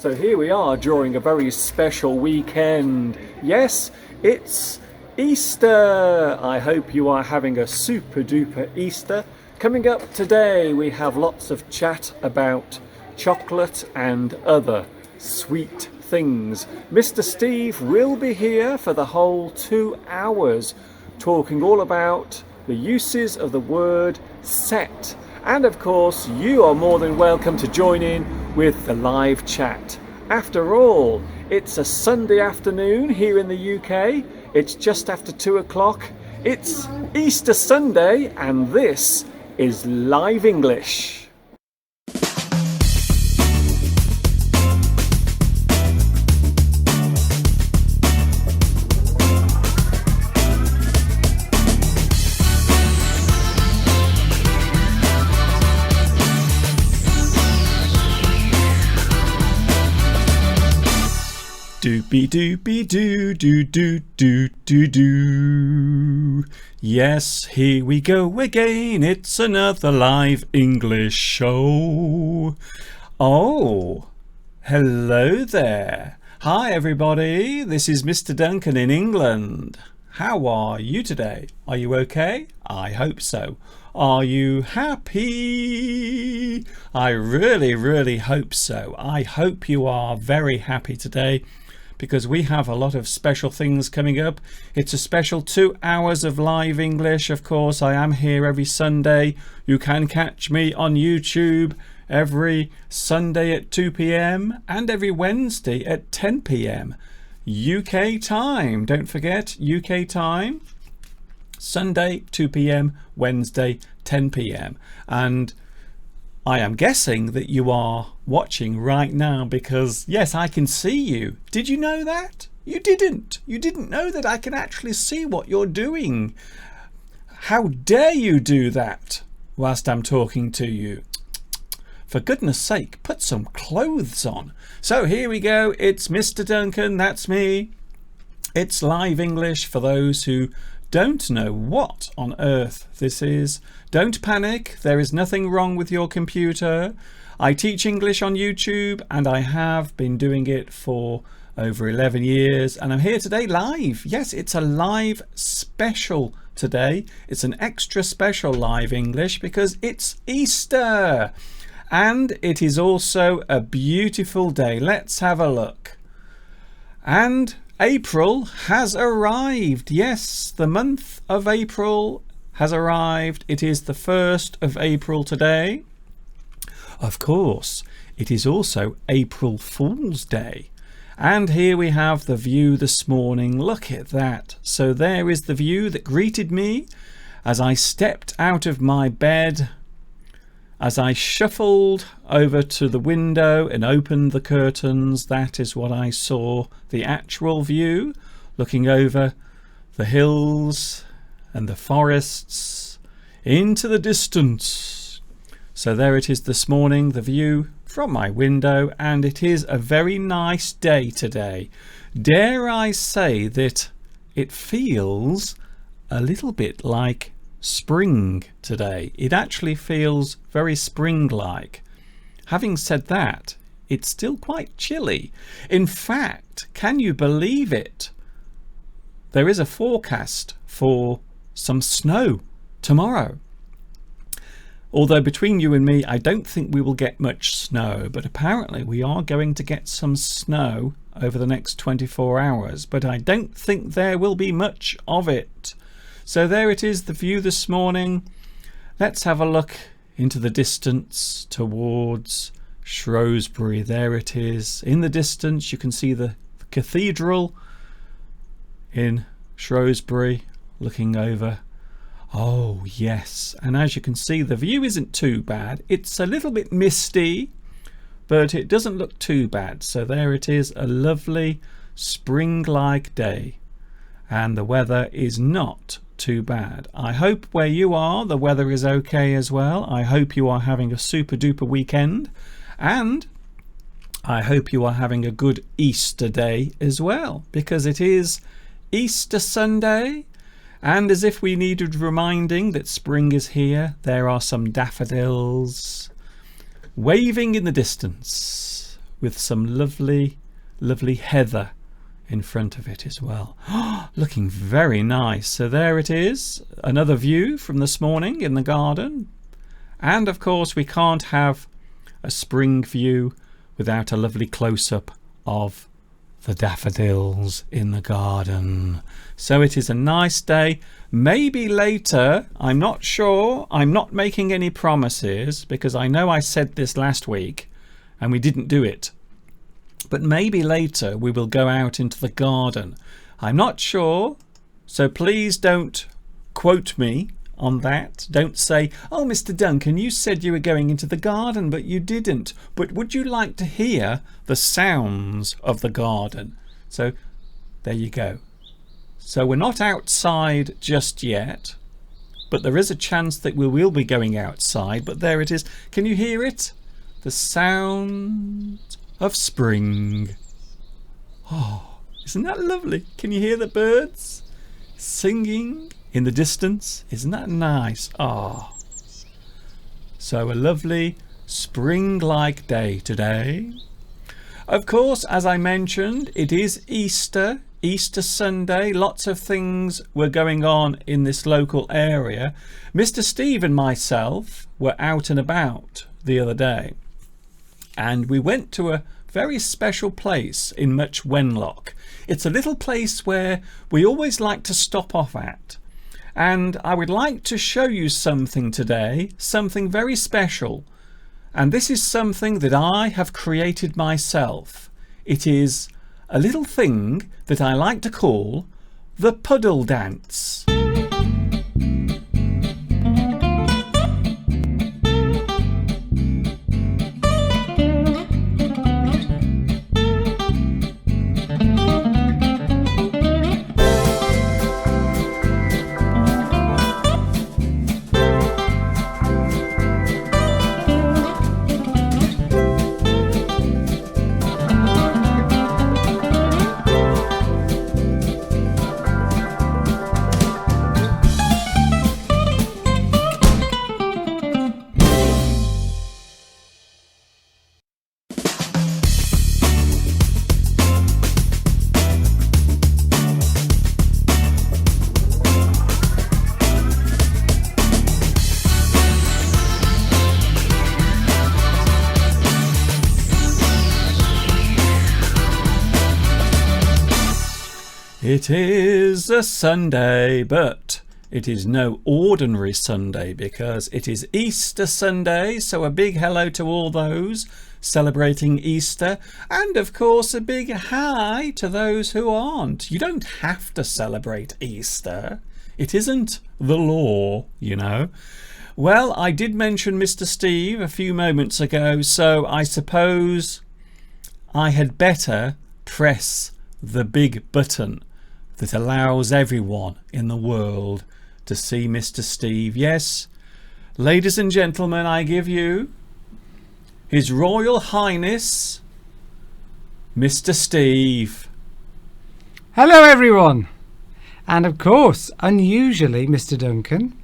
So here we are during a very special weekend. Yes, it's Easter. I hope you are having a super duper Easter. Coming up today, we have lots of chat about chocolate and other sweet things. Mr. Steve will be here for the whole 2 hours talking all about the uses of the word set. And of course, you are more than welcome to join in with the live chat. After all, it's a Sunday afternoon here in the UK. It's just after 2 o'clock. It's Easter Sunday, and this is Live English. Doopy doopy doo doo doo doo doo doo. Yes, here we go again. It's another Live English show. Oh, hello there. Hi everybody. This is Mr. Duncan in England. How are you today? Are you okay? I hope so. Are you happy? I really hope so. I hope you are very happy today, because we have a lot of special things coming up. It's a special 2 hours of live English. Of course, I am here every Sunday. You can catch me on YouTube every Sunday at 2 p.m. and every Wednesday at 10 p.m. UK time. Don't forget, UK time. Sunday 2 p.m, Wednesday 10 p.m. And I am guessing that you are watching right now, because yes, I can see you. Did you know that? You didn't. You didn't know that I can actually see what you're doing. How dare you do that whilst I'm talking to you? For goodness sake, put some clothes on. So here we go. It's Mr. Duncan. That's me. It's Live English for those who don't know what on earth this is. Don't panic. There is nothing wrong with your computer. I teach English on YouTube, and I have been doing it for over 11 years, and I'm here today live. Yes, it's a live special today. It's an extra special Live English because it's Easter, and it is also a beautiful day. Let's have a look. And April has arrived. Yes, the month of April has arrived. It is the 1st of April today. Of course, it is also April Fool's Day. And here we have the view this morning. Look at that. So there is the view that greeted me as I stepped out of my bed, as I shuffled over to the window and opened the curtains. That is what I saw, the actual view, looking over the hills and the forests into the distance. So there it is this morning, the view from my window, and it is a very nice day today. Dare I say that it feels a little bit like spring today. It actually feels very spring-like. Having said that, it's still quite chilly. In fact, can you believe it? There is a forecast for some snow tomorrow. Although between you and me, I don't think we will get much snow, but apparently we are going to get some snow over the next 24 hours, but I don't think there will be much of it. So there it is, the view this morning. Let's have a look into the distance towards Shrewsbury. There it is. In the distance, you can see the cathedral in Shrewsbury looking over. Oh, yes. And as you can see, the view isn't too bad. It's a little bit misty, but it doesn't look too bad. So there it is, a lovely spring-like day. And the weather is not too bad. I hope where you are the weather is okay as well. I hope you are having a super duper weekend, and I hope you are having a good Easter day as well, because it is Easter Sunday, and as if we needed reminding that spring is here, there are some daffodils waving in the distance. with some lovely, lovely heather in front of it as well. Looking very nice. So there it is, another view from this morning in the garden. And of course we can't have a spring view without a lovely close-up of the daffodils in the garden. So it is a nice day. Maybe later, I'm not sure, I'm not making any promises, because I know I said this last week and we didn't do it. But maybe later we will go out into the garden. I'm not sure, so please don't quote me on that. Don't say, oh, Mr. Duncan, you said you were going into the garden, but you didn't. But would you like to hear the sounds of the garden? So there you go. So we're not outside just yet, but there is a chance that we will be going outside. But there it is. Can you hear it? The sound of spring. Oh, isn't that lovely? Can you hear the birds singing in the distance? Isn't that nice? Ah, so a lovely spring-like day today. Of course, as I mentioned, it is Easter Sunday. Lots of things were going on in this local area. Mr. Steve and myself were out and about the other day, and we went to a very special place in Much Wenlock. It's a little place where we always like to stop off at, and I would like to show you something today, something very special. And this is something that I have created myself. It is a little thing that I like to call the puddle dance. It is a Sunday, but it is no ordinary Sunday because it is Easter Sunday. So a big hello to all those celebrating Easter, and of course a big hi to those who aren't. You don't have to celebrate Easter. It isn't the law, you know. Well, I did mention Mr. Steve a few moments ago, so I suppose I had better press the big button that allows everyone in the world to see Mr. Steve. Yes, ladies and gentlemen, I give you His Royal Highness Mr. Steve. Hello everyone, and of course, unusually, Mr. Duncan,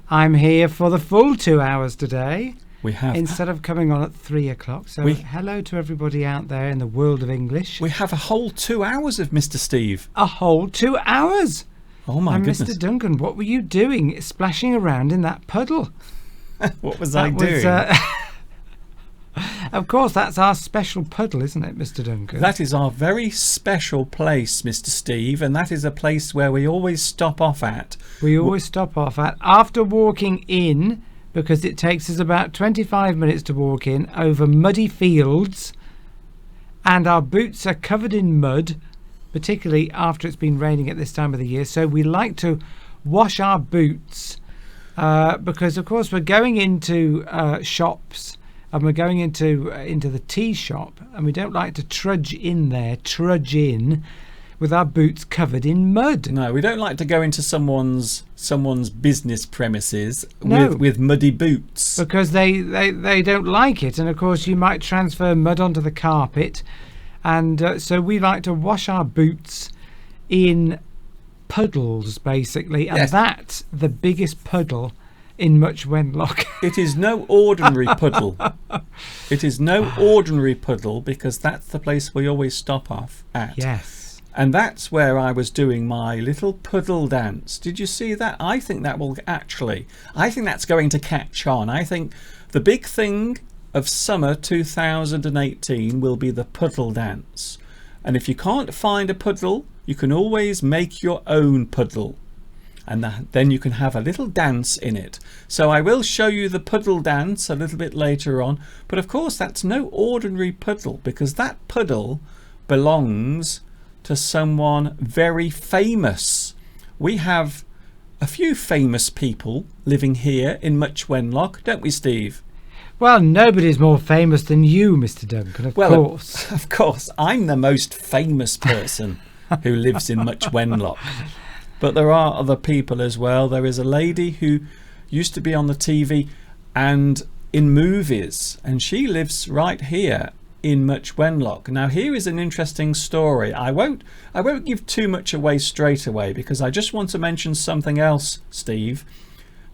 I'm here for the full 2 hours today. We have, instead of coming on at 3 o'clock. So hello to everybody out there in the world of English. We have a whole 2 hours of Mr. Steve. A whole 2 hours? Oh my goodness. Mr. Duncan, what were you doing splashing around in that puddle? What was I doing? Of course, that's our special puddle, isn't it, Mr. Duncan? That is our very special place, Mr. Steve, and that is a place where we always stop off at. We always stop off at after walking in, because it takes us about 25 minutes to walk in over muddy fields, and our boots are covered in mud, particularly after it's been raining at this time of the year. So we like to wash our boots because, of course, we're going into shops, and we're going into the tea shop, and we don't like to trudge in with our boots covered in mud. No, we don't like to go into someone's business premises No, with muddy boots. Because they don't like it, and of course you might transfer mud onto the carpet, and so we like to wash our boots in puddles, basically, and yes. That's the biggest puddle in Much Wenlock. It is no ordinary puddle. It is no ordinary puddle, because that's the place we always stop off at. Yes. And that's where I was doing my little puddle dance. Did you see that? I think that will I think that's going to catch on. I think the big thing of summer 2018 will be the puddle dance. And if you can't find a puddle, you can always make your own puddle. And then you can have a little dance in it. So I will show you the puddle dance a little bit later on. But of course, that's no ordinary puddle, because that puddle belongs to someone very famous. We have a few famous people living here in Much Wenlock, don't we, Steve? Well, nobody's more famous than you, Mr. Duncan, of course. Of course, I'm the most famous person who lives in Much Wenlock. But there are other people as well. There is a lady who used to be on the TV and in movies, and she lives right here in Much Wenlock. Now, here is an interesting story. I won't give too much away straight away, because I just want to mention something else, Steve.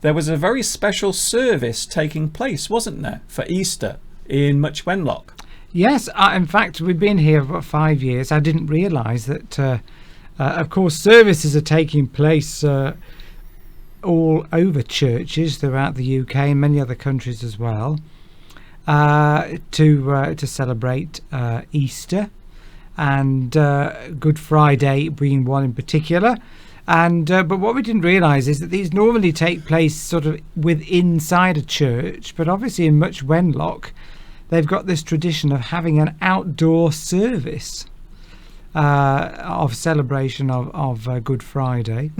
There was a very special service taking place, wasn't there, for Easter in Much Wenlock? Yes, in fact, we've been here for 5 years. I didn't realise that, of course, services are taking place all over churches throughout the UK and many other countries as well, to celebrate Easter, and Good Friday being one in particular. And but what we didn't realise is that these normally take place sort of inside a church, but obviously in Much Wenlock they've got this tradition of having an outdoor service of celebration of Good Friday.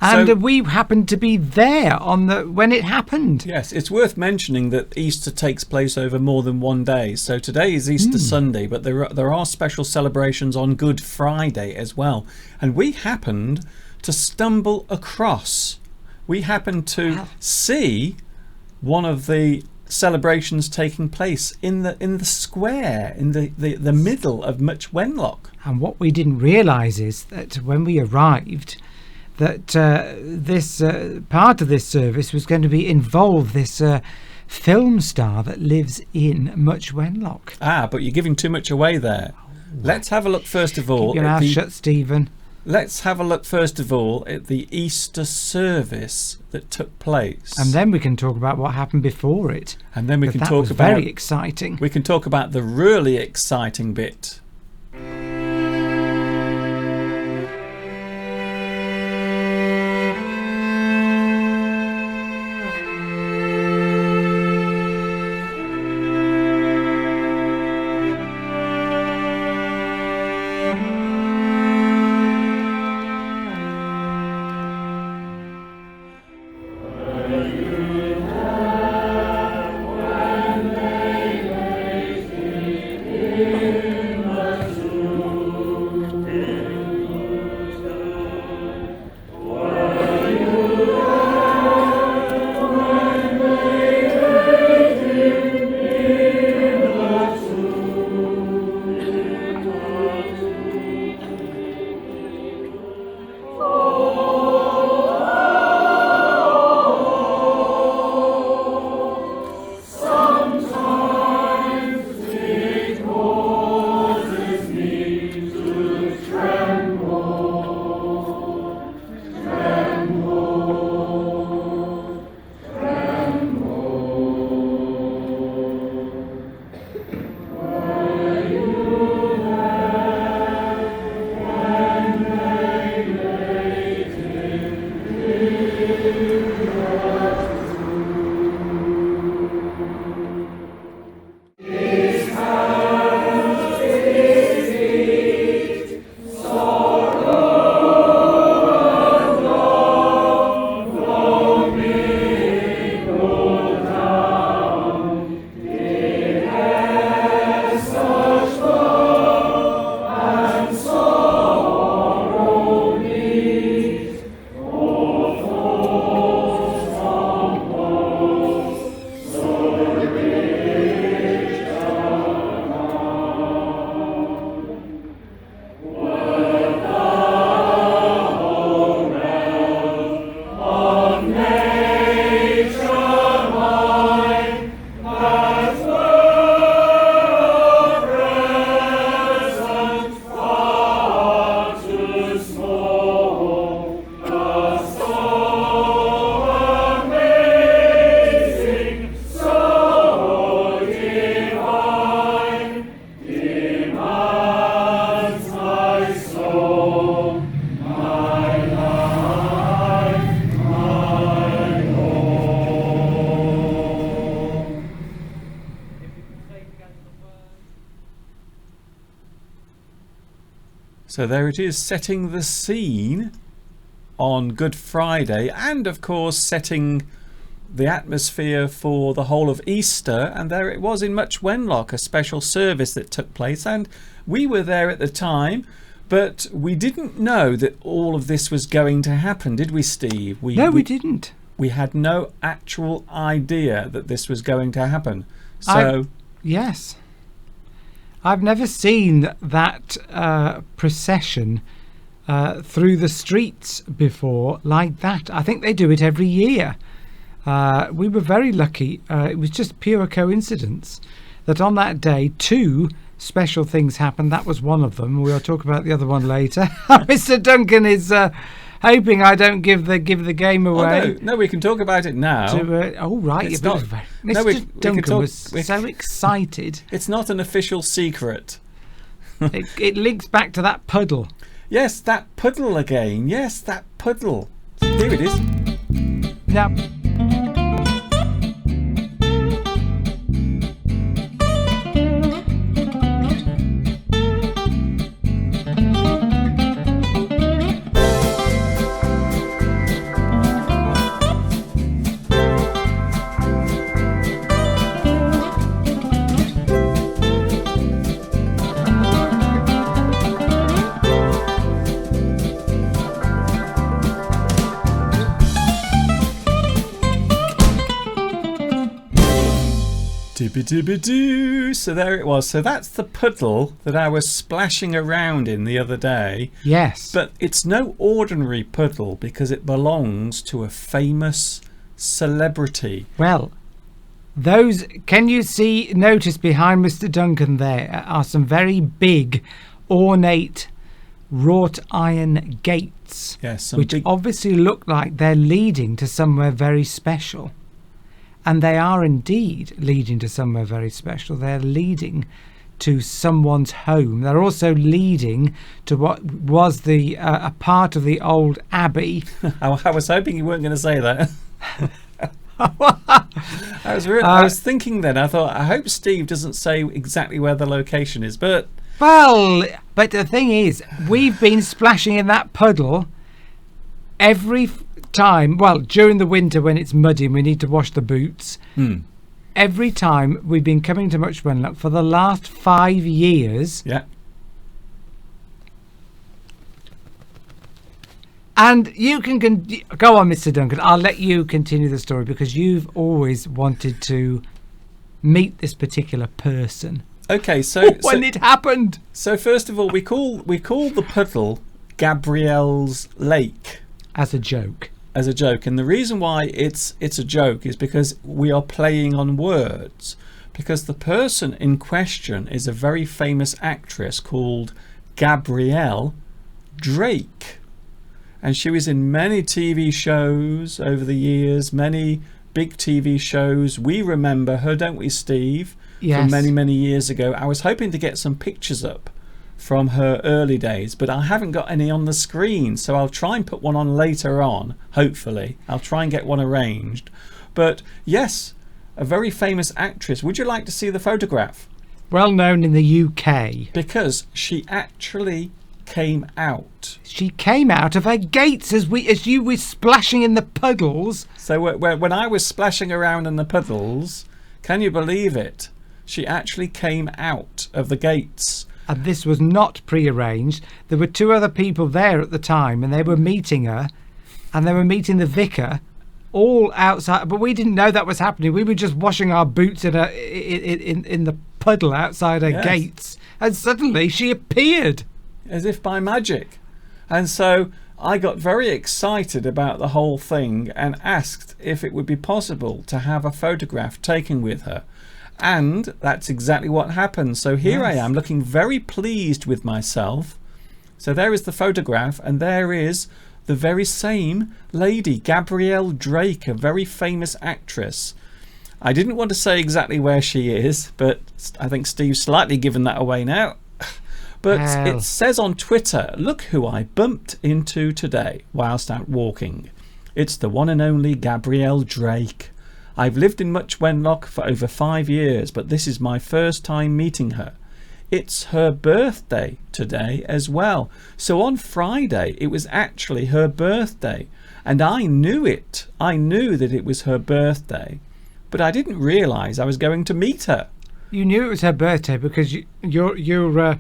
And So- we happened to be there when it happened. Yes, it's worth mentioning that Easter takes place over more than one day. So today is Easter Sunday, but there are special celebrations on Good Friday as well. And we happened to stumble across. We happened to see one of the celebrations taking place in the square, in the middle of Much Wenlock. And what we didn't realise is that when we arrived, that this part of this service was going to involve this film star that lives in Much Wenlock. But you're giving too much away there. Let's have a look first of all. Keep your mouth shut, Stephen. Let's have a look first of all at the Easter service that took place, And then we can talk about what happened before it. and then we can that talk was about very exciting. we can talk about the really exciting bit. So there it is, setting the scene on Good Friday, and of course setting the atmosphere for the whole of Easter. And there it was in Much Wenlock, a special service that took place, and we were there at the time, but we didn't know that all of this was going to happen, did we, Steve? No, we didn't. We had no actual idea that this was going to happen. So yes, I've never seen that procession through the streets before like that. I think they do it every year. We were very lucky. It was just pure coincidence that on that day 2 special things happened. That was one of them. We'll talk about the other one later. Mr. Duncan is hoping I don't give the game away. No, we can talk about it now. Right. It's not, Mr. Duncan was so excited. It's not an official secret. It links back to that puddle. Yes, that puddle again. Yes, that puddle. Here it is. Now, Dibby-dibby-doo. So there it was. So that's the puddle that I was splashing around in the other day. yes. But it's no ordinary puddle because it belongs to a famous celebrity. Well, those, can you notice behind Mr. Duncan there are some very big, ornate, wrought iron gates, Yes, which obviously look like they're leading to somewhere very special. And they are indeed leading to somewhere very special. They're leading to someone's home. They're also leading to what was a part of the old abbey. I was hoping you weren't going to say that. I was thinking then, I thought, I hope Steve doesn't say exactly where the location is, but... Well, but the thing is, we've been splashing in that puddle every time. Well, during the winter when it's muddy and we need to wash the boots. Every time we've been coming to Much Wenlock for the last 5 years. Yeah. And you can go on, Mr. Duncan. I'll let you continue the story because you've always wanted to meet this particular person. Okay, so when it happened. So first of all, we call the puddle Gabrielle's Lake as a joke. And the reason why it's a joke is because we are playing on words, because the person in question is a very famous actress called Gabrielle Drake, and she was in many TV shows over the years, many big TV shows. We remember her, don't we, Steve? Yes. From many years ago. I was hoping to get some pictures up from her early days, but I haven't got any on the screen, so I'll try and put one on later on. Hopefully I'll try and get one arranged. But yes, a very famous actress. Would you like to see the photograph? Well known in the UK, because she actually came out. She came out of her gates as you were splashing in the puddles. So when I was splashing around in the puddles, can you believe it, she actually came out of the gates. And this was not pre-arranged. There were 2 other people there at the time, and they were meeting her, and they were meeting the vicar, all outside. But we didn't know that was happening. We were just washing our boots in the puddle outside her gates, and suddenly she appeared, as if by magic. And so I got very excited about the whole thing and asked if it would be possible to have a photograph taken with her. And that's exactly what happened. So here I am looking very pleased with myself. So there is the photograph, and there is the very same lady, Gabrielle Drake, a very famous actress. I didn't want to say exactly where she is, but I think Steve's slightly given that away now. But it says on Twitter, look who I bumped into today whilst out walking. It's the one and only Gabrielle Drake. I've lived in Much Wenlock for over 5 years, but this is my first time meeting her. it's her birthday today as well. So on Friday, it was actually her birthday. And I knew it. I knew that it was her birthday. But I didn't realise I was going to meet her. You knew it was her birthday because you're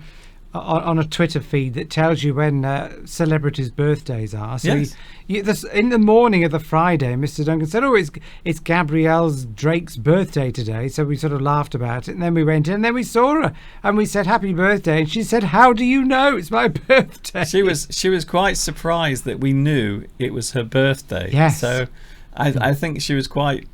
on a Twitter feed that tells you when celebrities' birthdays are. So Yes. in the morning of the Friday, Mr. Duncan said, "Oh, it's Gabrielle Drake's birthday today." So we sort of laughed about it, and then we went in, and then we saw her, and we said, "Happy birthday!" And she said, "How do you know it's my birthday?" She was quite surprised that we knew it was her birthday. Yes. So I think she was quite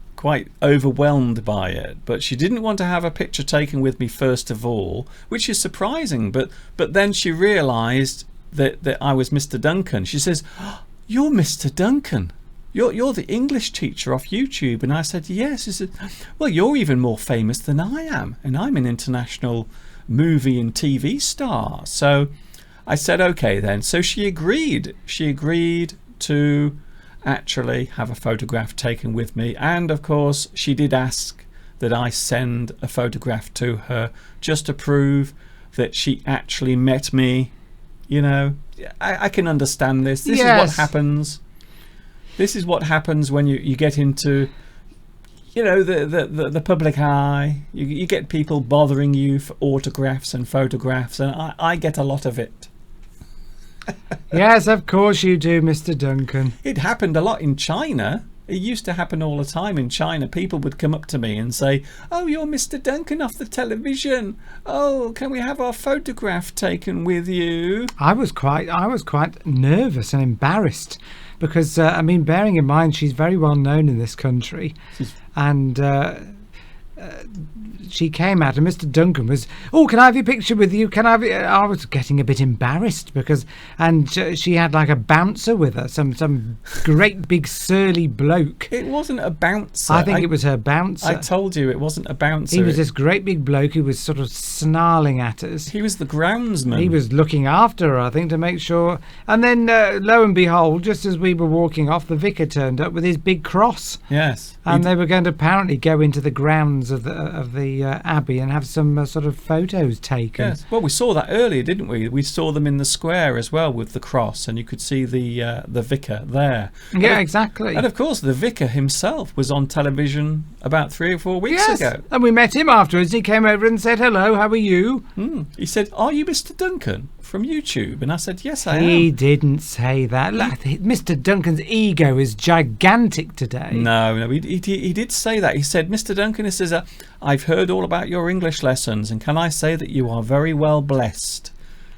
overwhelmed by it, but she didn't want to have a picture taken with me first of all, which is surprising. But then she realised that I was Mr. Duncan. She says, "Oh, you're Mr. Duncan. You're the English teacher off YouTube." And I said, "Yes." She said, "Well, you're even more famous than I am, and I'm an international movie and TV star." So I said, "Okay then." So she agreed. She agreed to actually have a photograph taken with me, and of course she did ask that I send a photograph to her just to prove that she actually met me. You know, I can understand this. This is what happens. This is what happens when you get into, you know, the public eye. You get people bothering you for autographs and photographs, and I get a lot of it. Yes, of course you do, Mr. Duncan. It happened a lot in China. It used to happen all the time in China. People would come up to me and say, "Oh, you're Mr. Duncan off the television. Oh, can we have our photograph taken with you?" I was quite nervous and embarrassed because I mean, bearing in mind she's very well known in this country, and she came out, and Mr. Duncan was, "Oh, can I have your picture with you? Can I have it?" I was getting a bit embarrassed because, and she had like a bouncer with her, some great big surly bloke. It wasn't a bouncer. I think it was her bouncer. I told you it wasn't a bouncer. He was this great big bloke who was sort of snarling at us. He was the groundsman. He was looking after her, I think, to make sure. And then, lo and behold, just as we were walking off, the vicar turned up with his big cross. Yes. And they were going to apparently go into the grounds of the abbey and have some sort of photos taken. Yes. Well, we saw that earlier, didn't we? We saw them in the square as well with the cross, and you could see the vicar there. Yeah, exactly. And of course, the vicar himself was on television about 3 or 4 weeks ago. And we met him afterwards. He came over and said, "Hello, how are you?" He said, "Are you Mr. Duncan from YouTube?" And I said, "Yes, I am." He didn't say that. Mr. Duncan's ego is gigantic today. No, he did say that. He said, "Mr. Duncan," he says, "I've heard all about your English lessons, and can I say that you are very well blessed?"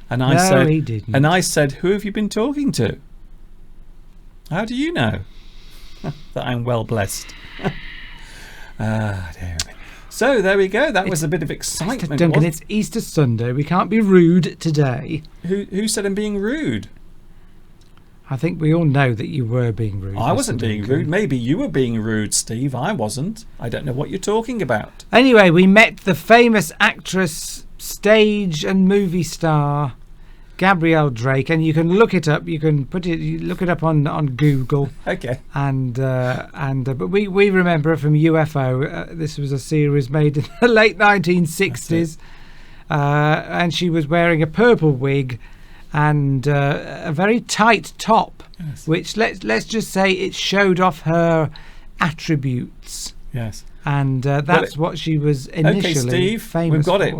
And I said, he didn't. And I said, "Who have you been talking to? How do you know that I'm well blessed?" Dear me. So there we go. That was a bit of excitement. Mr. Duncan, it's Easter Sunday. We can't be rude today. Who said I'm being rude? I think we all know that you were being rude. I Mr. wasn't being Duncan. rude. Maybe you were being rude, Steve. I wasn't. I don't know what you're talking about. Anyway, we met the famous actress, stage and movie star, Gabrielle Drake, and you can look it up. You can look it up on Google. Okay. But we remember her from UFO. This was a series made in the late 1960s, and she was wearing a purple wig and a very tight top, Yes. which let's just say it showed off her attributes. Yes. And that's what she was initially Okay, Steve, famous we've got for. it.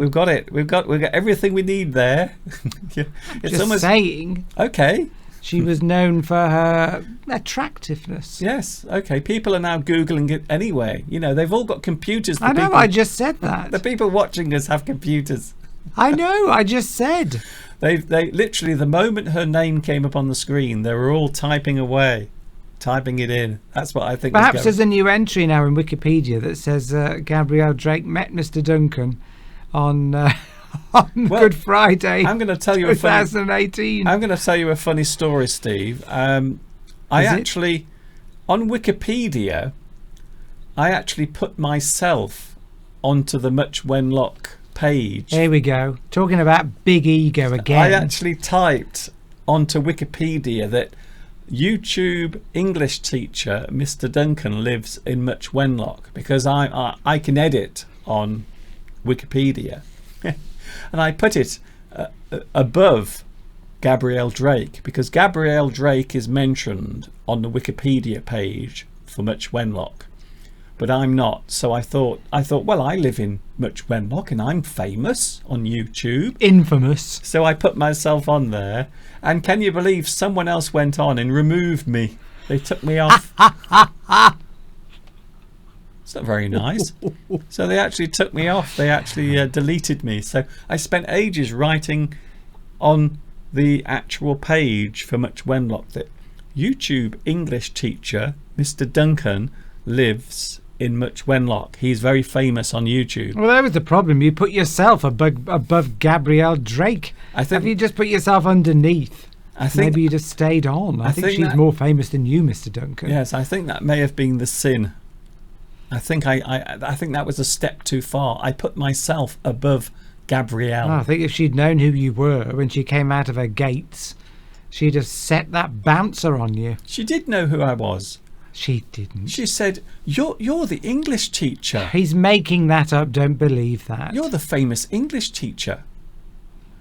We've got everything we need there. Yeah, it's Just almost saying, okay. she was known for her attractiveness. Yes. Okay. People are now googling it anyway. You know, they've all got computers. I know. People, I just said that. the people watching us have computers. I know. I just said. They literally, the moment her name came up on the screen, they were all typing away, typing it in. That's what I think. Perhaps there's a new entry now in Wikipedia that says Gabrielle Drake met Mr. Duncan on Good Friday. I'm going to tell you a funny. 2018. I'm going to tell you a funny story, Steve. On Wikipedia, I actually put myself onto the Much Wenlock page. Here we go. Talking about big ego again. I actually typed onto Wikipedia that YouTube English teacher Mr. Duncan lives in Much Wenlock, because I can edit on Wikipedia. And I put it above Gabrielle Drake, because Gabrielle Drake is mentioned on the Wikipedia page for Much Wenlock, but I'm not. So I thought, well, I live in Much Wenlock and I'm famous on YouTube. Infamous. So I put myself on there, and can you believe someone else went on and removed me? They took me off. It's not very nice. So they actually took me off. They actually deleted me. So I spent ages writing on the actual page for Much Wenlock that YouTube English teacher Mr. Duncan lives in Much Wenlock. He's very famous on YouTube. Well, that was the problem. You put yourself above Gabrielle Drake. Have you just put yourself underneath? I think maybe you just stayed on. I think she's more famous than you, Mr. Duncan. Yes, I think that may have been the sin. I think I think that was a step too far. I put myself above Gabrielle. I think if she'd known who you were when she came out of her gates, she'd have set that bouncer on you. She did know who I was. She didn't. She said, you're the English teacher. He's making that up. Don't believe that. You're the famous English teacher.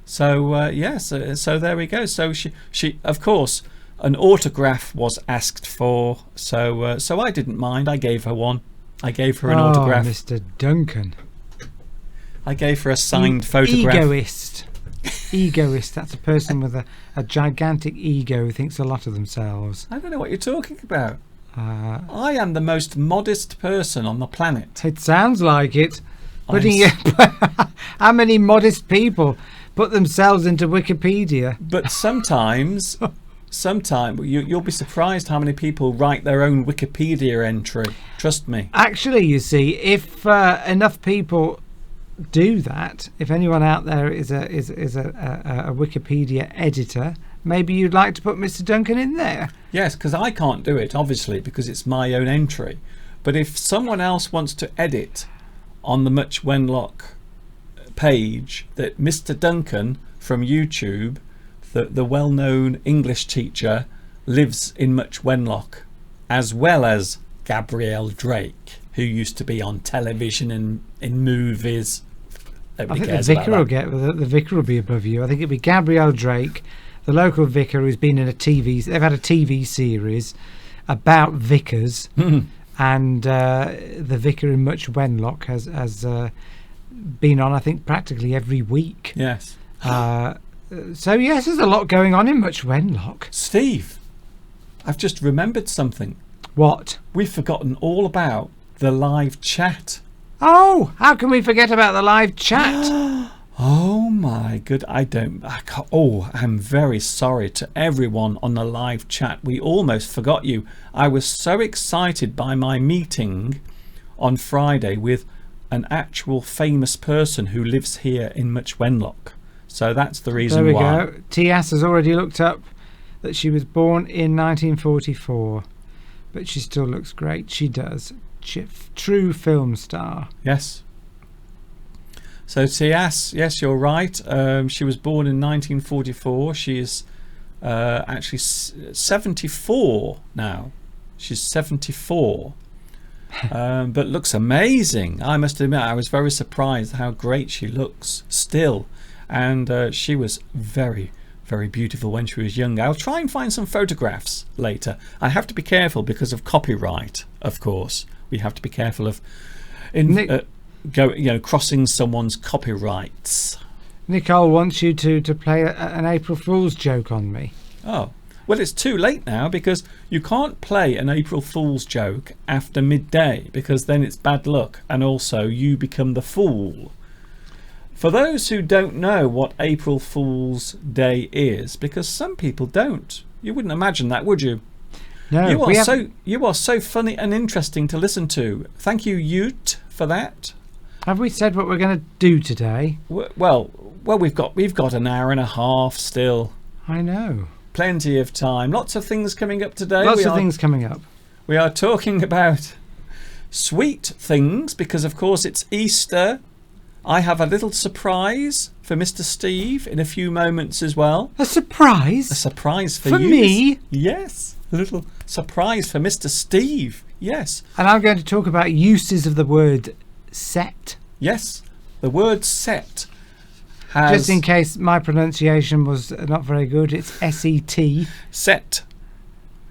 So yes, so there we go. So she of course, an autograph was asked for. So I didn't mind. I gave her one. I gave her an autograph. Mr. Duncan. I gave her a signed photograph. Egoist. That's a person with a gigantic ego who thinks a lot of themselves. I don't know what you're talking about. I am the most modest person on the planet. It sounds like it. How many modest people put themselves into Wikipedia? But sometimes you'll be surprised how many people write their own Wikipedia entry. Trust me. Actually, you see, if enough people do that, if anyone out there is a Wikipedia editor, maybe you'd like to put Mr. Duncan in there. Yes, because I can't do it, obviously, because it's my own entry. But if someone else wants to edit on the Much Wenlock page that Mr. Duncan from YouTube, the well-known English teacher, lives in Much Wenlock, as well as Gabrielle Drake, who used to be on television and in movies. I think the vicar will be above you. I think it'll be Gabrielle Drake, the local vicar who's been in they've had a TV series about vicars, and the vicar in Much Wenlock has been on, I think, practically every week. Yes. So yes, there's a lot going on in Much Wenlock. Steve, I've just remembered something. What? We've forgotten all about the live chat. Oh, how can we forget about the live chat? Oh my good, I'm very sorry to everyone on the live chat. We almost forgot you. I was so excited by my meeting on Friday with an actual famous person who lives here in Much Wenlock. So that's the reason why. There we go. Tias has already looked up that she was born in 1944, but she still looks great. She does. True film star. Yes. So Tias, yes, you're right. She was born in 1944. She is actually 74 now. She's 74. But looks amazing. I must admit, I was very surprised how great she looks still. And she was very, very beautiful when she was young. I'll try and find some photographs later. I have to be careful because of copyright, of course. We have to be careful of crossing someone's copyrights. Nicole wants you to play an April Fool's joke on me. Oh, well, it's too late now, because you can't play an April Fool's joke after midday, because then it's bad luck, and also you become the fool. For those who don't know what April Fool's Day is, because some people don't, you wouldn't imagine that, would you? No, you are so funny and interesting to listen to. Thank you, Ute, for that. Have we said what we're going to do today? Well, we've got an hour and a half still. I know. Plenty of time. Lots of things coming up today. Lots of things coming up. We are talking about sweet things because, of course, it's Easter. I have a little surprise for Mr. Steve in a few moments as well. A surprise? A surprise for you. For me? Yes. A little surprise for Mr. Steve. Yes. And I'm going to talk about uses of the word set. Yes. The word set. Just in case my pronunciation was not very good, it's S-E-T. Set.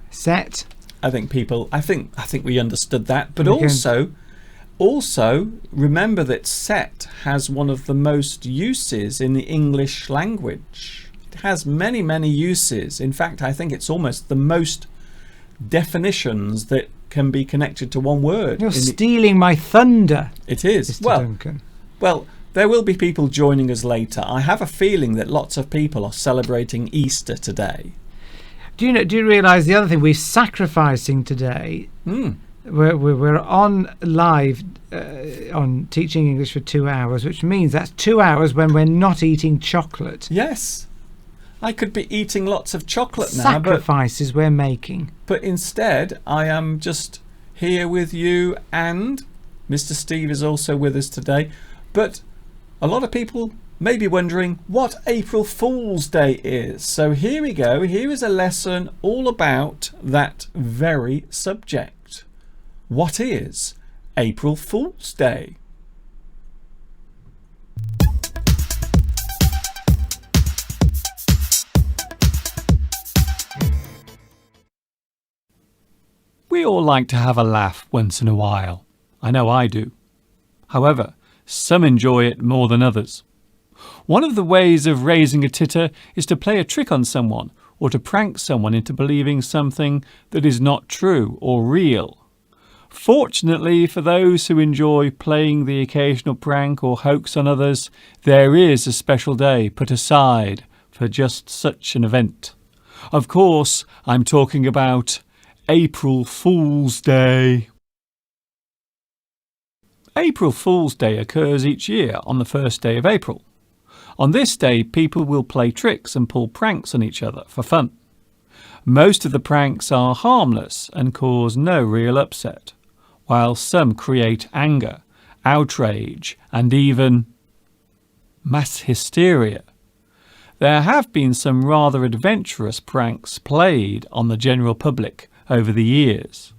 Set. I think we understood that. But also remember that set has one of the most uses in the English language. It has many, many uses. In fact, I think it's almost the most definitions that can be connected to one word. You're stealing my thunder. It is. Mr. Duncan. Well, there will be people joining us later. I have a feeling that lots of people are celebrating Easter today. Do you realise the other thing? We're sacrificing today. We're on live on Teaching English for 2 hours, which means that's 2 hours when we're not eating chocolate. Yes. I could be eating lots of chocolate now. Sacrifices we're making. But instead, I am just here with you, and Mr. Steve is also with us today. But a lot of people may be wondering what April Fool's Day is. So here we go. Here is a lesson all about that very subject. What is April Fool's Day? We all like to have a laugh once in a while. I know I do. However, some enjoy it more than others. One of the ways of raising a titter is to play a trick on someone or to prank someone into believing something that is not true or real. Fortunately for those who enjoy playing the occasional prank or hoax on others, there is a special day put aside for just such an event. Of course, I'm talking about April Fool's Day. April Fool's Day occurs each year on the first day of April. On this day, people will play tricks and pull pranks on each other for fun. Most of the pranks are harmless and cause no real upset, while some create anger, outrage, and even mass hysteria. There have been some rather adventurous pranks played on the general public over the years.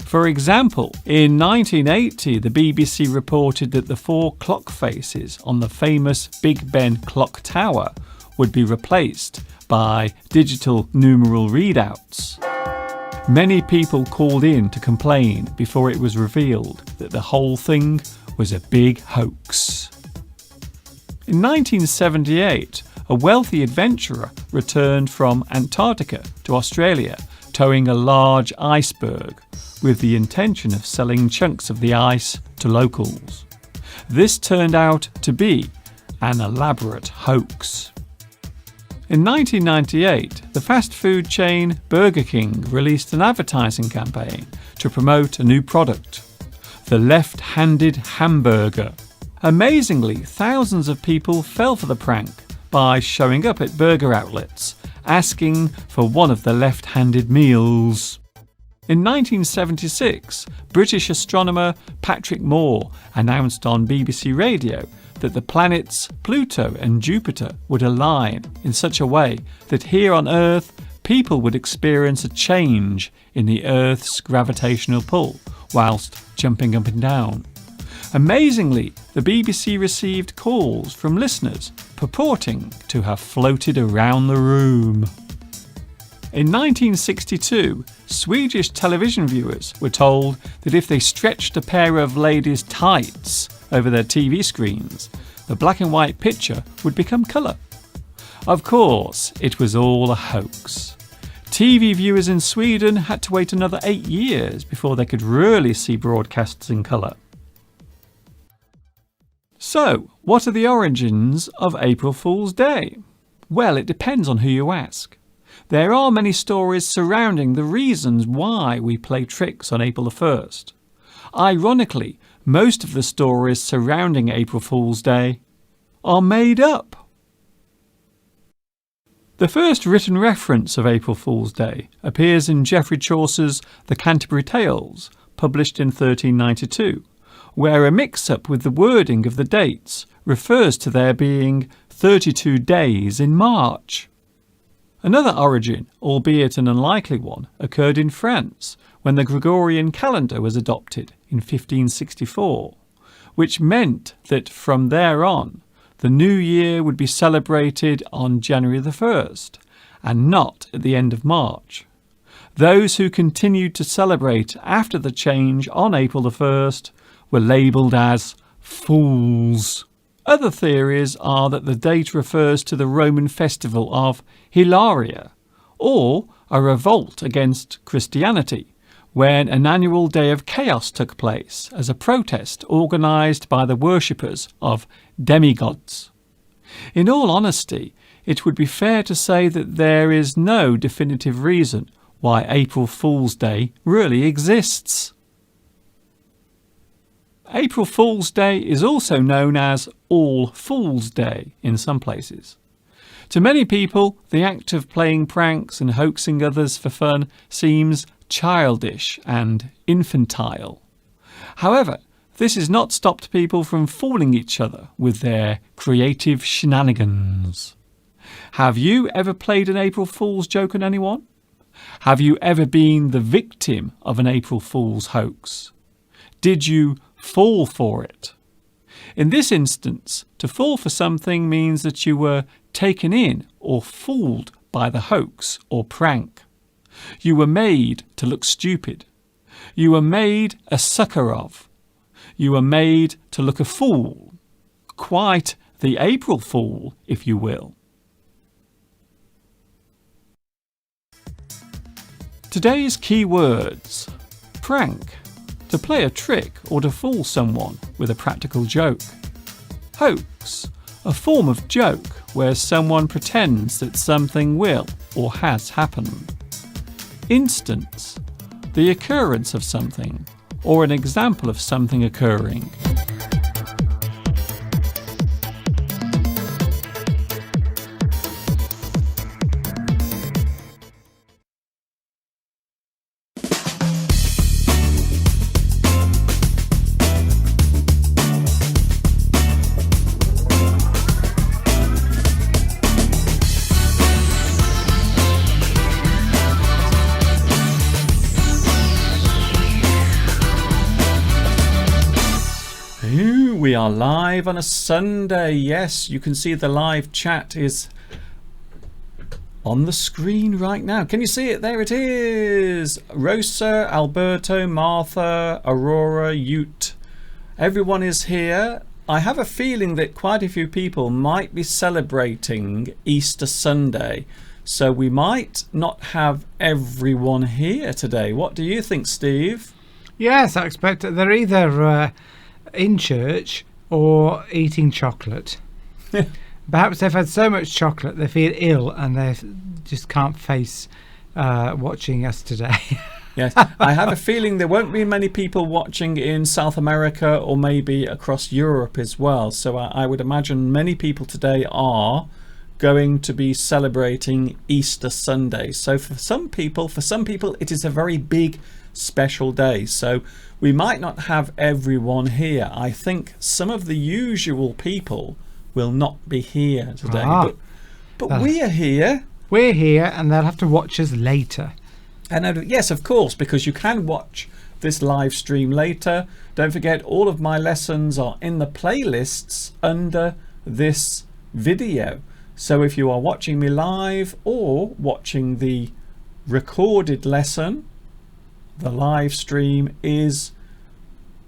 For example, in 1980, the BBC reported that the 4 clock faces on the famous Big Ben clock tower would be replaced by digital numeral readouts. Many people called in to complain before it was revealed that the whole thing was a big hoax. In 1978, a wealthy adventurer returned from Antarctica to Australia towing a large iceberg with the intention of selling chunks of the ice to locals. This turned out to be an elaborate hoax. In 1998, the fast food chain Burger King released an advertising campaign to promote a new product, the left-handed hamburger. Amazingly, thousands of people fell for the prank by showing up at burger outlets, asking for one of the left-handed meals. In 1976, British astronomer Patrick Moore announced on BBC Radio that the planets Pluto and Jupiter would align in such a way that here on Earth, people would experience a change in the Earth's gravitational pull whilst jumping up and down. Amazingly, the BBC received calls from listeners purporting to have floated around the room. In 1962, Swedish television viewers were told that if they stretched a pair of ladies' tights over their TV screens, the black and white picture would become colour. Of course, it was all a hoax. TV viewers in Sweden had to wait another 8 years before they could really see broadcasts in colour. So, what are the origins of April Fool's Day? Well, it depends on who you ask. There are many stories surrounding the reasons why we play tricks on April the 1st. Ironically, most of the stories surrounding April Fool's Day are made up. The first written reference of April Fool's Day appears in Geoffrey Chaucer's The Canterbury Tales, published in 1392, where a mix-up with the wording of the dates refers to there being 32 days in March. Another origin, albeit an unlikely one, occurred in France when the Gregorian calendar was adopted in 1564, which meant that from there on, the new year would be celebrated on January the 1st and not at the end of March. Those who continued to celebrate after the change on April the 1st were labelled as fools. Other theories are that the date refers to the Roman festival of Hilaria, or a revolt against Christianity, when an annual day of chaos took place as a protest organised by the worshippers of demigods. In all honesty, it would be fair to say that there is no definitive reason why April Fool's Day really exists. April Fool's Day is also known as All Fool's Day in some places. To many people, the act of playing pranks and hoaxing others for fun seems childish and infantile. However, this has not stopped people from fooling each other with their creative shenanigans. Have you ever played an April Fool's joke on anyone? Have you ever been the victim of an April Fool's hoax? Did you fall for it? In this instance, to fall for something means that you were taken in or fooled by the hoax or prank. You were made to look stupid. You were made a sucker of. You were made to look a fool. Quite the April Fool, if you will. Today's key words: prank, to play a trick or to fool someone with a practical joke. Hoax, a form of joke where someone pretends that something will or has happened. Instance, the occurrence of something or an example of something occurring. We are live on a Sunday. Yes, you can see the live chat is on the screen right now. Can you see it? There it is. Rosa, Alberto, Martha, Aurora, Ute. Everyone is here. I have a feeling that quite a few people might be celebrating Easter Sunday, so we might not have everyone here today. What do you think, Steve? Yes, I expect that they're either in church or eating chocolate. Perhaps they've had so much chocolate they feel ill and they just can't face watching us today. Yes, I have a feeling there won't be many people watching in South America or maybe across Europe as well. So I would imagine many people today are going to be celebrating Easter Sunday. So for some people it is a very big special day. So we might not have everyone here. I think some of the usual people will not be here today. But we are here. We're here and they'll have to watch us later. And yes, of course, because you can watch this live stream later. Don't forget, all of my lessons are in the playlists under this video. So if you are watching me live or watching the recorded lesson, the live stream is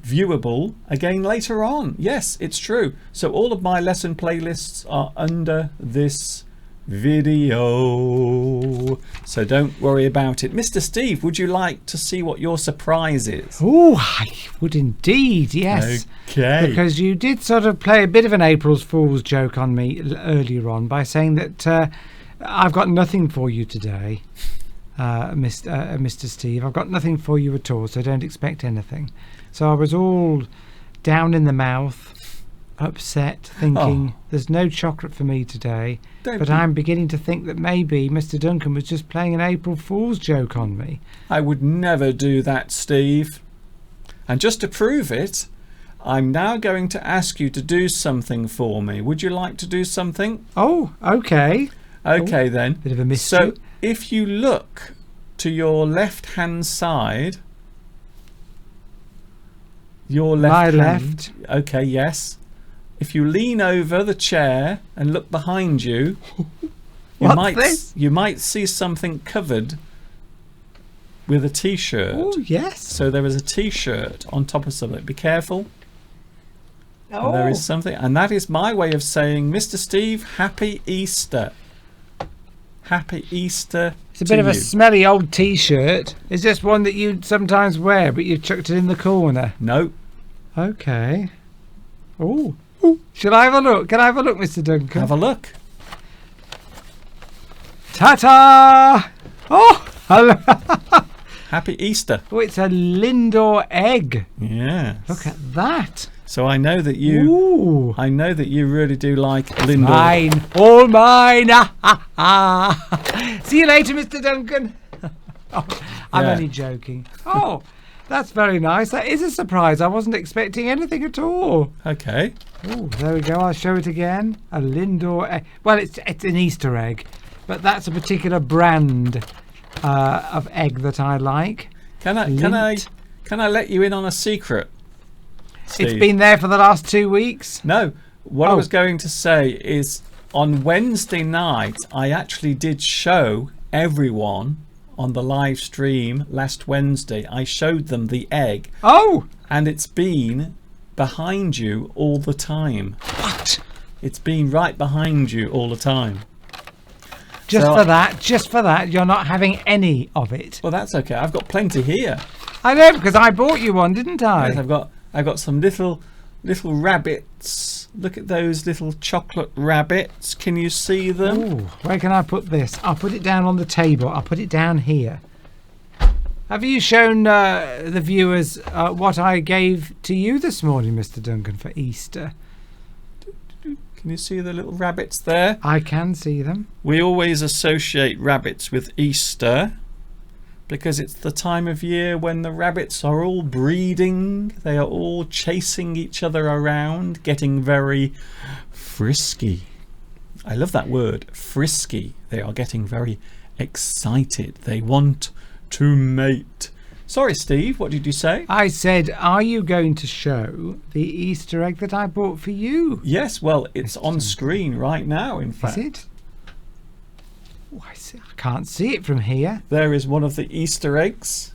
viewable again later on. Yes, it's true. So all of my lesson playlists are under this video, so don't worry about it. Mr. Steve, would you like to see what your surprise is? Oh, I would indeed, yes. Okay. Because you did sort of play a bit of an April Fool's joke on me earlier on by saying that I've got nothing for you today, Mr. Steve. I've got nothing for you at all, so don't expect anything. So I was all down in the mouth, upset, thinking there's no chocolate for me today. But I'm beginning to think that maybe Mr. Duncan was just playing an April Fool's joke on me. I would never do that, Steve. And just to prove it, I'm now going to ask you to do something for me. Would you like to do something? Oh, okay. Okay, then. Bit of a mystery. So if you look to your left-hand side, your left My hand, left. okay, yes. if you lean over the chair and look behind you, What's this? you might see something covered with a T-shirt. Oh, yes. So there is a T-shirt on top of something. Be careful. Oh. And there is something, and that is my way of saying, Mr. Steve, Happy Easter. Happy Easter. It's a bit of a smelly old T-shirt. Is this one that you sometimes wear, but you've chucked it in the corner? No. Okay. Oh. Shall I have a look? Can I have a look, Mr. Duncan? Have a look. Ta-ta! Oh, hello. Happy Easter. Oh, it's a Lindor egg. Yeah. Look at that. So I know that you. Ooh. I know that you really do like Lindor. Mine. All mine. See you later, Mr. Duncan. Oh, I'm Yeah. only joking. Oh, that's very nice. That is a surprise. I wasn't expecting anything at all. Okay. Oh, there we go. I'll show it again. A Lindor egg. Well, it's an Easter egg, but that's a particular brand of egg that I like. Can I let you in on a secret, Steve? It's been there for the last 2 weeks. No. What I Oh. was going to say is, on Wednesday night, I actually did show everyone on the live stream last Wednesday. I showed them the egg, Oh, and it's been behind you all the time. what? It's been right behind you all the time. Just So- for that, you're not having any of it. Well, that's okay. I've got plenty here. I know, because I bought you one, didn't I? Yes, I've got some little rabbits. Look at those little chocolate rabbits. Can you see them? Ooh, where can I put this? I'll put it down on the table. I'll put it down here. Have you shown the viewers what I gave to you this morning, Mr. Duncan, for Easter? Can you see the little rabbits there? I can see them. We always associate rabbits with Easter because it's the time of year when the rabbits are all breeding. They are all chasing each other around, getting very frisky. I love that word, frisky. They are getting very excited. They want to mate. Sorry, Steve, what did you say? I said, are you going to show the Easter egg that I bought for you? Yes, well, it's on screen right now, in fact. Is it? Oh, I can't see it from here. There is one of the Easter eggs.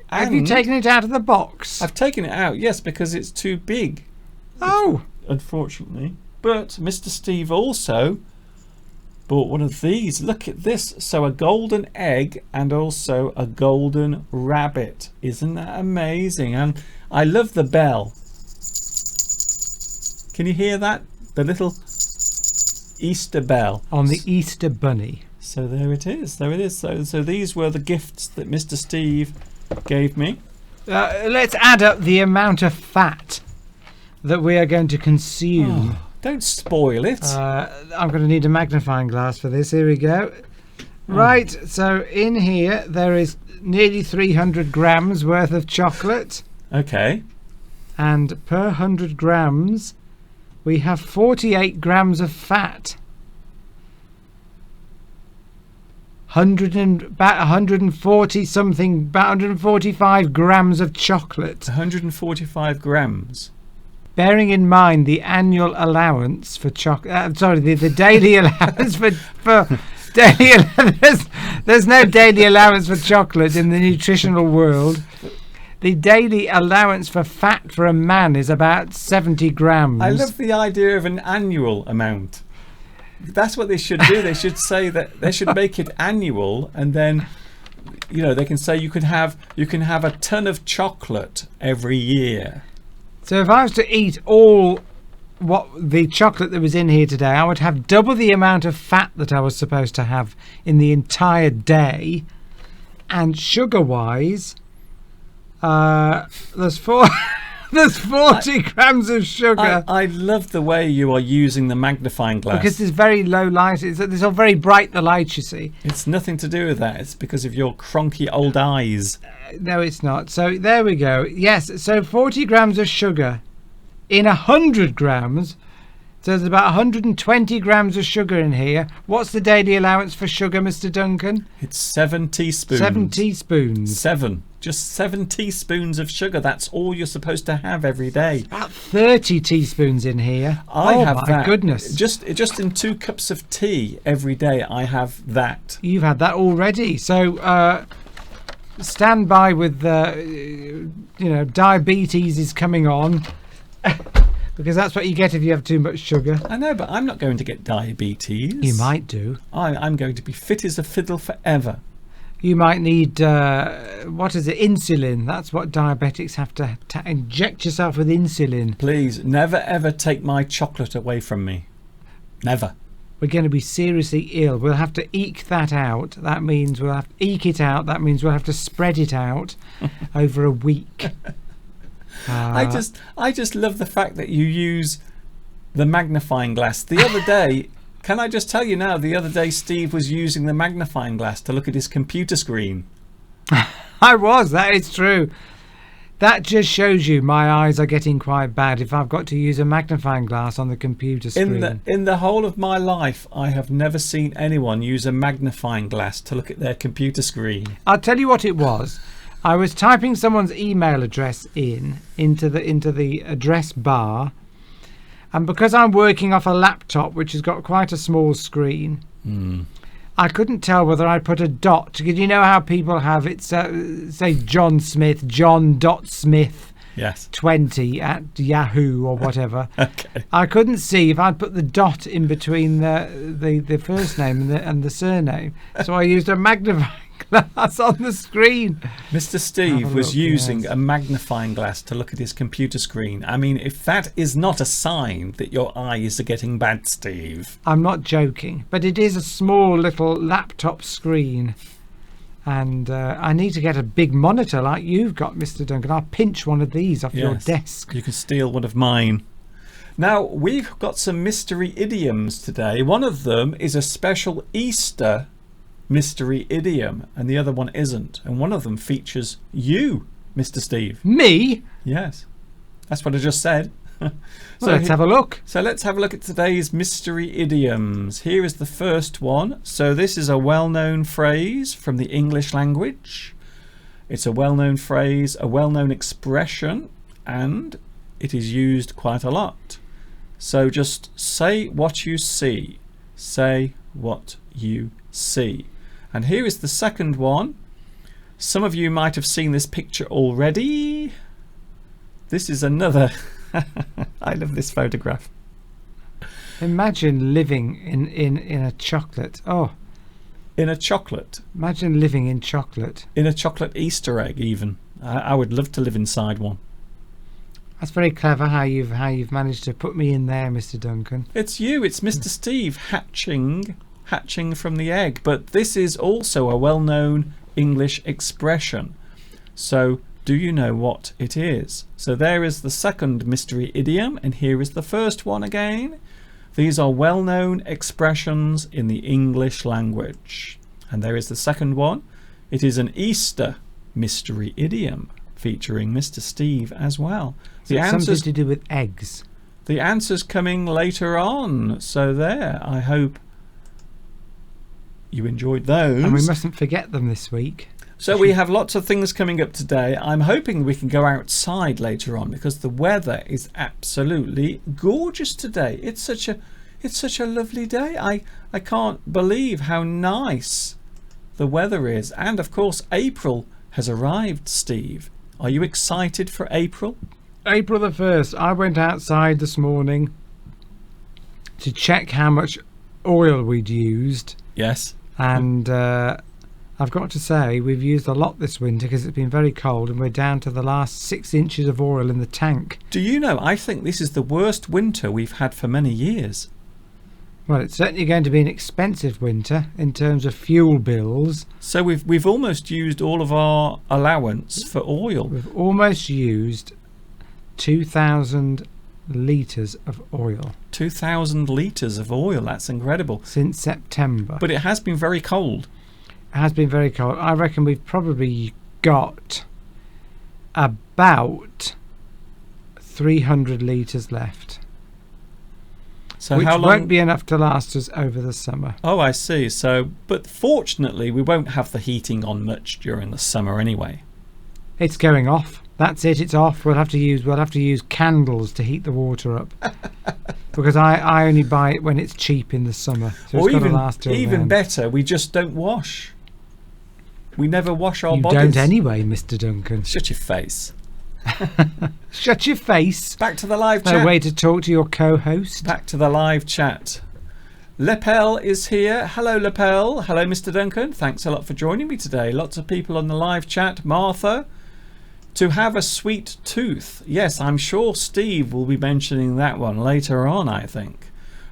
Have you And taken it out of the box? I've taken it out, yes, because it's too big, Oh, unfortunately. But Mr. Steve also bought one of these. Look at this. So a golden egg and also a golden rabbit. Isn't that amazing? And I love the bell. Can you hear that? The little Easter bell. on the Easter bunny. So there it is. There it is. So these were the gifts that Mr. Steve gave me. Let's add up the amount of fat that we are going to consume. Don't spoil it. I'm going to need a magnifying glass for this. Here we go. Right, so in here there is nearly 300 grams worth of chocolate, Okay. and per 100 grams we have 48 grams of fat. About 140 something, about 145 grams of chocolate. 145 grams. Bearing in mind the annual allowance for chocolate, the daily allowance for daily. There's no daily allowance for chocolate in the nutritional world. The daily allowance for fat for a man is about 70 grams. I love the idea of an annual amount. That's what they should do. They should say that they should make it annual, and then, you know, they can say you can have a ton of chocolate every year. So if I was to eat all what the chocolate that was in here today, I would have double the amount of fat that I was supposed to have in the entire day. And sugar-wise, there's 40 grams of sugar. I love the way you are using the magnifying glass. Because there's very low light. It's all very bright, the light, you see. It's nothing to do with that. It's because of your cronky old eyes. No, it's not. So there we go. Yes, so 40 grams of sugar in 100 grams. So there's about 120 grams of sugar in here. What's the daily allowance for sugar, Mr. Duncan? It's 7 teaspoons. 7 teaspoons. 7, Just 7 teaspoons of sugar. That's all you're supposed to have every day. About 30 teaspoons in here. I have my that. Goodness. Just in 2 cups of tea every day, I have that. You've had that already. So stand by with, diabetes is coming on. Because that's what you get if you have too much sugar. I know, but I'm not going to get diabetes. You might do. I'm going to be fit as a fiddle forever. You might need, insulin. That's what diabetics have to inject yourself with insulin. Please, never ever take my chocolate away from me. Never. We're going to be seriously ill. We'll have to eke that out. That means we'll have to eke it out. That means we'll have to spread it out over a week. I just love the fact that you use the magnifying glass. The other day, can I just tell you now, the other day Steve was using the magnifying glass to look at his computer screen. That is true. That just shows you my eyes are getting quite bad if I've got to use a magnifying glass on the computer screen. In the whole of my life, I have never seen anyone use a magnifying glass to look at their computer screen. I'll tell you what it was. I was typing someone's email address into the address bar, and because I'm working off a laptop which has got quite a small screen, I couldn't tell whether I'd put a dot. Because you know how people have it, say John Smith, John.Smith, yes, 20 at Yahoo or whatever. Okay. I couldn't see if I'd put the dot in between the first name and the surname, so I used a magnifying glass on the screen. Mr. Steve was using a magnifying glass to look at his computer screen. I mean, if that is not a sign that your eyes are getting bad, Steve. I'm not joking, but it is a small little laptop screen, and I need to get a big monitor like you've got, Mr. Duncan. I'll pinch one of these off your desk. You can steal one of mine. Now, we've got some mystery idioms today. One of them is a special Easter mystery idiom, and the other one isn't, and one of them features you, Mr. Steve. Me? Yes, that's what I just said. So let's have a look. So let's have a look at today's mystery idioms. Here is the first one. So this is a well-known phrase from the English language. It's a well-known phrase, a well-known expression, and it is used quite a lot. So just say what you see. Say what you see. And here is the second one. Some of you might have seen this picture already. This is another. I love this photograph. Imagine living in a chocolate. Oh, in a chocolate. Imagine living in chocolate. In a chocolate Easter egg, even. I would love to live inside one. That's very clever how you've managed to put me in there, Mr. Duncan. It's you. It's Mr. Steve hatching from the egg. But this is also a well-known English expression. So do you know what it is? So there is the second mystery idiom, and here is the first one again. These are well-known expressions in the English language. And there is the second one. It is an Easter mystery idiom featuring Mr. Steve as well. The answer's something to do with eggs. The answer's coming later on. So there, I hope you enjoyed those. And we mustn't forget them this week. So we have lots of things coming up today. I'm hoping we can go outside later on because the weather is absolutely gorgeous today. It's such a lovely day. I can't believe how nice the weather is. And of course April has arrived, Steve. Are you excited for April? April the 1st. I went outside this morning to check how much oil we'd used. Yes. And I've got to say we've used a lot this winter because it's been very cold and we're down to the last 6 inches of oil in the tank. Do you know, I think this is the worst winter we've had for many years. Well, it's certainly going to be an expensive winter in terms of fuel bills. So we've almost used all of our allowance for oil. We've almost used 2,000 litres of oil. 2,000 litres of oil, that's incredible. Since September. But it has been very cold. It has been very cold. I reckon we've probably got about 300 litres left. So which how long won't be enough to last us over the summer. Oh, I see. So, but fortunately we won't have the heating on much during the summer anyway. It's going off. That's it. It's off. We'll have to use candles to heat the water up. Because I only buy it when it's cheap in the summer. So Or it's got to last till even then. better, we just don't wash. We never wash our You bodies. don't anyway, Mr. Duncan. Shut your face. Shut your face. Back to the live No chat. way to talk to your co-host. Back to the live chat. Lepel is here. Hello, Lepel. Hello, Mr. Duncan. Thanks a lot for joining me today. Lots of people on the live chat. Martha. To have a sweet tooth. Yes, I'm sure Steve will be mentioning that one later on, I think.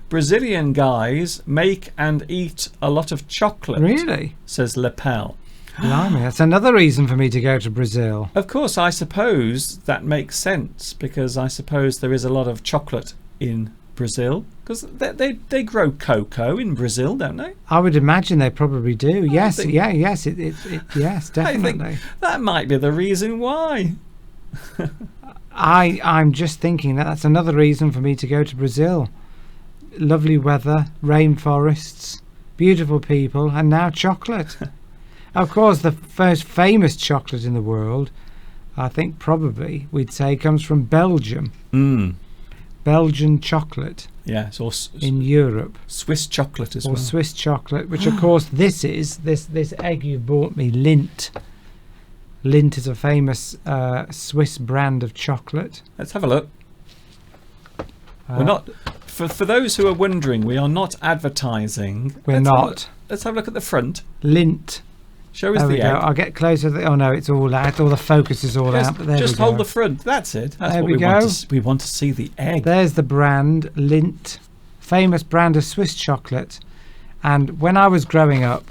Brazilian guys make and eat a lot of chocolate. Really? Says Lepel. Blimey, that's another reason for me to go to Brazil. Of course, I suppose that makes sense because I suppose there is a lot of chocolate in Brazil because they grow cocoa in Brazil, don't they? I would imagine they probably do. Yes, think- yes, yes, I think definitely. that might be the reason why. I'm just thinking that's another reason for me to go to Brazil. Lovely weather, rainforests, beautiful people, and now chocolate. Of course, the most famous chocolate in the world, I think probably we'd say, comes from Belgium. Belgian chocolate Yes, or in Europe, Swiss chocolate as or well. Swiss chocolate, which of course this egg you bought me, Lindt. Lindt is a famous Swiss brand of chocolate. Let's have a look. We're not for those who are wondering, we are not advertising. We're Let's have a not. look- Let's have a look at the front. Lindt. Show us There we the go. egg. I'll get closer. Oh no, it's all out. All the focus is all out. But there Just we hold go. the front. That's it. That's There what we we want go. to we want to see the egg. There's the brand Lindt, famous brand of Swiss chocolate. And when I was growing up,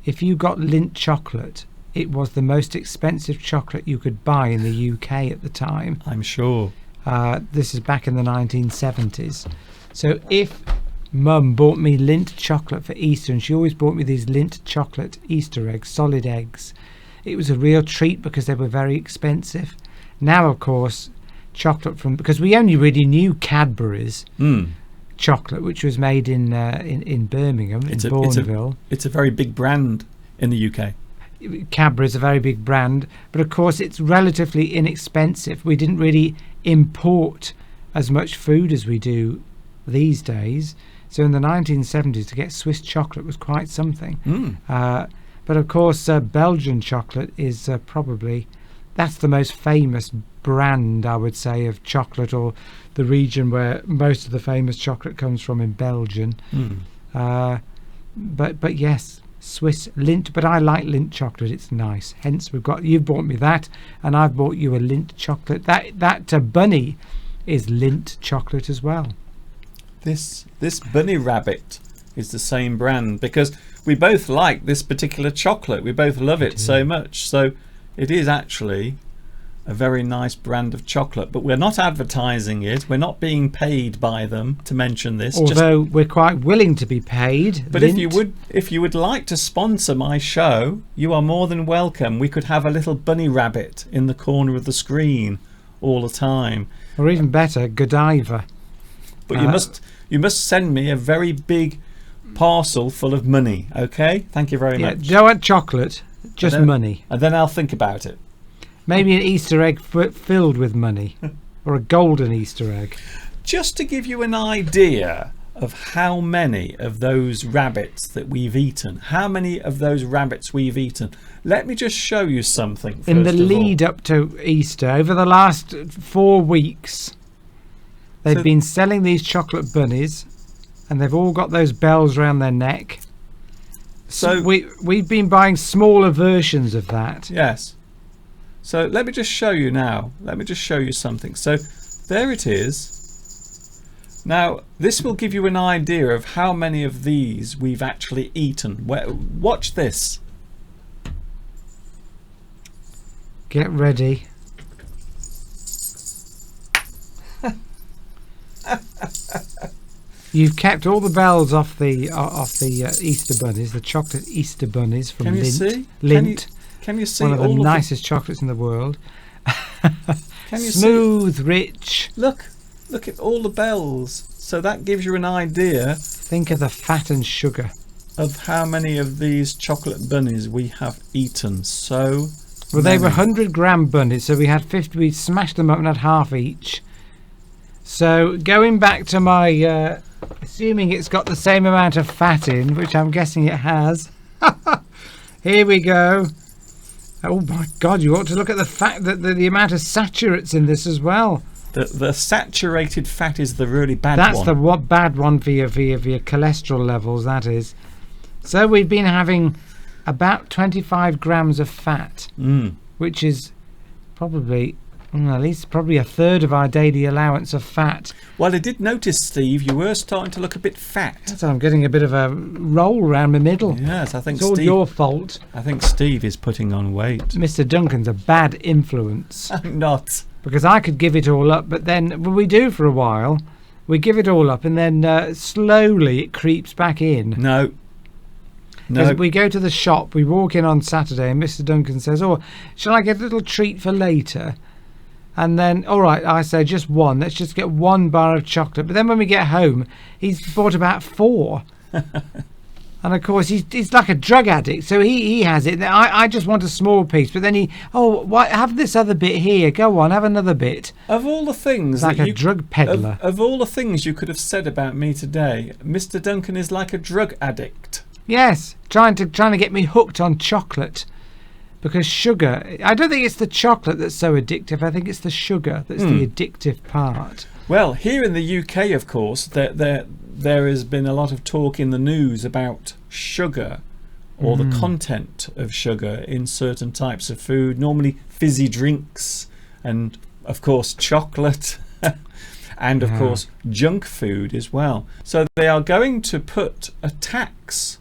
if you got Lindt chocolate, it was the most expensive chocolate you could buy in the UK at the time. I'm sure. This is back in the 1970s. So if Mum bought me Lindt chocolate for Easter, and she always bought me these Lindt chocolate Easter eggs, solid eggs, it was a real treat because they were very expensive. Now, of course, chocolate because we only really knew Cadbury's chocolate, which was made in Birmingham, in Bourneville. It's a very big brand in the UK. Cadbury's a very big brand, but of course it's relatively inexpensive. We didn't really import as much food as we do these days. So in the 1970s, to get Swiss chocolate was quite something. But of course, Belgian chocolate is probably, that's the most famous brand, I would say, of chocolate, or the region where most of the famous chocolate comes from in Belgium. But yes, Swiss Lindt. But I like Lindt chocolate. It's nice. Hence, you've bought me that, and I've bought you a Lindt chocolate. That bunny is Lindt chocolate as well. This bunny rabbit is the same brand because we both like this particular chocolate. We both love it so much. So it is actually a very nice brand of chocolate, but we're not advertising it. We're not being paid by them to mention this. Although we're quite willing to be paid. But if you would like to sponsor my show, you are more than welcome. We could have a little bunny rabbit in the corner of the screen all the time. Or even better, Godiva. But you must send me a very big parcel full of money, okay? Thank you very much. Don't want chocolate, just money. And then I'll think about it. Maybe an Easter egg filled with money, or a golden Easter egg. Just to give you an idea of how many of those rabbits that we've eaten, let me just show you something. In the first of all. lead up to Easter, over the last 4 weeks, they've been selling these chocolate bunnies, and they've all got those bells around their neck. So we've been buying smaller versions of that. Yes. So let me just show you now. Let me just show you something. So there it is. Now this will give you an idea of how many of these we've actually eaten. Watch this. Get ready. You've kept all the bells off the Easter bunnies, the chocolate Easter bunnies from Can you Lindt. see? Lindt, Can you see one of the all nicest chocolates in the world. Can you Smooth, rich. Look at all the bells. So that gives you an idea Think of the fat and sugar. of how many of these chocolate bunnies we have eaten. So Well, they were Many. 100-gram bunnies, so we had 50. We smashed them up and had half each. So going back to my, assuming it's got the same amount of fat in, which I'm guessing it has. Here we go. Oh my God! You ought to look at the fact that the amount of saturates in this as well. The saturated fat is the really bad That's one. the bad one for your cholesterol levels. That is. So we've been having about 25 grams of fat, which is probably at least probably a third of our daily allowance of fat. Well, I did notice, Steve, you were starting to look a bit fat. So I'm getting a bit of a roll around the middle. Yes, I think It's all Steve. your fault. I think Steve is putting on weight. Mr. Duncan's a bad influence. I'm not. Because I could give it all up, but then well, we do for a while. We give it all up, and then slowly it creeps back in. No. Because we go to the shop, we walk in on Saturday, and Mr. Duncan says, "Oh, shall I get a little treat for later?" And then, all right, I say just one. Let's just get one bar of chocolate. But then when we get home, he's bought about 4. And of course, he's like a drug addict, so he has it. I just want a small piece, but then have this other bit here. Go on, have another bit. Of all the things Like that a drug peddler. of all the things you could have said about me today, Mr. Duncan is like a drug addict. Yes, trying to get me hooked on chocolate, because sugar. I don't think it's the chocolate that's so addictive. I think it's the sugar that's the addictive part. Well, here in the UK, of course, there has been a lot of talk in the news about sugar, or the content of sugar in certain types of food, normally fizzy drinks, and of course chocolate, and of course junk food as well. So they are going to put a tax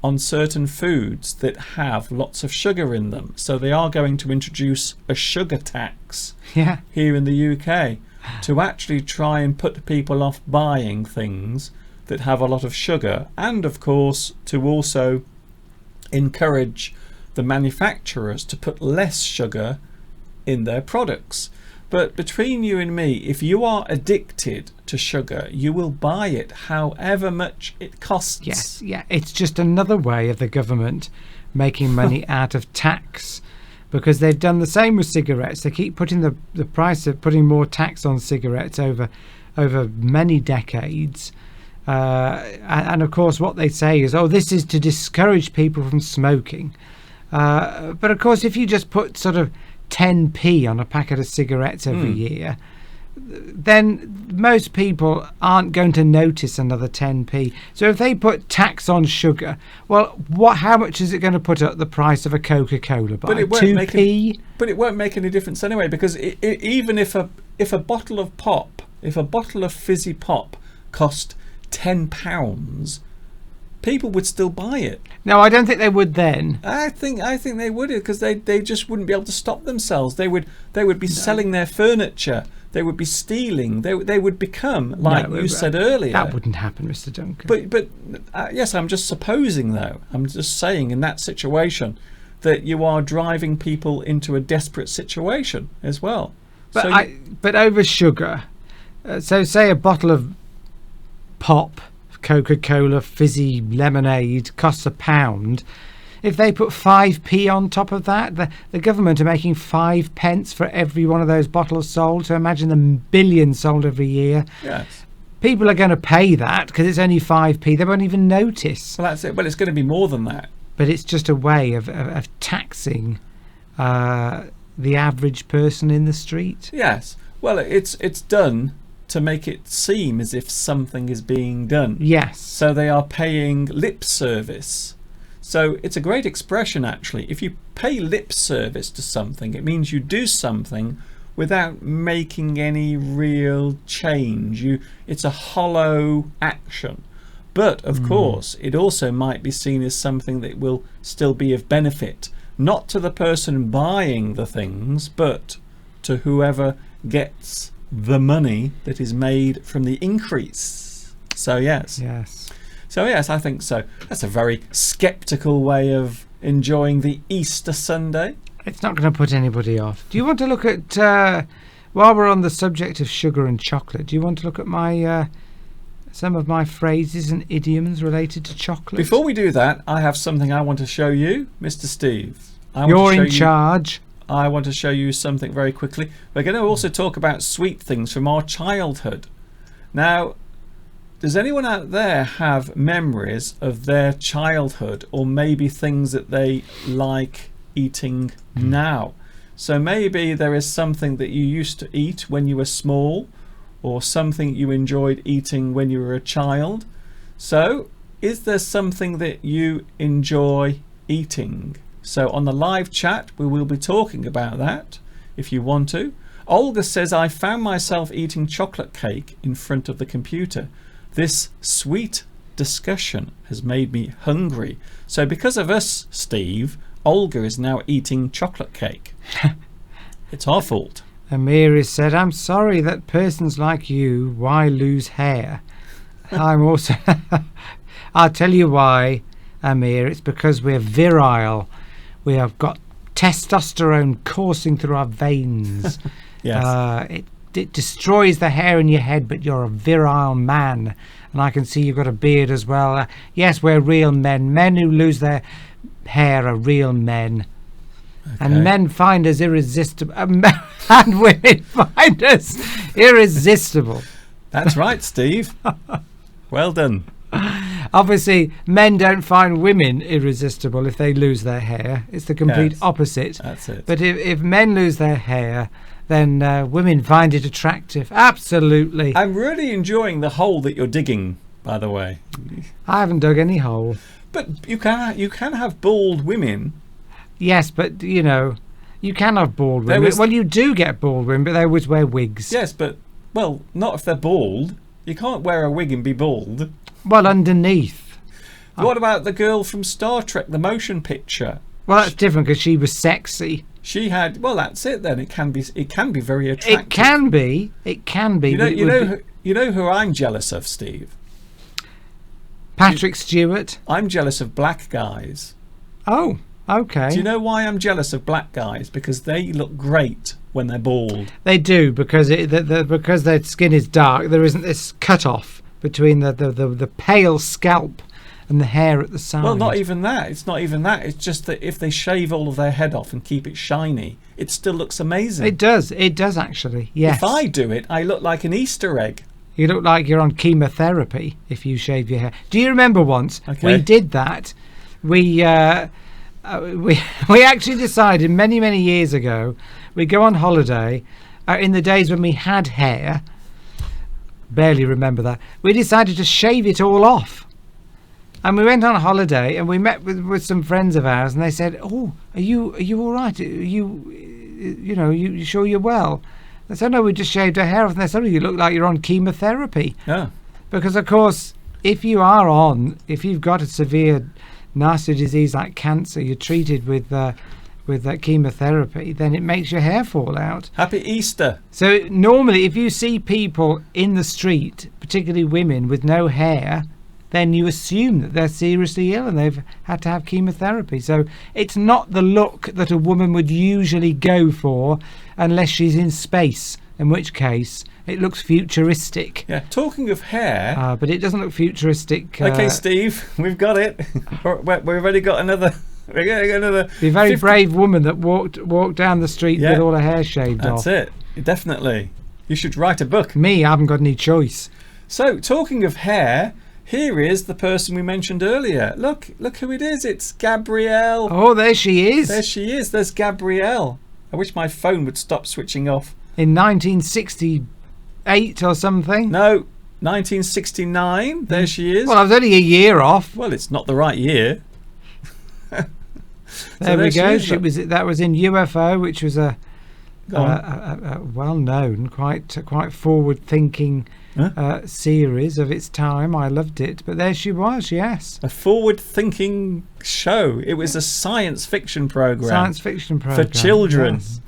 on certain foods that have lots of sugar in them. So they are going to introduce a sugar tax Yeah. here in the UK to actually try and put people off buying things that have a lot of sugar, and of course to also encourage the manufacturers to put less sugar in their products. But between you and me, if you are addicted to sugar, you will buy it however much it costs. Yes, yeah. It's just another way of the government making money out of tax, because they've done the same with cigarettes. They keep putting the price of putting more tax on cigarettes over many decades. And of course what they say is, oh, this is to discourage people from smoking. But of course, if you just put sort of 10p on a packet of cigarettes every year, then most people aren't going to notice another 10p. So if they put tax on sugar, well, how much is it going to put up the price of a Coca-Cola by? But it won't 2p? But it won't make any difference anyway, because even if a bottle of pop, if a bottle of fizzy pop cost £10, people would still buy it. No, I don't think they would then. I think they would, because they just wouldn't be able to stop themselves. They would be selling their furniture. They would be stealing. They would become, like you said earlier. That wouldn't happen, Mr. Duncan. But yes, I'm just supposing though. I'm just saying in that situation that you are driving people into a desperate situation as well. But but over sugar. So say a bottle of pop, Coca-Cola fizzy lemonade costs £1. If they put 5p on top of that, the government are making 5 pence for every one of those bottles sold. So imagine the billions sold every year. Yes. People are going to pay that because it's only 5p. They won't even notice. Well, that's it. Well, it's going to be more than that. But it's just a way of taxing the average person in the street. Yes. Well, it's done to make it seem as if something is being done. Yes. So they are paying lip service. So it's a great expression, actually. If you pay lip service to something, it means you do something without making any real change. It's a hollow action. But of course, it also might be seen as something that will still be of benefit, not to the person buying the things, but to whoever gets the money that is made from the increase. So yes. So yes, I think so. That's a very sceptical way of enjoying the Easter Sunday. It's not going to put anybody off. Do you want to look at, while we're on the subject of sugar and chocolate, do you want to look at my some of my phrases and idioms related to chocolate? Before we do that, I have something I want to show you, Mr. Steve. You're in charge. I want to show you something very quickly. We're going to also talk about sweet things from our childhood. Now, does anyone out there have memories of their childhood, or maybe things that they like eating now? So maybe there is something that you used to eat when you were small, or something you enjoyed eating when you were a child. So is there something that you enjoy eating? So on the live chat we will be talking about that if you want to. Olga says, I found myself eating chocolate cake in front of the computer. This sweet discussion has made me hungry. So because of us, Steve, Olga is now eating chocolate cake. It's our fault. Amir has said, I'm sorry that persons like you, why lose hair? I'm also... I'll tell you why, Amir. It's because we're virile. We have got testosterone coursing through our veins. Yes. It destroys the hair in your head, but you're a virile man. And I can see you've got a beard as well. Yes, we're real men. Men who lose their hair are real men. Okay. And men find us irresistible. And women find us irresistible. That's right, Steve. Well done. Obviously, men don't find women irresistible if they lose their hair. It's the complete Yes, opposite. that's it. But if men lose their hair, then women find it attractive. Absolutely. I'm really enjoying the hole that you're digging, by the way. I haven't dug any hole. But you can have bald women. Yes, but you know, you can have bald There women. was- Well, you do get bald women, but they always wear wigs. Yes, but well, not if they're bald. You can't wear a wig and be bald. Well, underneath. What about the girl from Star Trek, the motion picture? Well, that's different because she was sexy. She had. Well, that's it then. It can be very attractive. It can be. It can be. You know. but it You would know. be- You know who I'm jealous of, Steve. Patrick Stewart. I'm jealous of black guys. Oh, okay. Do you know why I'm jealous of black guys? Because they look great when they're bald. They do because because their skin is dark. There isn't this cut off between the pale scalp and the hair at the side. Well, not even that. It's not even that. It's just that if they shave all of their head off and keep it shiny, it still looks amazing. It does. It does actually. Yes. If I do it, I look like an Easter egg. You look like you're on chemotherapy if you shave your hair. Do you remember once Okay. we did that? We actually decided many years ago we go on holiday in the days when we had hair. Barely remember that. We decided to shave it all off. And we went on holiday and we met with some friends of ours and they said, "Oh, are you all right? You sure you're well?" I said, "No, we just shaved our hair off." And they said, "Oh, you look like you're on chemotherapy." Yeah. Because of course, if you've got a severe nasty disease like cancer, you're treated with chemotherapy, then it makes your hair fall out. Happy Easter. So normally, if you see people in the street, particularly women with no hair, then you assume that they're seriously ill and they've had to have chemotherapy. So it's not the look that a woman would usually go for unless she's in space, in which case it looks futuristic. Yeah. Talking of hair. But it doesn't look futuristic. Okay, Steve, we've got it. We've already got another. We're going to get another. The very 50 brave woman that walked down the street Yeah. with all her hair shaved off. That's it. Definitely. You should write a book. Me, I haven't got any choice. So, talking of hair, here is the person we mentioned earlier. Look who it is. It's Gabrielle. Oh, there she is. There she is. There's Gabrielle. I wish my phone would stop switching off. In 1968 or something. No, 1969. There she is. Well, I was only a year off. Well, it's not the right year. There we she go. is. That was in UFO, which was a Go on. a well-known, quite forward-thinking series of its time. I loved it, but there she was. Yes, A forward-thinking show. It was a science fiction program. science fiction program for children. yes.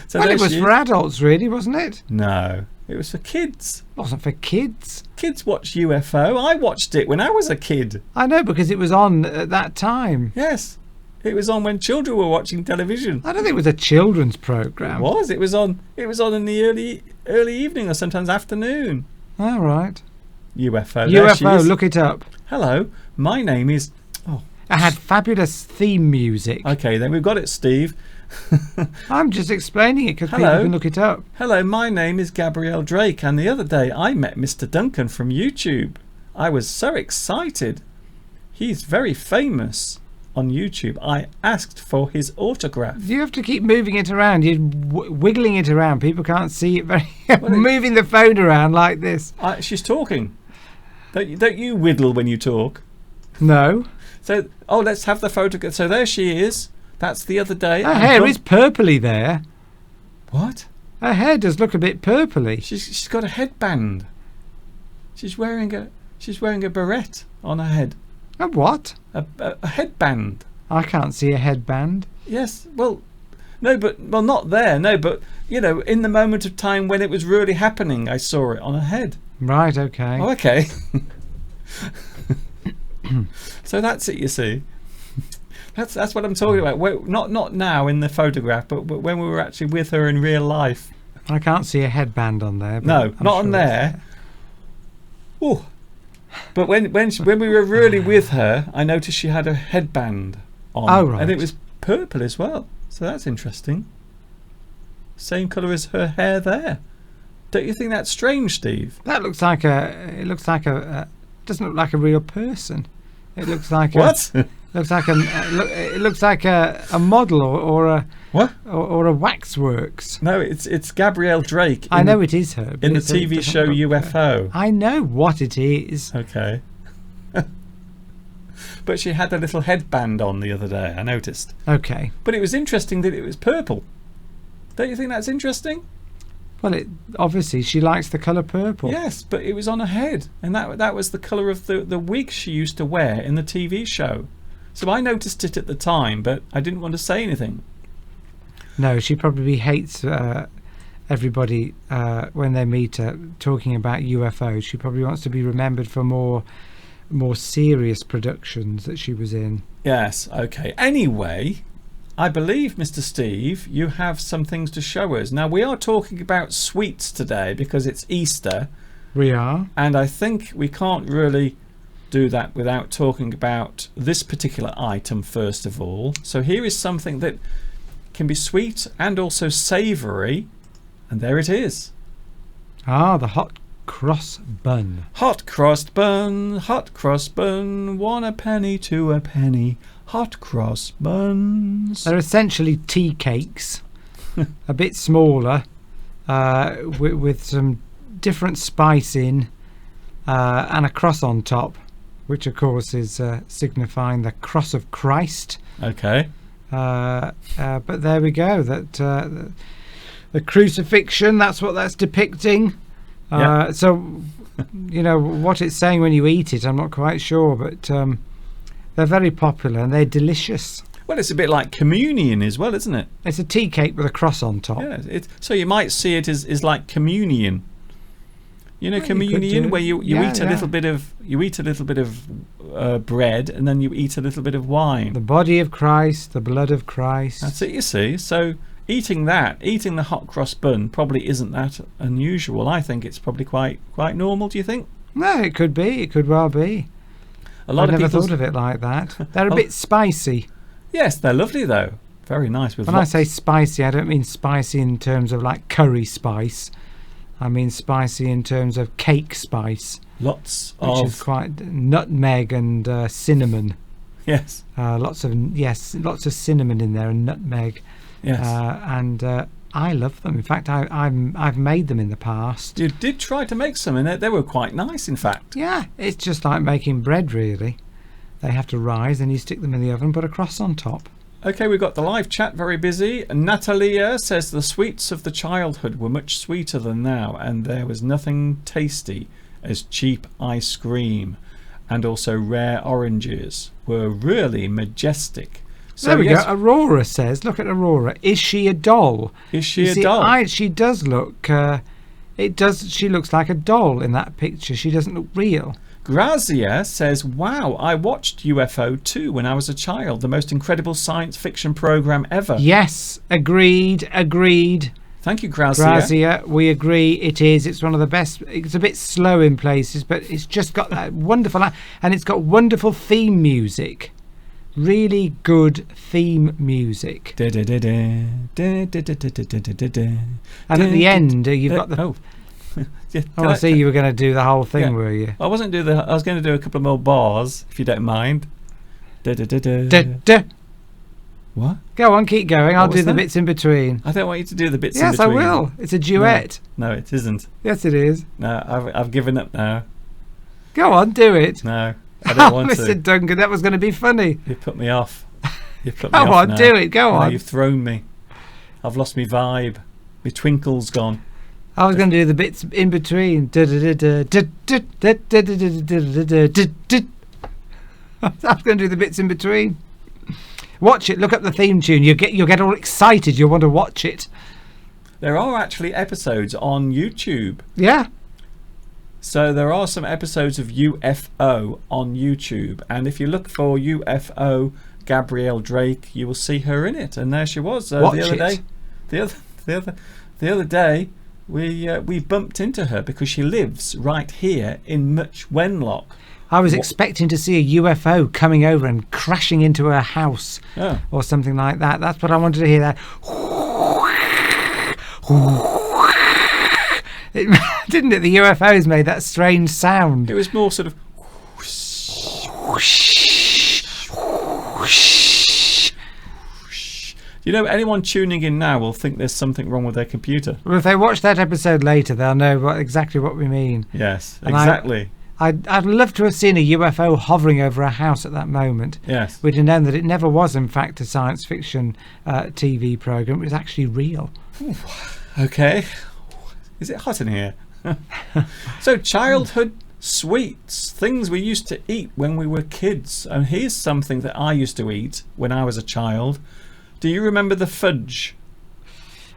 So Well, there it was she for is. adults, really, wasn't it? No, it was for kids. It wasn't for kids. Kids watch UFO. I watched it when I was a kid. I know, because it was on at that time. Yes, it was on when children were watching television. I don't think it was a children's program. It was. It was on. It was on in the early evening or sometimes afternoon. All right. UFO. There she UFO. is. Look it up. Hello, my name is. Oh, It had fabulous theme music. Okay, then we've got it, Steve. I'm just explaining it because people Hello. can look it up. Hello, my name is Gabrielle Drake, and the other day I met Mr. Duncan from YouTube. I was so excited. He's very famous on YouTube. I asked for his autograph. You have to keep moving it around. You're wiggling it around. People can't see it very. Well, moving the phone around like this. She's talking. Don't you whittle when you talk? No. So, let's have the photograph. So there she is. That's the other day. Her hair is purpley there. What? Her hair does look a bit purpley. She's got a headband. She's wearing a beret on her head. A what? A headband. I can't see a headband. Yes. Well, no, but not there. No, but in the moment of time when it was really happening, I saw it on her head. Right. Okay. Oh, okay. So that's it. You see. That's what I'm talking about. Not now in the photograph, but when we were actually with her in real life. I can't see a headband on there. But No, I'm not sure on it's there. Oh, but when we were really with her, I noticed she had a headband on, Oh, right. and it was purple as well. So that's interesting. Same colour as her hair there. Don't you think that's strange, Steve? That looks like it looks like a doesn't look like a real person. It looks like What? It looks like a model or a What? or a waxworks. No, it's Gabrielle Drake. I know it is her. but in the it TV doesn't show look, UFO. I know what it is. Okay. But she had a little headband on the other day, I noticed. Okay. But it was interesting that it was purple. Don't you think that's interesting? Well, obviously she likes the colour purple. Yes, but it was on her head, and that was the colour of the wig she used to wear in the TV show. So I noticed it at the time, but I didn't want to say anything. No, she probably hates everybody when they meet her talking about UFOs. She probably wants to be remembered for more serious productions that she was in. Yes, okay. Anyway, I believe, Mr. Steve, you have some things to show us. Now, we are talking about sweets today because it's Easter, We are. and I think we can't really do that without talking about this particular item first of all. So here is something that can be sweet and also savoury, and there it is. Ah, the hot cross bun. Hot cross bun, 1 a penny, 2 a penny. Hot cross buns. They're essentially tea cakes, a bit smaller, with some different spice in, and a cross on top, which of course is signifying the cross of Christ. Okay. But there we go. That the crucifixion. That's what that's depicting. Yeah. So, what it's saying when you eat it, I'm not quite sure, but they're very popular and they're delicious. Well, it's a bit like communion as well, isn't it? It's a tea cake with a cross on top. Yeah. So you might see it as like communion. You know, Well, you could communion, do. where you Yeah, eat a little bit of bread, and then you eat a little bit of wine. The body of Christ, the blood of Christ. That's it. You see. So eating the hot cross bun probably isn't that unusual. I think it's probably quite normal. Do you think? No, it could be. It could well be. A lot I've of never people. thought of it like that. They're a bit spicy. Yes, they're lovely though. Very nice. With When I say spicy, I don't mean spicy in terms of like curry spice. I mean spicy in terms of cake spice, lots which of is quite nutmeg and cinnamon. yes, Lots of cinnamon in there and nutmeg. yes. And I love them. In fact, I've made them in the past. You did try to make some, and they were quite nice, in fact. Yeah, it's just like making bread, really. They have to rise, and you stick them in the oven, put a cross on top. Okay, we've got the live chat very busy. Natalia says the sweets of the childhood were much sweeter than now, and there was nothing tasty as cheap ice cream, and also rare oranges were really majestic. So There we yes, go. Aurora says, look at Aurora. Is she a doll? is she You a see, doll? she does look. She looks like a doll in that picture. She doesn't look real. Grazia says, wow, I watched UFO 2 when I was a child. The most incredible science fiction program ever. Yes, agreed. Thank you, Grazia. Grazia, we agree. It is. It's one of the best. It's a bit slow in places, but it's just got that wonderful, and it's got wonderful theme music. really good theme music. And And at the end, you've got the... Oh. Yeah, Oh, I see you were going to do the whole thing, Yeah. were you? I was going to do a couple of more bars, if you don't mind. Duh. What? Go on, keep going. I'll What do was the that? bits in between. I don't want you to do the bits in Yes, I between. will. It's a duet. No, it isn't. Yes, it is. No, I've given up now. Go on, do it. No, I don't want Mr. to. Duncan, that was going to be funny. You put me off. You put Go me off on, now. do it. Go No, on. you've thrown me. I've lost my vibe. My twinkle's gone. I was going to do the bits in between. I was going to do the bits in between. Watch it. Look up the theme tune. You'll get all excited. You'll want to watch it. There are actually episodes on YouTube. Yeah. So there are some episodes of UFO on YouTube, and if you look for UFO Gabrielle Drake, you will see her in it. And there she was Watch the other it. day. The other day, we bumped into her because she lives right here in Much Wenlock. I was What- expecting to see a UFO coming over and crashing into her house Oh, or something like that. That's what I wanted to hear. That. Didn't it? The UFOs made that strange sound. it was more sort of. You know, anyone tuning in now will think there's something wrong with their computer. Well, if they watch that episode later, they'll know exactly what we mean. Yes, And exactly. I'd love to have seen a UFO hovering over a house at that moment. Yes. We'd have known that it never was, in fact, a science fiction TV program. It was actually real. Okay. Is it hot in here? So, childhood sweets, things we used to eat when we were kids. And here's something that I used to eat when I was a child. Do you remember the fudge?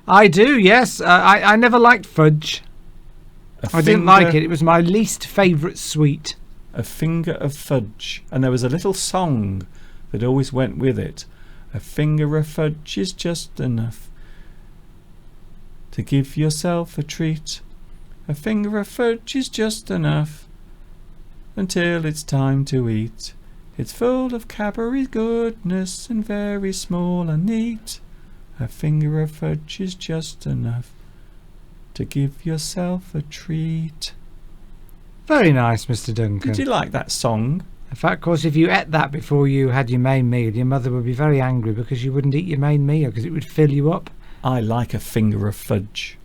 I do, yes. I never liked fudge. I didn't like it. It was my least favourite sweet. A finger of fudge. And there was a little song that always went with it. A finger of fudge is just enough to give yourself a treat. A finger of fudge is just enough until it's time to eat. It's full of Cadbury goodness and very small and neat. A finger of fudge is just enough to give yourself a treat. Very nice, Mr. Duncan. Did you like that song? In fact, of course, if you ate that before you had your main meal, your mother would be very angry because you wouldn't eat your main meal because it would fill you up. I like a finger of fudge.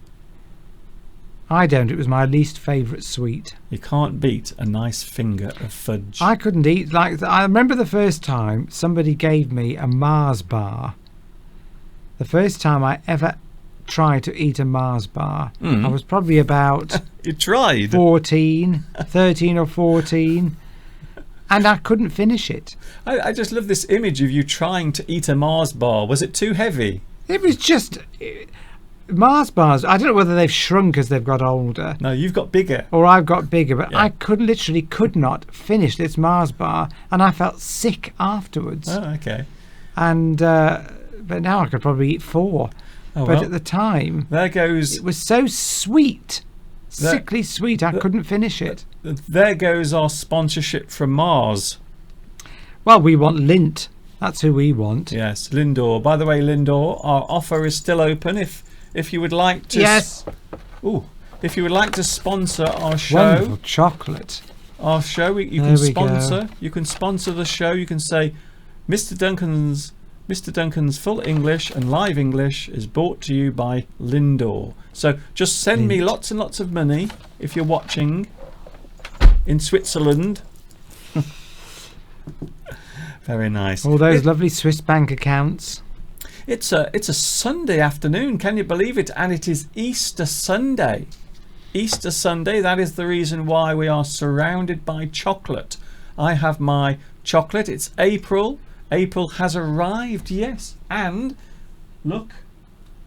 I don't. It was my least favourite sweet. You can't beat a nice finger of fudge. I couldn't eat I remember the first time somebody gave me a Mars bar. The first time I ever tried to eat a Mars bar. I was probably about You tried? 13 or 14, and I couldn't finish it. I just love this image of you trying to eat a Mars bar. Was it too heavy? It was just Mars bars. I don't know whether they've shrunk as they've got older No, you've got bigger. or I've got bigger, but Yeah. I could not finish this Mars bar, and I felt sick afterwards. Oh, okay. And but now I could probably eat 4. Oh, But well, at the time, there goes it was so sweet, That- sickly sweet. I couldn't finish it. our sponsorship from Mars. Well, we want Lindt. That's who we want. Yes, Lindor. By the way, Lindor, our offer is still open. If you would like to, Yes. if you would like to sponsor our show, Wonderful chocolate. you There can we go. sponsor. You can sponsor the show. You can say, Mr. Duncan's full English and live English is brought to you by Lindor. So just send me Lindt. lots and lots of money if you're watching in Switzerland. Very nice. All those lovely Swiss bank accounts. It's a Sunday afternoon. Can you believe it? And it is Easter Sunday. Easter Sunday. That is the reason why we are surrounded by chocolate. I have my chocolate. It's April. April has arrived. Yes. And look,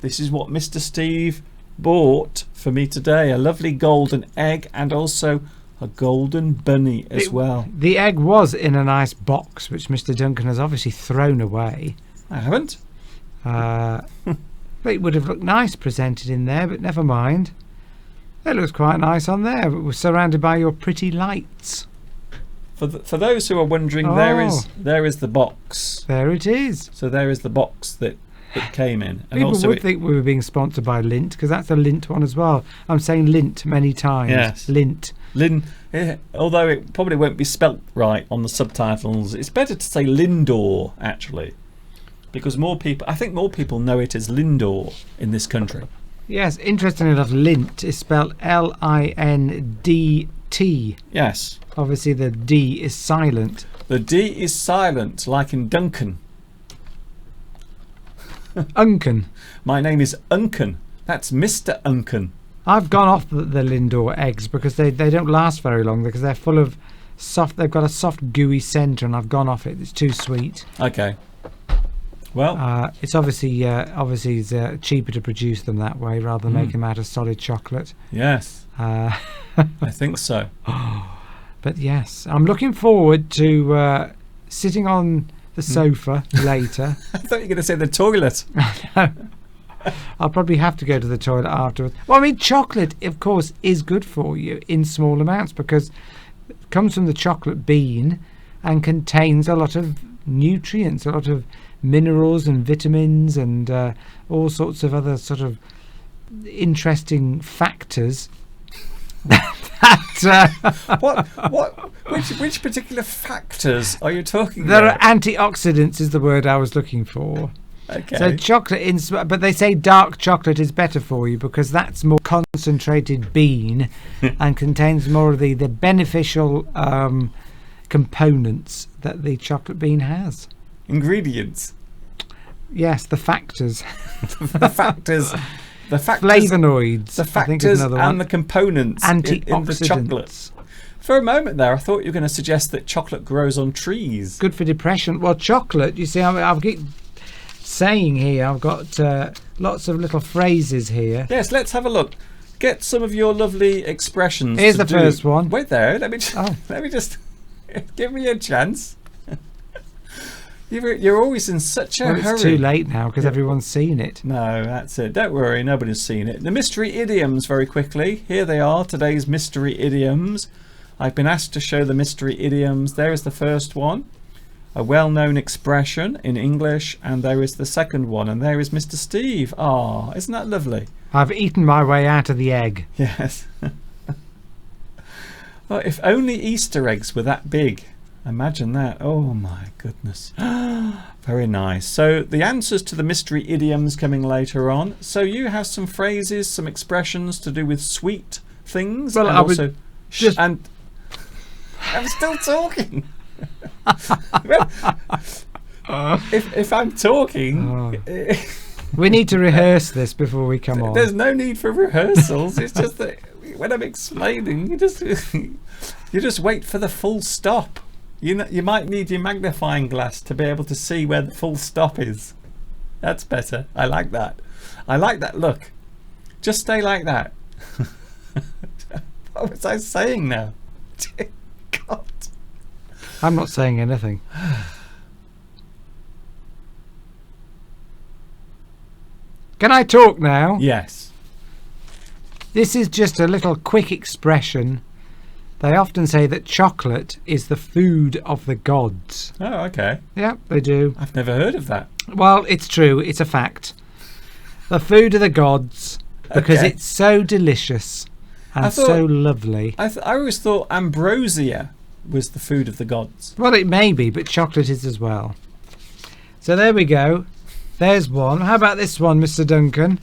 this is what Mr. Steve bought for me today. A lovely golden egg and also a golden bunny as well. The egg was in a nice box, which Mr. Duncan has obviously thrown away. I haven't. But it would have looked nice presented in there, but never mind. It looks quite nice on there. It was surrounded by your pretty lights. For those who are wondering, there is the box. There it is. So there is the box that it came in. And People also would think we were being sponsored by Lindt, because that's a Lindt one as well. I'm saying Lindt many times. Yes. Lindt. Although it probably won't be spelt right on the subtitles, it's better to say Lindor, actually, because I think more people know it as Lindor in this country. Yes, interestingly enough, Lindt is spelled Lindt. Yes. Obviously the D is silent. The D is silent, like in Duncan. Unken. My name is Unken. That's Mr. Unken. I've gone off the Lindor eggs because they don't last very long, because they're full of soft. They've got a soft gooey centre, and I've gone off it. It's too sweet. Okay. Well, it's obviously it's cheaper to produce them that way rather than make them out of solid chocolate. Yes. I think so. But yes, I'm looking forward to sitting on the sofa later. I thought you were going to say the toilet. No. I'll probably have to go to the toilet afterwards. Well, I mean, chocolate, of course, is good for you in small amounts because it comes from the chocolate bean and contains a lot of nutrients, a lot of minerals and vitamins and all sorts of other sort of interesting factors. Which particular factors are you talking There about? are antioxidants is the word I was looking for. Okay. So chocolate, but they say dark chocolate is better for you because that's more concentrated bean and contains more of the beneficial components that the chocolate bean has. Ingredients. Yes, the factors. The factors. The factors. Flavonoids. The I think factors is another one. and the components in the chocolate. Antioxidants. For a moment there, I thought you were going to suggest that chocolate grows on trees. Good for depression. Well, chocolate, you see, I'll keep saying here, I've got lots of little phrases here. Yes, let's have a look. Get some of your lovely expressions. Here's the first one. Wait there. Let me just give me a chance. You're always in such a hurry. It's too late now because everyone's seen it. No, that's it. Don't worry, nobody's seen it. The mystery idioms, very quickly. Here they are, today's mystery idioms. I've been asked to show the mystery idioms. There is the first one, a well-known expression in English, and there is the second one, and there is Mr. Steve. Ah, isn't that lovely? I've eaten my way out of the egg. Yes. Well, if only Easter eggs were that big. Imagine that. Oh my goodness. Very nice. So the answers to the mystery idioms coming later on. So you have some phrases, some expressions to do with sweet things. Well, and I also would just... and I'm still talking. if I'm talking, we need to rehearse this before we come on. There's no need for rehearsals. It's just that when I'm explaining, you just wait for the full stop. You might need your magnifying glass to be able to see where the full stop is. That's better. I like that. I like that look. Just stay like that. What was I saying now? God. I'm not saying anything. Can I talk now? Yes. This is just a little quick expression. They often say that chocolate is the food of the gods. Oh, okay. Yeah, they do. I've never heard of that. Well, it's true. It's a fact. The food of the gods because Okay. it's so delicious and so lovely. I always thought ambrosia was the food of the gods. Well, it may be, but chocolate is as well. So there we go. There's one. How about this one, Mr. Duncan?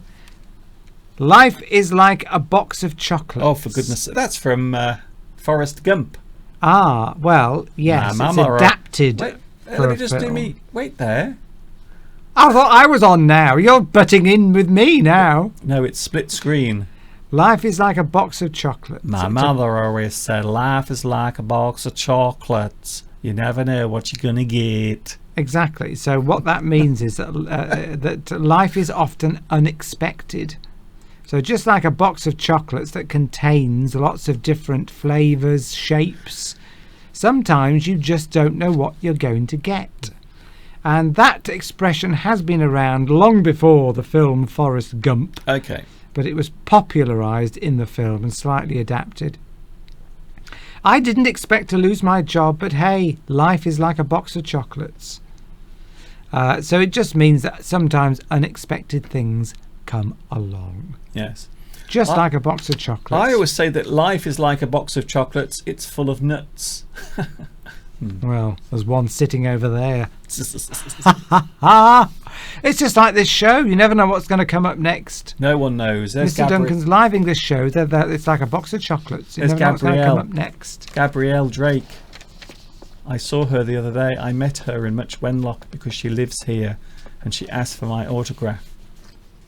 Life is like a box of chocolates. Oh, for goodness sake. That's from Forrest Gump. Ah, well, yes. Nah, it's Mama, adapted. Wait, for let a me just do film. me. Wait there. I thought I was on now. You're butting in with me now. No, it's split screen. Life is like a box of chocolates. My mother always said, life is like a box of chocolates. You never know what you're going to get. Exactly. So what that means is that that life is often unexpected. So just like a box of chocolates that contains lots of different flavors, shapes, sometimes you just don't know what you're going to get. And that expression has been around long before the film Forrest Gump, Okay. but it was popularized in the film and slightly adapted. I didn't expect to lose my job, but hey, life is like a box of chocolates. So it just means that sometimes unexpected things come along. Yes. Just like a box of chocolates. I always say that life is like a box of chocolates. It's full of nuts. Well, there's one sitting over there. No It's just like this show. You never know what's going to come up next. one knows. There's Mr. Duncan's live English show. It's like a box of chocolates. You There's never know what's going to Gabrielle. come up next. Gabrielle Drake. I saw her the other day. I met her in Much Wenlock because she lives here, and she asked for my autograph.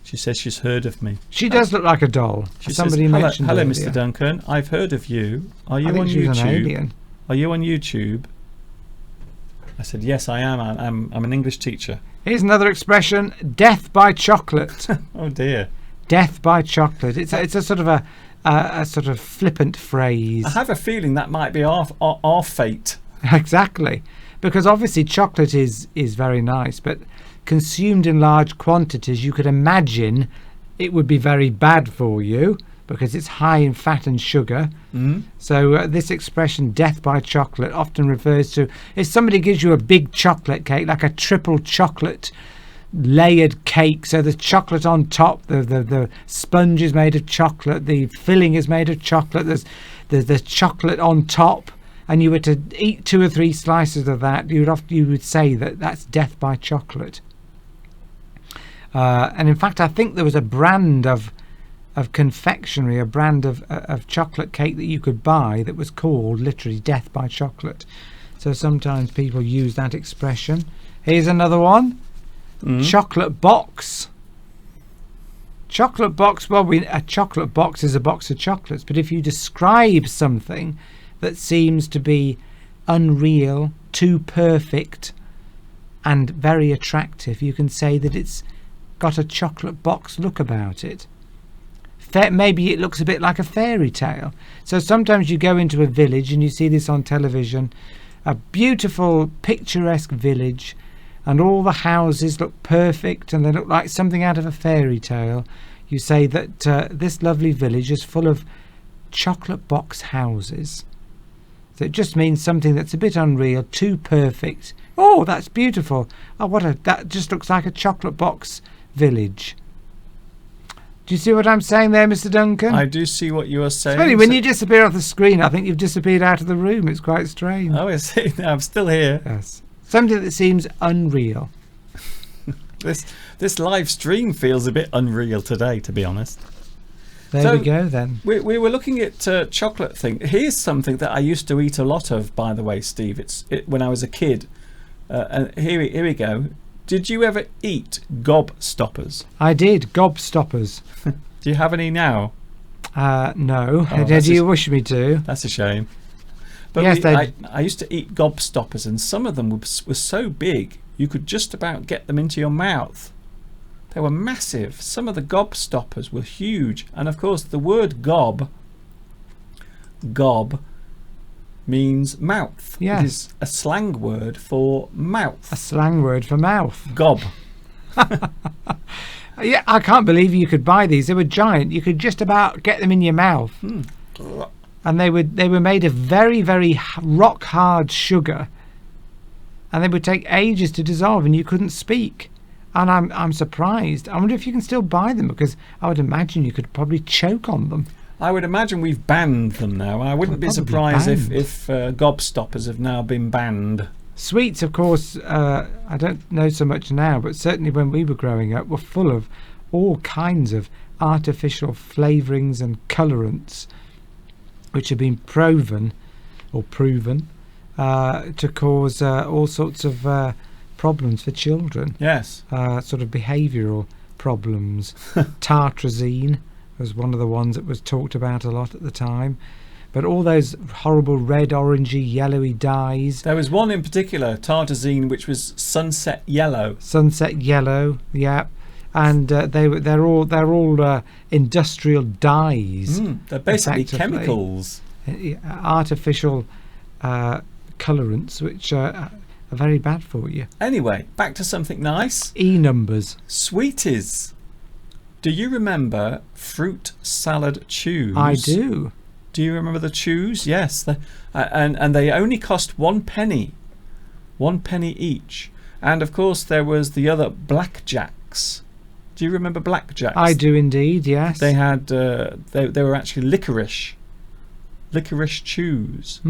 She says she's heard of me. She does look like a doll. She Somebody says, mentioned hello, earlier. Mr. Duncan. I've heard of you. Are you I think on she's YouTube? an alien. Are you on YouTube? I said, yes, I am. I'm an English teacher. Here's another expression: death by chocolate. Oh dear. Death by chocolate. It's a sort of a sort of flippant phrase. I have a feeling that might be our fate. Exactly, because obviously chocolate is very nice, but consumed in large quantities, you could imagine it would be very bad for you because it's high in fat and sugar. So this expression, death by chocolate, often refers to if somebody gives you a big chocolate cake, like a triple chocolate layered cake, so the chocolate on top, the sponge is made of chocolate, the filling is made of chocolate, there's chocolate on top, and you were to eat 2 or 3 slices of that, you would say that that's death by chocolate. And in fact, I think there was a brand of confectionery, a brand of chocolate cake that you could buy that was called literally death by chocolate. So sometimes people use that expression. Here's another one. Chocolate box. Chocolate box. Well, a chocolate box is a box of chocolates, but if you describe something that seems to be unreal, too perfect, and very attractive, you can say that it's got a chocolate box look about it. Maybe it looks a bit like a fairy tale. So sometimes you go into a village, and you see this on television, a beautiful picturesque village, and all the houses look perfect and they look like something out of a fairy tale. You say that this lovely village is full of chocolate box houses. So it just means something that's a bit unreal, too perfect. Oh, that's beautiful. Oh, that just looks like a chocolate box village. Do you see what I'm saying there, Mr. Duncan? I do see what you are saying. Especially when you disappear off the screen, I think you've disappeared out of the room. It's quite strange. Oh, I see. I'm still here. Yes. Something that seems unreal. This live stream feels a bit unreal today, to be honest. There we go then. We were looking at chocolate thing. Here's something that I used to eat a lot of, by the way, Steve. When I was a kid. And here we go. Did you ever eat Gobstoppers? I did. Gobstoppers. Do you have any now? No. Oh, Do you wish me to? That's a shame. But yes, I used to eat Gobstoppers, and some of them were so big you could just about get them into your mouth. They were massive. Some of the Gobstoppers were huge, and of course the word gob means mouth. Yes. It is a slang word for mouth. A slang word for mouth. Gob. Yeah, I can't believe you could buy these. They were giant. You could just about get them in your mouth. And they were made of very, very rock hard sugar, and they would take ages to dissolve, and you couldn't speak. And I'm surprised. I wonder if you can still buy them, because I would imagine you could probably choke on them. I would imagine we've banned them now. I wouldn't be surprised banned. if Gobstoppers have now been banned. Sweets, of course, I don't know so much now, but certainly when we were growing up, were full of all kinds of artificial flavourings and colourants, which have been proven to cause all sorts of problems for children. Yes. Sort of behavioural problems. Tartrazine was one of the ones that was talked about a lot at the time. But all those horrible red, orangey, yellowy dyes. There was one in particular, Tartrazine, which was sunset yellow. Sunset yellow, yeah. And they're all industrial dyes. They're basically effectively. chemicals. Artificial colourants, which are very bad for you. Anyway, back to something nice. E-numbers. Sweeties. Do you remember fruit salad tubes? I do. Do you remember the chews? Yes, and they only cost 1 penny, 1 penny each. And of course there was the other blackjacks. Do you remember blackjacks? I do indeed. Yes. They had they were actually licorice chews.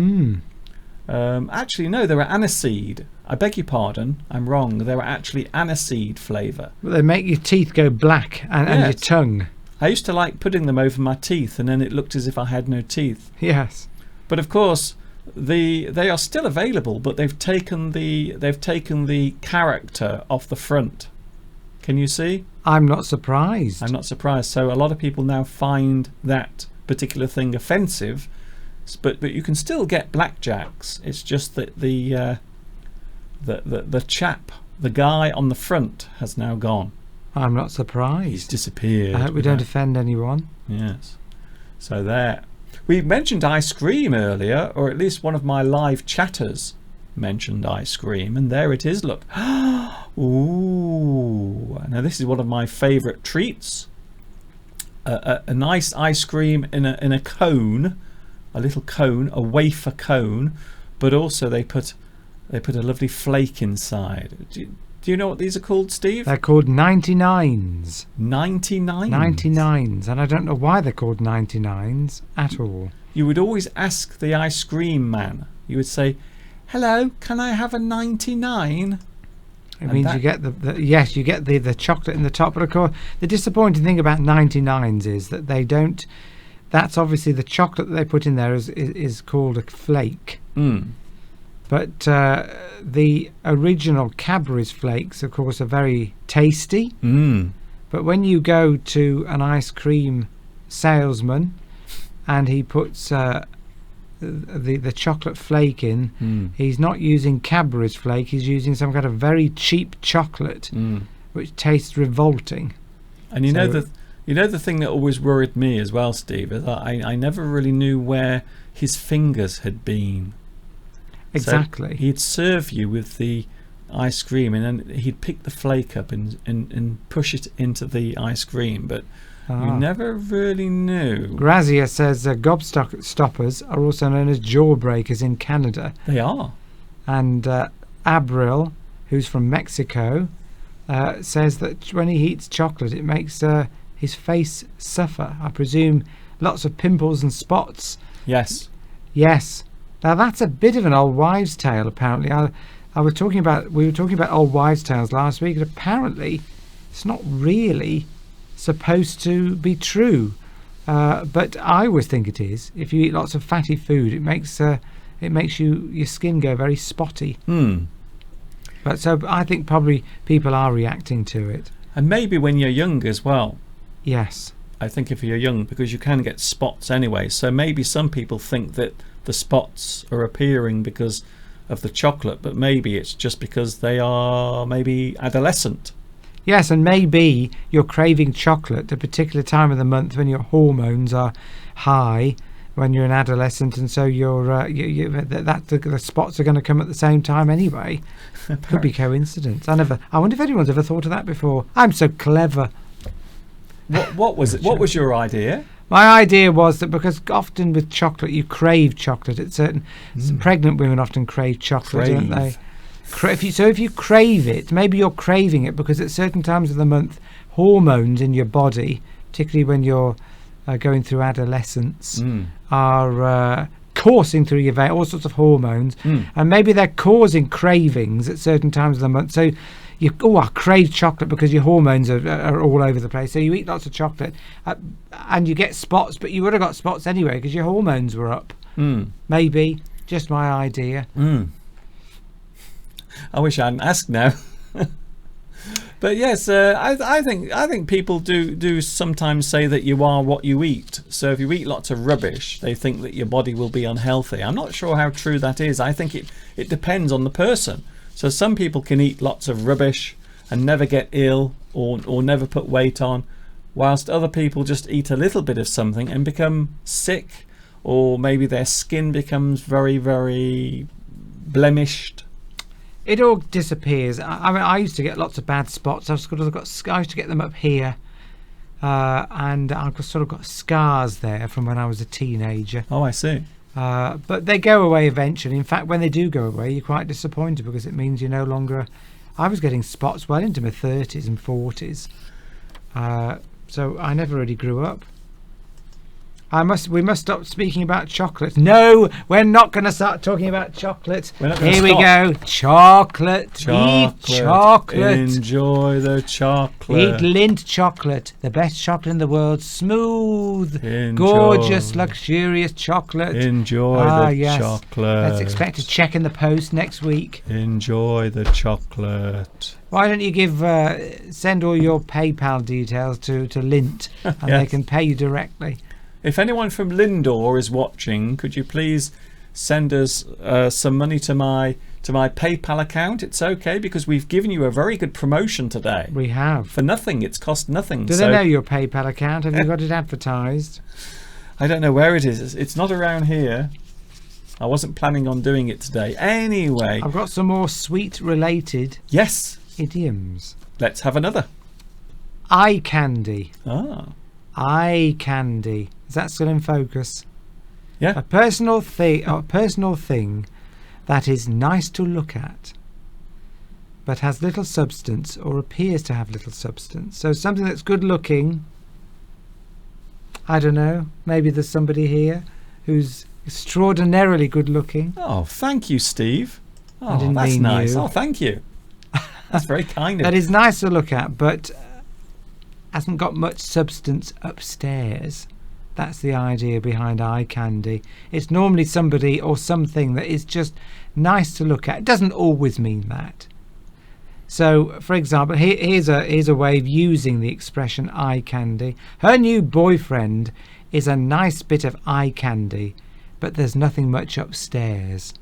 Actually, no, they were aniseed. I beg your pardon, I'm wrong. They were actually aniseed flavour. They make your teeth go black and your Yes. tongue. I used to like putting them over my teeth, and then it looked as if I had no teeth. Yes. But of course, they are still available, but they've taken the character off the front. Can you see? I'm not surprised. I'm not surprised. So a lot of people now find that particular thing offensive, but you can still get blackjacks. It's just that the chap, the guy on the front, has now gone. I'm not He's surprised. disappeared. I hope we don't offend anyone. Yes. So there. We mentioned ice cream earlier, or at least one of my live chatters mentioned ice cream, and there it is. Look. Ooh. Now this is one of my favourite treats. A nice ice cream in a cone, a little cone, a wafer cone, but also they put a lovely flake inside. Do you know what these are called, Steve? They're called 99s. 99. 99s, and I don't know why they're called 99s at all. You would always ask the ice cream man. You would say, "Hello, can I have a 99?" It means you get you get the chocolate in the top, but of course the disappointing thing about 99s is that they don't. That's obviously the chocolate that they put in there is called a flake. But the original Cadbury's flakes, of course, are very tasty. But when you go to an ice cream salesman and he puts the chocolate flake in, he's not using Cadbury's flake. He's using some kind of very cheap chocolate, which tastes revolting. And you know the thing that always worried me as well, Steve, is that I never really knew where his fingers had been. Exactly. So he'd serve you with the ice cream, and then he'd pick the flake up and push it into the ice cream, but you never really knew. Grazia says gobstoppers are also known as jawbreakers in Canada. They are. And Abril, who's from Mexico, says that when he eats chocolate, it makes his face suffer. I presume lots of pimples and spots. Yes. Yes. Now that's a bit of an old wives' tale. Apparently, we were talking about old wives' tales last week, and apparently, it's not really supposed to be true. But I always think it is. If you eat lots of fatty food, it makes your skin go very spotty. But so I think probably people are reacting to it. And maybe when you're young as well. Yes. I think if you're young, because you can get spots anyway. So maybe some people think that the spots are appearing because of the chocolate, but maybe it's just because they are maybe adolescent. Yes, and maybe you're craving chocolate at a particular time of the month when your hormones are high, when you're an adolescent, and so the spots are going to come at the same time anyway. Could be coincidence. I wonder if anyone's ever thought of that before. I'm so clever. What was it? What was your idea? My idea was that because often with chocolate you crave chocolate. At some pregnant women often crave chocolate, don't they? If you crave it, maybe you're craving it because at certain times of the month, hormones in your body, particularly when you're going through adolescence, are coursing through your veins, all sorts of hormones, and maybe they're causing cravings at certain times of the month. So I crave chocolate because your hormones are all over the place. So you eat lots of chocolate and you get spots, but you would have got spots anyway because your hormones were up. Maybe. Just my idea. I wish I hadn't asked now. But yes, I think people do sometimes say that you are what you eat. So if you eat lots of rubbish, they think that your body will be unhealthy. I'm not sure how true that is. I think it depends on the person. So some people can eat lots of rubbish and never get ill or never put weight on, whilst other people just eat a little bit of something and become sick, or maybe their skin becomes very, very blemished. It all disappears. I mean, I used to get lots of bad spots. I used to get them up here, and I've sort of got scars there from when I was a teenager. Oh, I see. But they go away eventually. In fact, when they do go away, you're quite disappointed because it means you're no longer... I was getting spots well into my 30s and 40s. So I never really grew up. We must stop speaking about chocolate. No, we're not going to start talking about chocolate. Here we go. Chocolate. Eat chocolate. Enjoy the chocolate. Eat Lindt chocolate. The best chocolate in the world. Smooth, Enjoy. gorgeous, luxurious chocolate. Enjoy the chocolate. Let's expect a check in the post next week. Enjoy the chocolate. Why don't you send all your PayPal details to Lindt and Yes. they can pay you directly. If anyone from Lindor is watching, could you please send us some money to my PayPal account? It's okay because we've given you a very good promotion today. We have. For nothing. It's cost nothing. Do they know your PayPal account? Have you got it advertised? I don't know where it is. It's not around here. I wasn't planning on doing it today. Anyway. I've got some more sweet-related Yes. idioms. Let's have another. Eye candy. Ah. Eye candy. Is that still in focus? Yeah. A personal thing that is nice to look at, but has little substance or appears to have little substance. So something that's good looking. I don't know. Maybe there's somebody here who's extraordinarily good looking. Oh, thank you, Steve. I Oh, didn't that's mean nice. you. Oh, thank you. That's very kind of That you. is nice to look at, but hasn't got much substance upstairs. That's the idea behind eye candy. It's normally somebody or something that is just nice to look at. It doesn't always mean that. So, for example, here's a way of using the expression eye candy. Her new boyfriend is a nice bit of eye candy, but there's nothing much upstairs.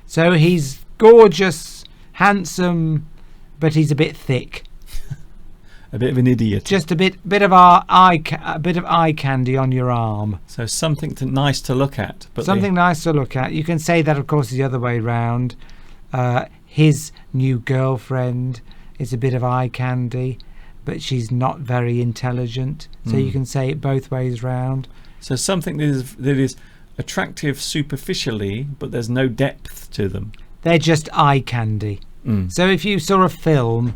So he's gorgeous, handsome, but he's a bit thick. A bit of an idiot. Just a bit of eye candy on your arm. So something nice to look at. But Something nice to look at. You can say that, of course, the other way round. His new girlfriend is a bit of eye candy, but she's not very intelligent. So you can say it both ways round. So something that is attractive superficially, but there's no depth to them. They're just eye candy. So if you saw a film,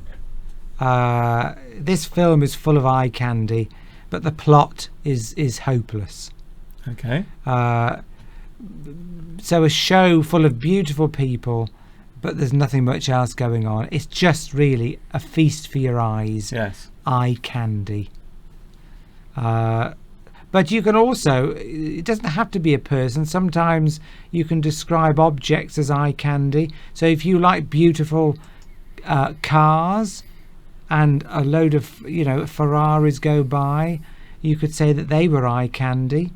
this film is full of eye candy, but the plot is hopeless. Okay. So a show full of beautiful people, but there's nothing much else going on. It's just really a feast for your eyes. Yes. Eye candy. But you can also, it doesn't have to be a person. Sometimes you can describe objects as eye candy. So if you like beautiful cars and a load of Ferraris go by, you could say that they were eye candy.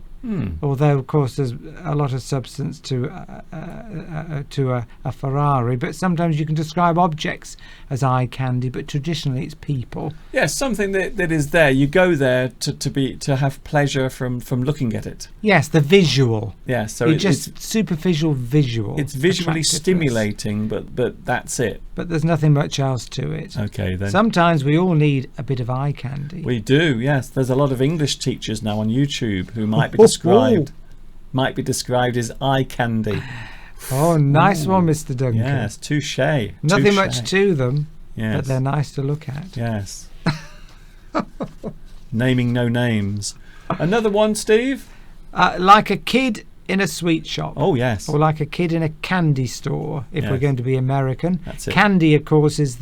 Although of course there's a lot of substance to a Ferrari, but sometimes you can describe objects as eye candy, but traditionally it's people. Yes, something that is there. You go there to have pleasure from looking at it. Yes, the visual. Yeah, so It's just superficial visual. it's visually attractiveness. stimulating, but that's it. But there's nothing much else to it. Okay then. Sometimes we all need a bit of eye candy. We do, yes. There's a lot of English teachers now on YouTube who might be described as eye candy. Oh, nice one, Mr. Duncan. Yes, touche. Nothing touche. much to them, Yes. but they're nice to look at. Yes. Naming no names. Another one, Steve? Like a kid in a sweet shop. Oh, yes. Or like a kid in a candy store, if we're Yes. going to be American. That's it. Candy, of course, is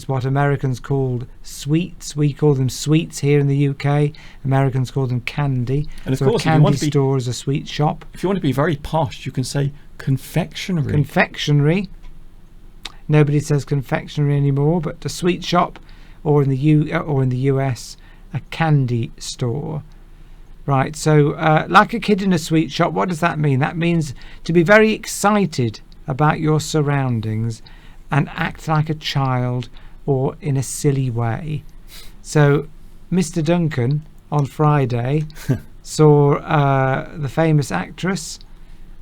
what Americans called sweets. We call them sweets here in the UK. Americans call them candy. And of so course, a if you candy want to be- store is a sweet shop. If you want to be very posh, you can say confectionery. Confectionery. Nobody says confectionery anymore, but a sweet shop, or in the US, a candy store. Right, so like a kid in a sweet shop, what does that mean? That means to be very excited about your surroundings and act like a child or in a silly way. So Mr. Duncan on Friday saw the famous actress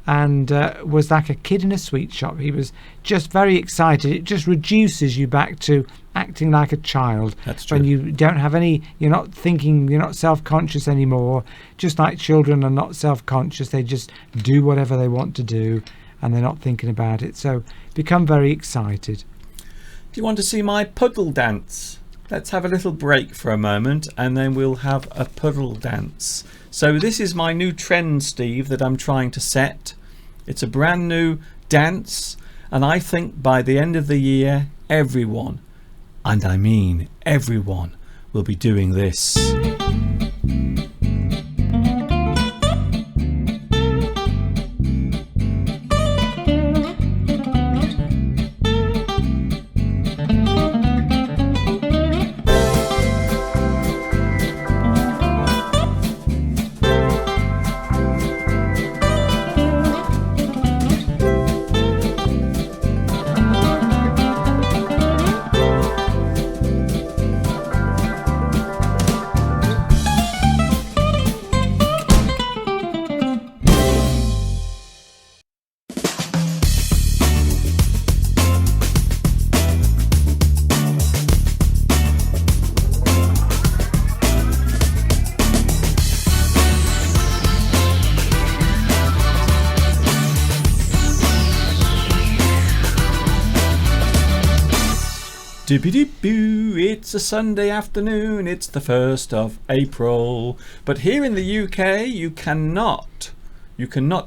and was like a kid in a sweet shop. He was just very excited. It just reduces you back to acting like a child. That's true. When you don't have any, you're not thinking, you're not self-conscious anymore. Just like children are not self-conscious, they just do whatever they want to do, and they're not thinking about it. So become very excited. Do you want to see my puddle dance? Let's have a little break for a moment, and then we'll have a puddle dance. So this is my new trend, Steve, that I'm trying to set. It's a brand new dance, and I think by the end of the year, everyone, and I mean everyone, will be doing this. Doobie-doo-boo, it's a Sunday afternoon, it's the 1st of April. But here in the UK, you cannot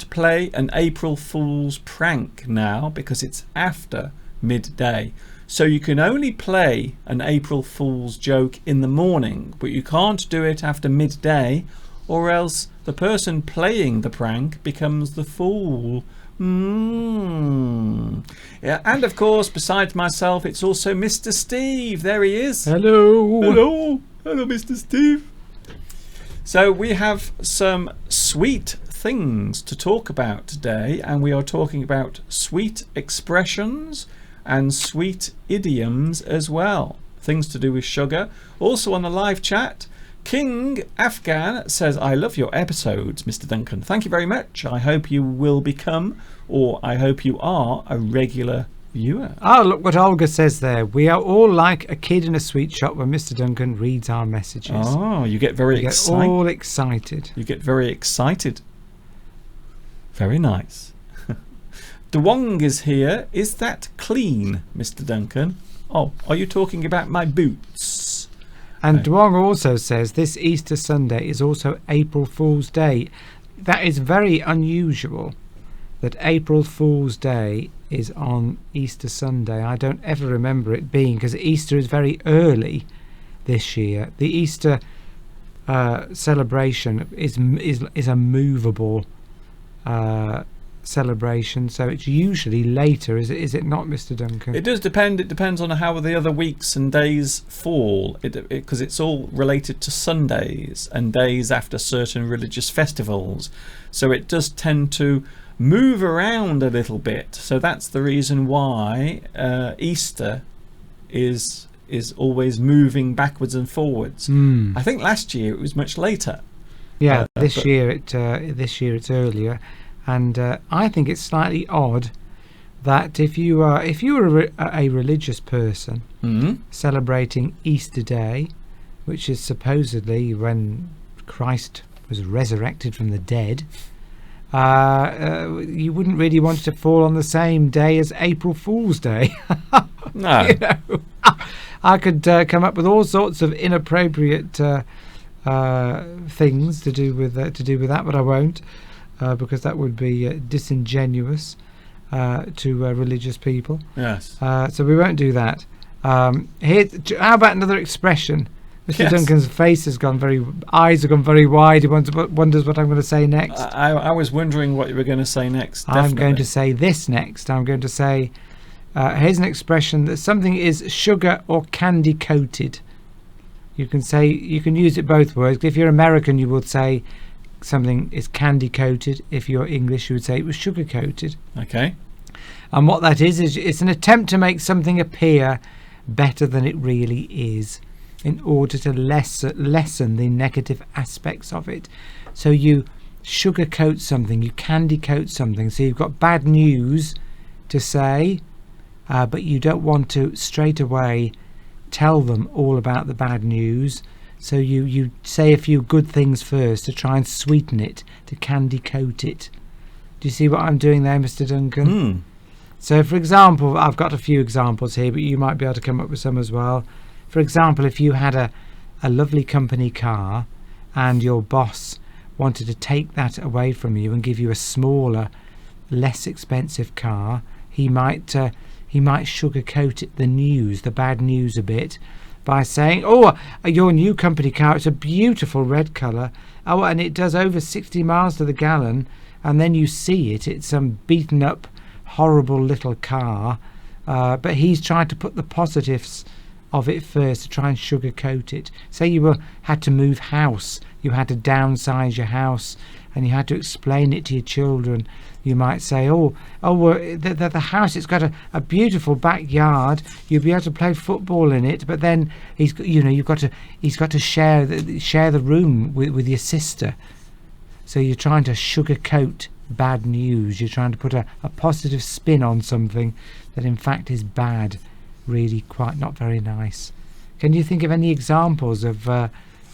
play an April Fool's prank now because it's after midday. So you can only play an April Fool's joke in the morning, but you can't do it after midday, or else the person playing the prank becomes the fool. Yeah, and of course, besides myself, it's also Mr. Steve. There he is. Hello. Hello, Mr. Steve. So we have some sweet things to talk about today, and we are talking about sweet expressions and sweet idioms as well. Things to do with sugar. Also on the live chat, King Afghan says, I love your episodes, Mr. Duncan. Thank you very much. I hope you will become, or I hope you are, a regular viewer. Oh, look what Olga says there. We are all like a kid in a sweet shop when Mr. Duncan reads our messages. Oh, you get very excited. All excited. You get very excited. Very nice. Dwong is here. Is that clean, Mr. Duncan? Oh, are you talking about my boots? And Dwong also says this Easter Sunday is also April Fool's Day. That is very unusual that April Fool's Day is on Easter Sunday. I don't ever remember it being, because Easter is very early this year. The Easter celebration is a movable celebration, so it's usually later, is it not, Mr. Duncan? It does depend. It depends on how the other weeks and days fall, because it's all related to Sundays and days after certain religious festivals, so it does tend to move around a little bit. So that's the reason why Easter is always moving backwards and forwards. I think last year it was much later. Yeah, this year it's earlier. And I think it's slightly odd that if you were a religious person celebrating Easter Day, which is supposedly when Christ was resurrected from the dead, you wouldn't really want it to fall on the same day as April Fool's Day. No. You know, I could come up with all sorts of inappropriate things to do with that, but I won't. Because that would be disingenuous to religious people. Yes. So we won't do that. How about another expression? Mr. Yes. Duncan's eyes have gone very wide. He wonders what I'm going to say next. I was wondering what you were going to say next. I'm going to say this next. I'm going to say, here's an expression that something is sugar or candy coated. You can use it both ways. If you're American, you would say something is candy coated. If you're English, you would say it was sugar coated. Okay. And what that is it's an attempt to make something appear better than it really is, in order to lessen the negative aspects of it. So you sugarcoat something, you candy coat something. So you've got bad news to say, but you don't want to straight away tell them all about the bad news. So you say a few good things first to try and sweeten it, to candy coat it. Do you see what I'm doing there, Mr. Duncan? So, for example, I've got a few examples here, but you might be able to come up with some as well. For example, if you had a lovely company car and your boss wanted to take that away from you and give you a smaller, less expensive car, he might sugarcoat it, the bad news a bit, by saying, "Oh, your new company car, it's a beautiful red colour. Oh, and it does over 60 miles to the gallon." And then you see it's some beaten up, horrible little car, but he's trying to put the positives of it first to try and sugarcoat it. Say you had to move house, you had to downsize your house, and you had to explain it to your children. You might say, well, the house, it's got a beautiful backyard. You'll be able to play football in it, but then he's got to share the room with your sister. So you're trying to sugarcoat bad news. You're trying to put a positive spin on something that in fact is bad, really quite not very nice. Can you think of any examples of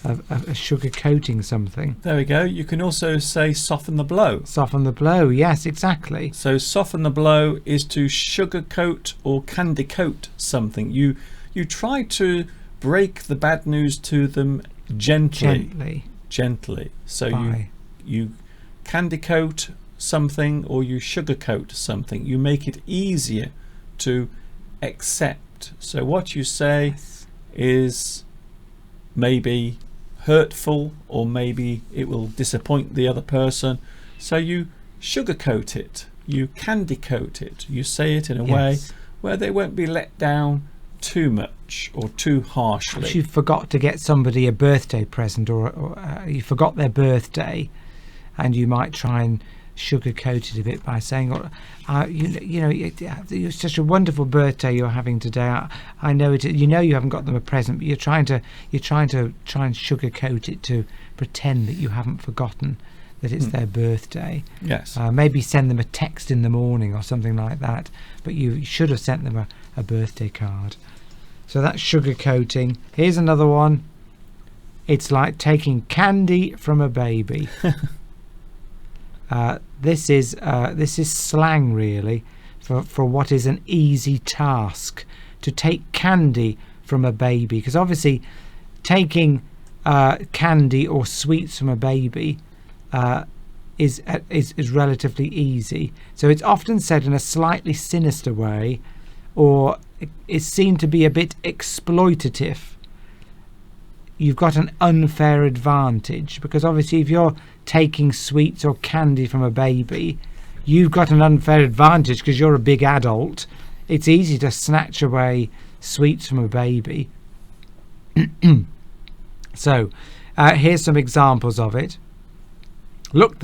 sugarcoating something? There we go. You can also say soften the blow. Soften the blow, yes, exactly. So soften the blow is to sugarcoat or candy coat something. You try to break the bad news to them gently. So you candy coat something or you sugarcoat something. You make it easier to accept. So what you say is maybe hurtful, or maybe it will disappoint the other person. So you sugarcoat it, you candy coat it, you say it in a way where they won't be let down too much or too harshly. Perhaps you forgot to get somebody a birthday present, or you forgot their birthday, and you might try and sugarcoat it a bit by saying, it's such a wonderful birthday you're having today. I know it. You haven't got them a present, but you're trying to try and sugarcoat it to pretend that you haven't forgotten that it's their birthday. Yes. Maybe send them a text in the morning or something like that, but you should have sent them a birthday card. So that's sugarcoating. Here's another one. It's like taking candy from a baby. This is slang really for what is an easy task, to take candy from a baby, because obviously taking candy or sweets from a baby is relatively easy. So it's often said in a slightly sinister way, or is seen to be a bit exploitative. You've got an unfair advantage, because obviously if you're taking sweets or candy from a baby, you've got an unfair advantage because you're a big adult. It's easy to snatch away sweets from a baby. So here's some examples of it. Look,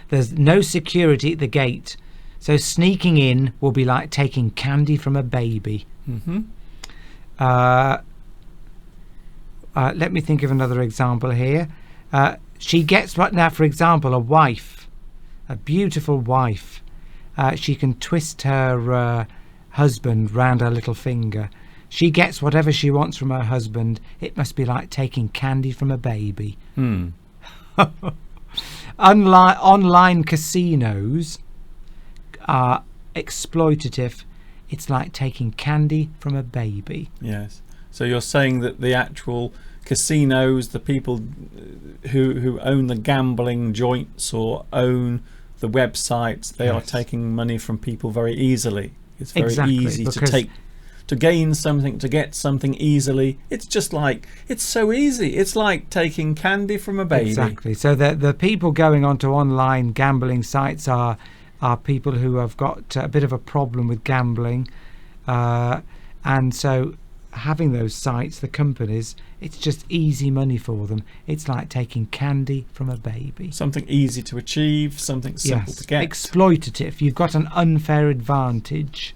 there's no security at the gate, so sneaking in will be like taking candy from a baby. Let me think of another example here. She gets what now, for example, a wife, a beautiful wife. She can twist her husband round her little finger. She gets whatever she wants from her husband. It must be like taking candy from a baby. Online casinos are exploitative. It's like taking candy from a baby. Yes. So you're saying that the actual casinos, the people who own the gambling joints or own the websites, they are taking money from people very easily. It's very easy to gain something, to get something easily. It's just like, it's so easy. It's like taking candy from a baby. Exactly. So the people going onto online gambling sites are people who have got a bit of a problem with gambling, and so having those sites, the companies, it's just easy money for them. It's like taking candy from a baby. Something easy to achieve, something simple to get. Exploitative. You've got an unfair advantage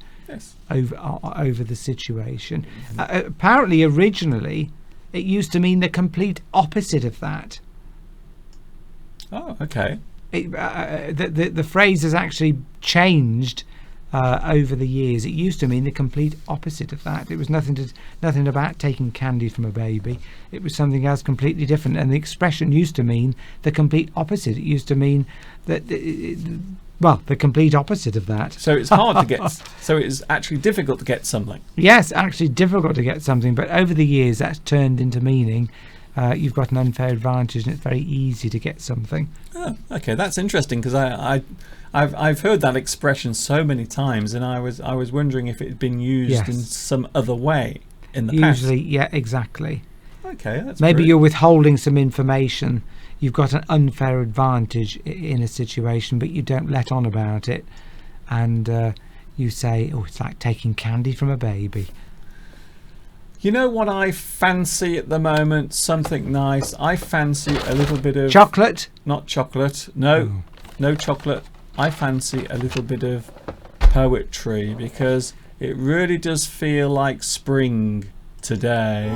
over the situation. Apparently, originally, it used to mean the complete opposite of that. Oh, okay. the phrase has actually changed over the years. It used to mean the complete opposite of that. It was nothing about taking candy from a baby. It was something else completely different, and the expression used to mean the complete opposite. It used to mean that the complete opposite of that. So it's hard to get. So it's actually difficult to get something. Yes, actually difficult to get something, but over the years that's turned into meaning you've got an unfair advantage and it's very easy to get something. Oh, okay, that's interesting, because I've heard that expression so many times, and I was wondering if it had been used in some other way in the past. Usually, yeah, exactly. Okay, that's maybe brilliant. You're withholding some information. You've got an unfair advantage in a situation, but you don't let on about it, and you say, "Oh, it's like taking candy from a baby." You know what I fancy at the moment? Something nice. I fancy a little bit of chocolate. Not chocolate. No, no chocolate. I fancy a little bit of poetry, because it really does feel like spring today.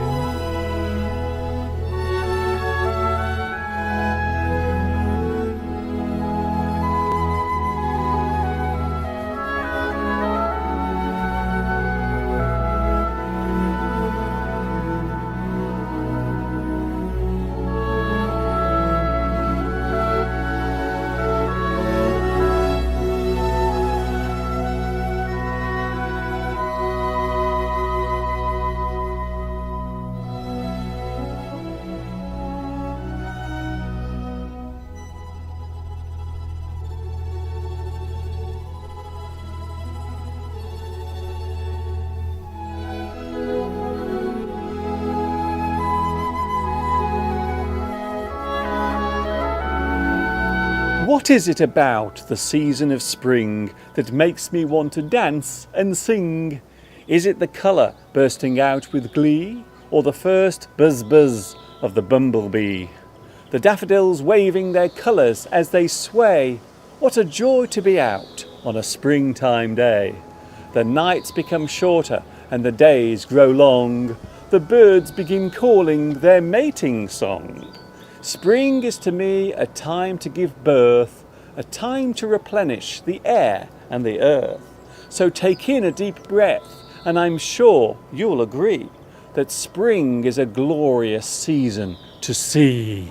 What is it about the season of spring that makes me want to dance and sing? Is it the colour bursting out with glee, or the first buzz-buzz of the bumblebee? The daffodils waving their colours as they sway. What a joy to be out on a springtime day. The nights become shorter and the days grow long. The birds begin calling their mating song. Spring is to me a time to give birth, a time to replenish the air and the earth. So take in a deep breath, and I'm sure you'll agree that spring is a glorious season to see.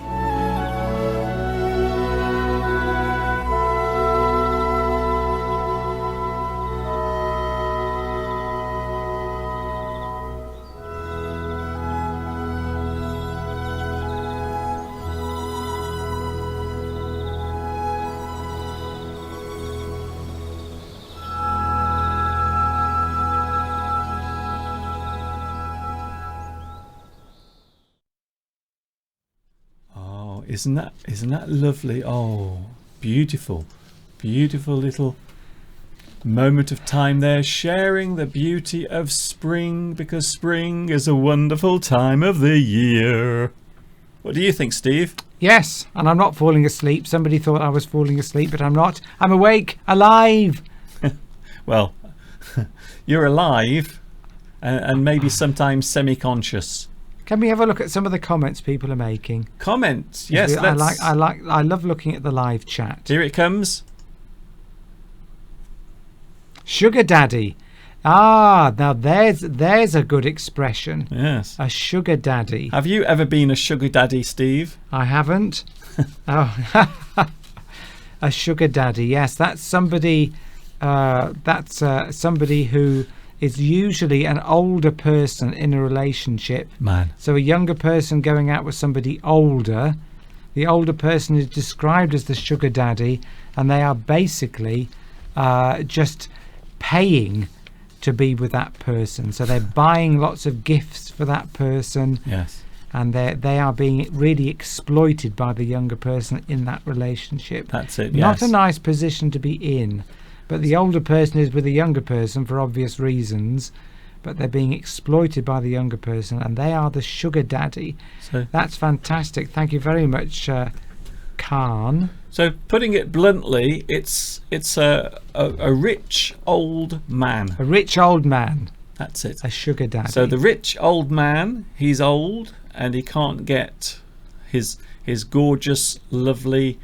Isn't that lovely? Oh, beautiful, beautiful little moment of time there, sharing the beauty of spring, because spring is a wonderful time of the year. What do you think, Steve? Yes, and I'm not falling asleep. Somebody thought I was falling asleep, but I'm not. I'm awake, alive. Well, you're alive, and maybe sometimes semi-conscious. Can we have a look at some of the comments people are making? Comments, yes. I love looking at the live chat. Here it comes. Sugar daddy. Ah, now there's a good expression. Yes. A sugar daddy. Have you ever been a sugar daddy, Steve? I haven't. Oh, a sugar daddy. Yes, that's somebody. Somebody who is usually an older person in a relationship. Man. So a younger person going out with somebody older. The older person is described as the sugar daddy, and they are basically just paying to be with that person. So they're buying lots of gifts for that person. Yes. And they are being really exploited by the younger person in that relationship. That's it, Not yes. a nice position to be in. But the older person is with the younger person for obvious reasons, but they're being exploited by the younger person, and they are the sugar daddy. So that's fantastic. Thank you very much, Khan. So putting it bluntly, it's a rich old man. A rich old man. That's it. A sugar daddy. So the rich old man, he's old and he can't get his gorgeous, lovely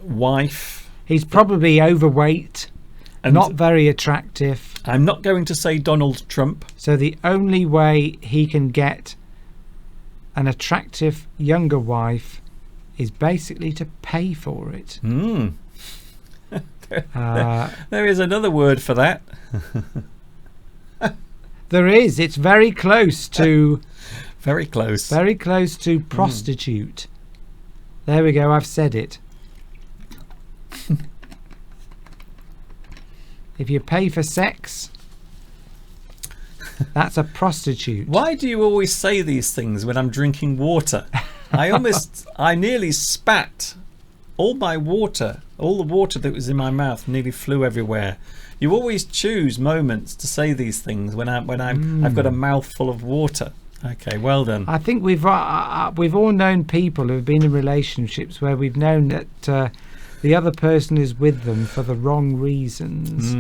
wife. He's probably overweight, And not very attractive. I'm not going to say Donald Trump. So the only way he can get an attractive younger wife is basically to pay for it. Mm. There is another word for that. There is. It's very close to Very close. very close to prostitute. There we go. I've said it. If you pay for sex, that's a prostitute. Why do you always say these things when I'm drinking water? I nearly spat all my water, all the water that was in my mouth nearly flew everywhere. You always choose moments to say these things when I've got a mouthful of water. Okay, well done. I think we've all known people who have been in relationships where we've known that the other person is with them for the wrong reasons,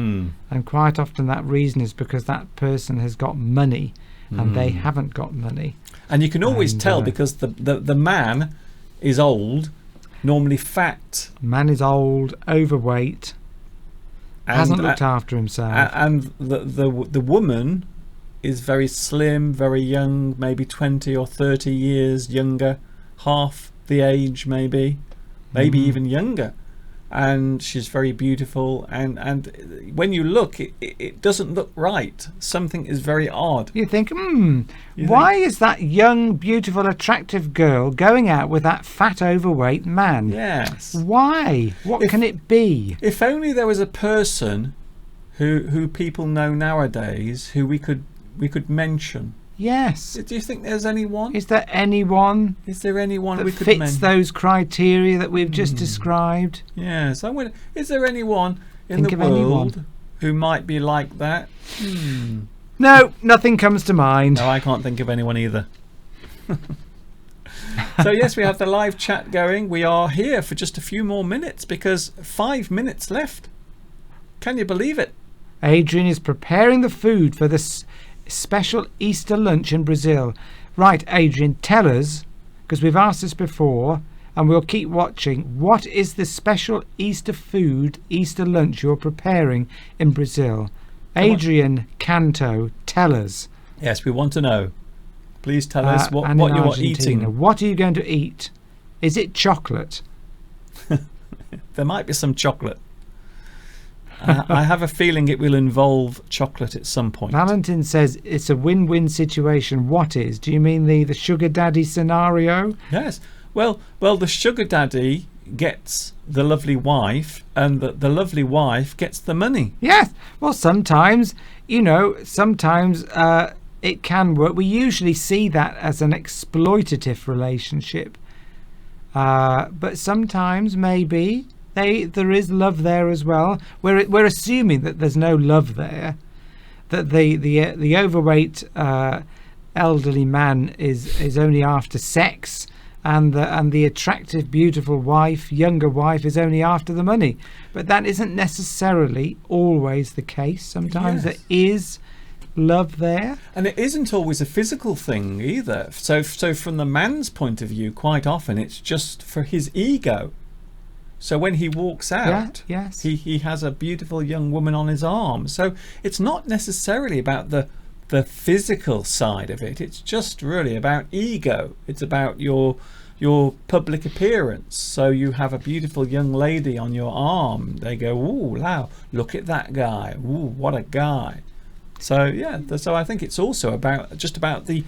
and quite often that reason is because that person has got money and they haven't got money. And you can always tell because the man is old, normally fat. Man is old, overweight, hasn't looked after himself, and the woman is very slim, very young, maybe 20 or 30 years younger, half the age maybe even younger, and she's very beautiful, and when you look it doesn't look right. Something is very odd. You think, why is that young, beautiful, attractive girl going out with that fat, overweight man? Yes. Why? What can it be? If only there was a person who people know nowadays who we could mention. Yes. Do you think there's anyone? Is there anyone Is there anyone that we could fits mention? those criteria that we've just described? Yes. Is there anyone in Think the of world anyone. who might be like that? No, nothing comes to mind. No, I can't think of anyone either. So yes, we have the live chat going. We are here for just a few more minutes because 5 minutes left. Can you believe it? Adrian is preparing the food for this special Easter lunch in Brazil. Right, Adrian, tell us, because we've asked this before and we'll keep watching, what is the special Easter food, Easter lunch you're preparing in Brazil? Adrian Canto, tell us. Yes, we want to know. Please tell us what and in you are Argentina, eating. What are you going to eat? Is it chocolate? There might be some chocolate. I have a feeling it will involve chocolate at some point. Valentin says it's a win-win situation. What is? Do you mean the sugar daddy scenario? Yes. Well, the sugar daddy gets the lovely wife, and the lovely wife gets the money. Yes. Well, sometimes, sometimes it can work. We usually see that as an exploitative relationship. But sometimes maybe there is love there as well. We're assuming that there's no love there, that the overweight elderly man is only after sex, and the attractive, beautiful wife, younger wife, is only after the money. But that isn't necessarily always the case. Sometimes there is love there, and it isn't always a physical thing either. So from the man's point of view, quite often it's just for his ego. So when he walks out, yes, he has a beautiful young woman on his arm. So it's not necessarily about the physical side of it. It's just really about ego. It's about your public appearance. So you have a beautiful young lady on your arm. They go, ooh, wow, look at that guy. Ooh, what a guy. So yeah, so I think it's also about the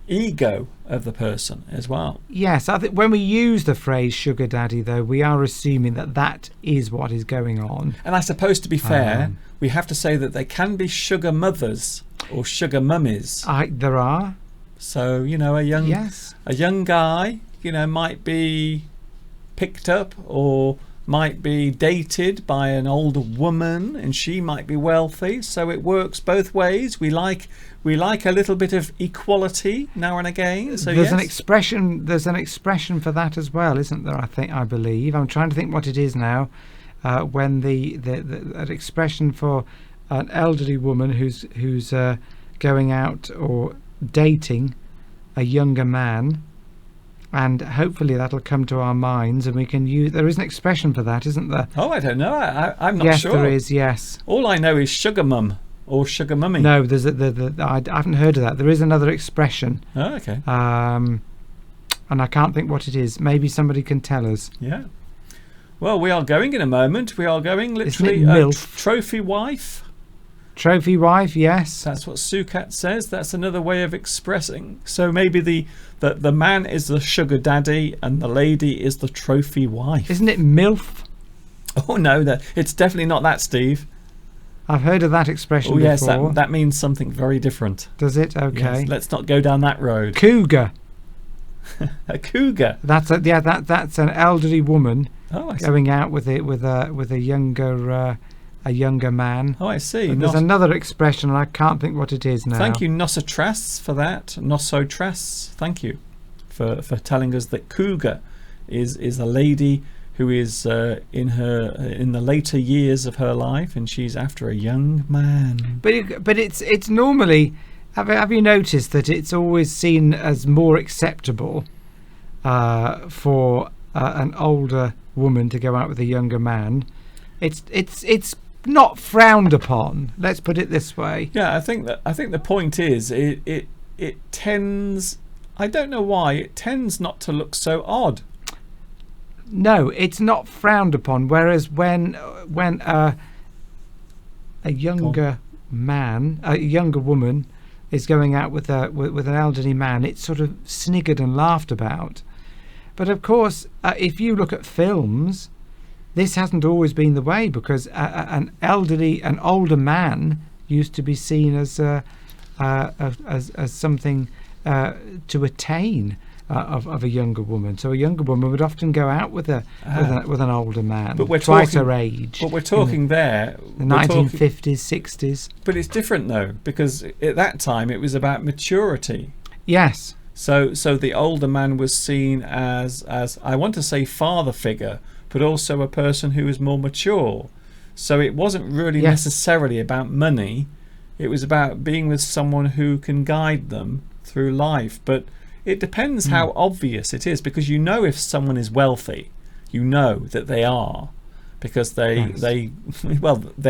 ego of the person as well. Yes, I think when we use the phrase sugar daddy, though, we are assuming that is what is going on. And I suppose, to be fair, we have to say that they can be sugar mothers or sugar mummies. There are. So a young guy might be picked up or might be dated by an older woman, and she might be wealthy. So it works both ways. We like a little bit of equality now and again. So there's an expression for that as well, isn't there? I believe I'm trying to think what it is now. When that expression for an elderly woman who's going out or dating a younger man, and hopefully that'll come to our minds, and we can use. There is an expression for that, isn't there? Oh, I don't know. I'm not Yes, sure. there is. Yes. All I know is sugar mum or sugar mummy. No, there's I haven't heard of that. There is another expression, Oh, okay. and I can't think what it is. Maybe somebody can tell us. Yeah. Well, we are going in a moment. We are going literally MILF? trophy wife. Trophy wife, yes. That's what Sukat says. That's another way of expressing. So maybe the man is the sugar daddy and the lady is the trophy wife. Isn't it MILF? Oh no, it's definitely not that, Steve. I've heard of that expression Oh yes, before. that means something very different. Does it? Okay. Yes, let's not go down that road. Cougar. A cougar. That's an elderly woman Oh, I see. going out with a younger man. Oh, I see. But there's another expression, and I can't think what it is now. Thank you, Nosotras, for that. Nosotras. Thank you for telling us that cougar is a lady who is in the later years of her life, and she's after a young man. But it's normally. Have you noticed that it's always seen as more acceptable for an older woman to go out with a younger man? It's not frowned upon. Let's put it this way. Yeah, I think the point is it tends. I don't know why it tends not to look so odd. No, it's not frowned upon. Whereas when a younger man, a younger woman, is going out with an elderly man, it's sort of sniggered and laughed about. But of course, if you look at films, this hasn't always been the way, because an older man used to be seen as something to attain of a younger woman. So a younger woman would often go out with an older man, but we're twice talking, her age. But we're talking the 1950s, 60s. But it's different though, because at that time it was about maturity. Yes. So the older man was seen as I want to say father figure, but also a person who was more mature. So it wasn't really necessarily about money. It was about being with someone who can guide them through life. But it depends how obvious it is, because you know if someone is wealthy, you know that they are, because they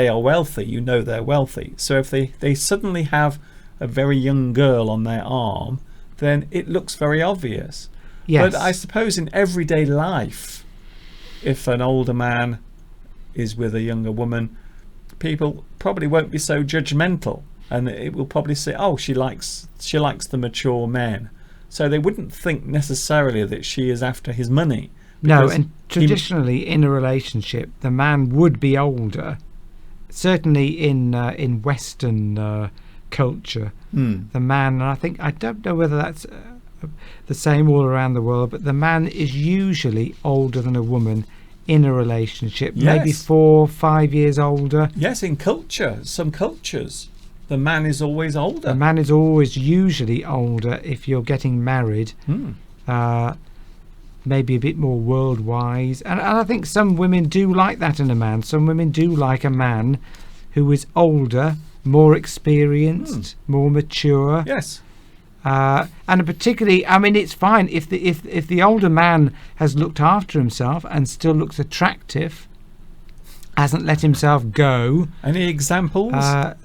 are wealthy. You know they're wealthy. So if they suddenly have a very young girl on their arm, then it looks very obvious. Yes. But I suppose in everyday life, if an older man is with a younger woman, people probably won't be so judgmental, and it will probably say, oh, she likes the mature men. So they wouldn't think necessarily that she is after his money. No, and traditionally in a relationship, the man would be older. Certainly in Western culture, the man, and I don't know whether that's the same all around the world, but the man is usually older than a woman in a relationship, maybe 4 or 5 years older. Yes, in some cultures, the man is always older. The man is always usually older if you're getting married. Maybe a bit more world wise, and I think some women do like that in a man. Some women do like a man who is older, more experienced, more mature. Yes. And particularly, I mean, it's fine if the older man has looked after himself and still looks attractive, hasn't let himself go. Any examples?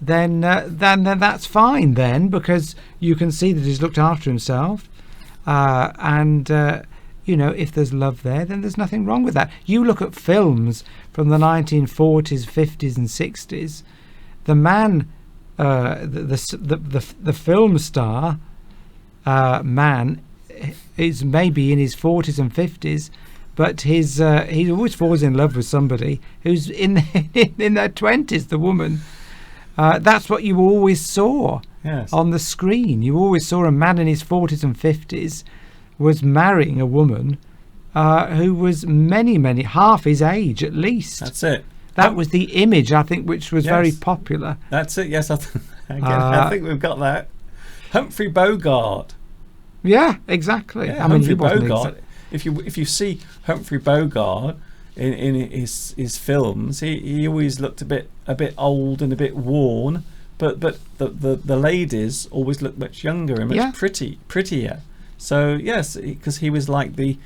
Then that's fine then, because you can see that he's looked after himself, and if there's love there, then there's nothing wrong with that. You look at films from the 1940s, 50s, and 60s. The man, the film star man, is maybe in his 40s and 50s, but he always falls in love with somebody who's in their 20s. The woman. That's what you always saw on the screen. You always saw a man in his 40s and 50s was marrying a woman who was many half his age at least. That's it. That was the image, I think, which was very popular. That's it. Yes, I think we've got that. Humphrey Bogart. Yeah, exactly. Yeah, Humphrey Bogart. If you see Humphrey Bogart in his films, he always looked a bit old and a bit worn, but the ladies always looked much younger and much prettier. So yes, because he was like the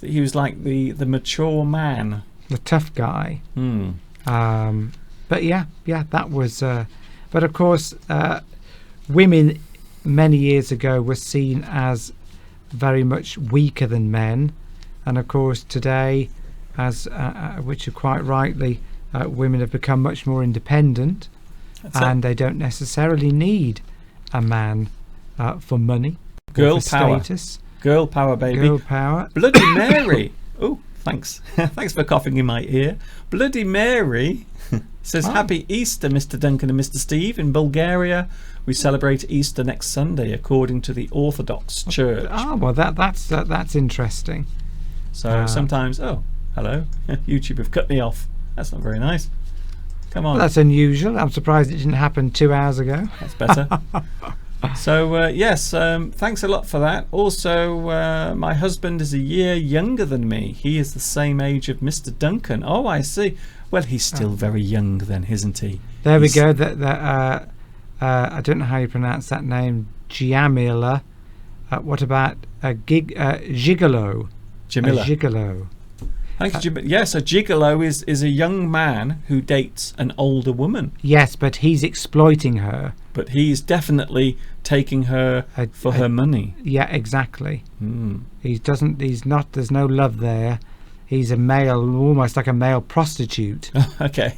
mature man. The tough guy. Hmm. But yeah, that was. But of course, women many years ago were seen as very much weaker than men, and of course today, as which are quite rightly, women have become much more independent, and they don't necessarily need a man for money, Girl for power. status. Girl power, baby. Girl power. Bloody Mary. Oh, thanks. Thanks for coughing in my ear. Bloody Mary says, Happy Easter, Mr. Duncan and Mr. Steve. In Bulgaria, we celebrate Easter next Sunday according to the Orthodox Church. Well, that's interesting. So sometimes, oh, hello. YouTube have cut me off. That's not very nice. Come on. Well, that's unusual. I'm surprised it didn't happen 2 hours ago. That's better. So yes, thanks a lot for that. Also, my husband is a year younger than me. He is the same age of Mr. Duncan. Oh, I see. Well, he's still very young then, isn't he? There we go. I don't know how you pronounce that name. Giamila. What about gigolo? Jamila. A gigolo. Yes, a gigolo is a young man who dates an older woman. Yes, but he's exploiting her. But he's definitely taking her for her money. Yeah, exactly. Mm. He's not. There's no love there. He's a male, almost like a male prostitute. Okay.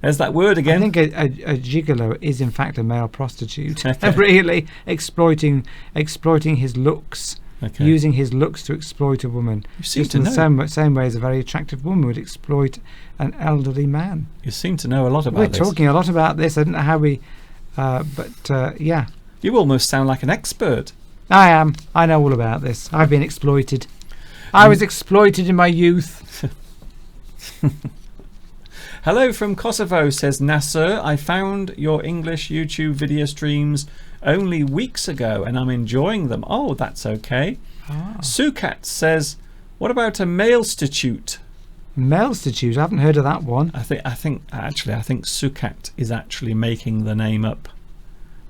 There's that word again. I think a gigolo is in fact a male prostitute. Really exploiting his looks. Okay. Using his looks to exploit a woman. You seem Just to in know. the same way as a very attractive woman would exploit an elderly man. You seem to know a lot about We're this. talking a lot about this. I don't know how we... but yeah. You almost sound like an expert. I am. I know all about this. I've been exploited. I was exploited in my youth. Hello from Kosovo, says Nasser. I found your English YouTube video streams only weeks ago and I'm enjoying them. Oh, that's okay. Sukat says, what about a male-stitute? Male-stitute? I haven't heard of that one. I think Sukat is actually making the name up.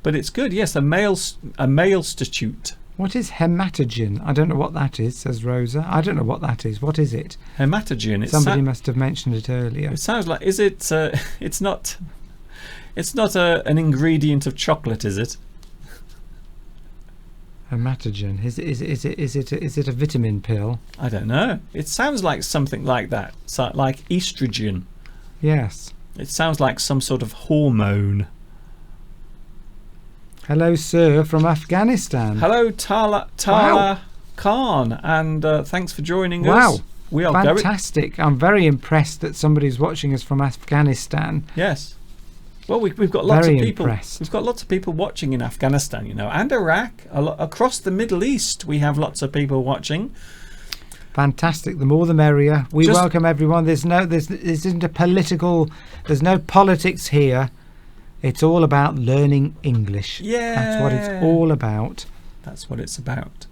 But it's good, yes, a male-stitute. What is hematogen? I don't know what that is, says Rosa. I don't know what that is. What is it? Hematogen. Somebody must have mentioned it earlier. It sounds like, is it, it's not an ingredient of chocolate, is it? Hematogen. Is it a vitamin pill? I don't know. It sounds like something like that. So, like estrogen. Yes. It sounds like some sort of hormone. Hello, sir, from Afghanistan. Hello, Tala Wow. Khan, and thanks for joining us. Wow. We are fantastic. I'm very impressed that somebody's watching us from Afghanistan. Yes. Well, we've got lots Very of people. impressed. We've got lots of people watching in Afghanistan, you know, and Iraq. Across the Middle East, we have lots of people watching. Fantastic. The more the merrier. We welcome everyone. This isn't a political. There's no politics here. It's all about learning English. Yeah. That's what it's all about. That's what it's about.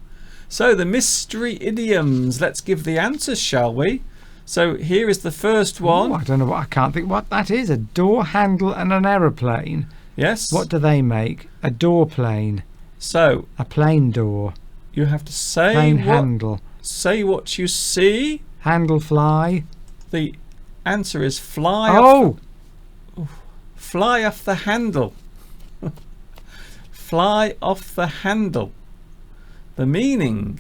So the mystery idioms. Let's give the answers, shall we? So here is the first one. Ooh, I don't know what. I can't think what that is. A door handle and an aeroplane. Yes. What do they make? A door plane. So a plane door. You have to say plane handle. Say what you see. Handle fly. The answer is fly. Fly off the handle. Fly off the handle. The meaning.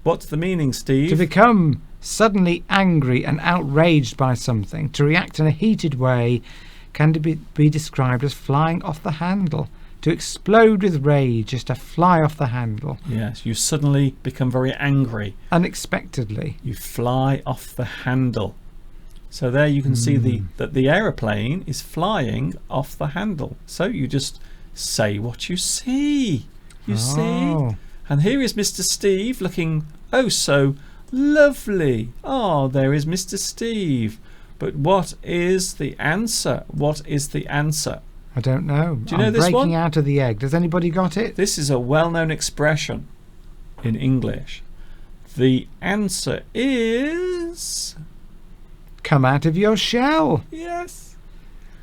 What's the meaning, Steve? To become suddenly angry and outraged by something, to react in a heated way, can be described as flying off the handle. To explode with rage is to fly off the handle. Yes, you suddenly become very angry. Unexpectedly. You fly off the handle. So there you can see that the aeroplane is flying off the handle. So you just say what you see. You see? And here is Mr. Steve looking oh so lovely. Oh, there is Mr. Steve. But what is the answer? What is the answer? I don't know. Do you know this one? Breaking out of the egg. Does anybody got it? This is a well-known expression in English. The answer is... Come out of your shell. Yes.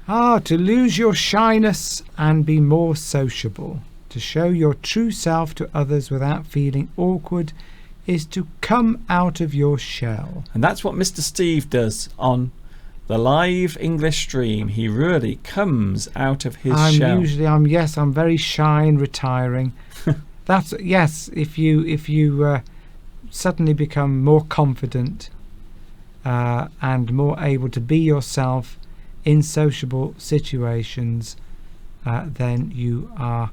To lose your shyness and be more sociable. To show your true self to others without feeling awkward is to come out of your shell. And that's what Mr. Steve does on the live English stream. He really comes out of his shell. I'm very shy and retiring. That's yes. If you suddenly become more confident and more able to be yourself in sociable situations, then you are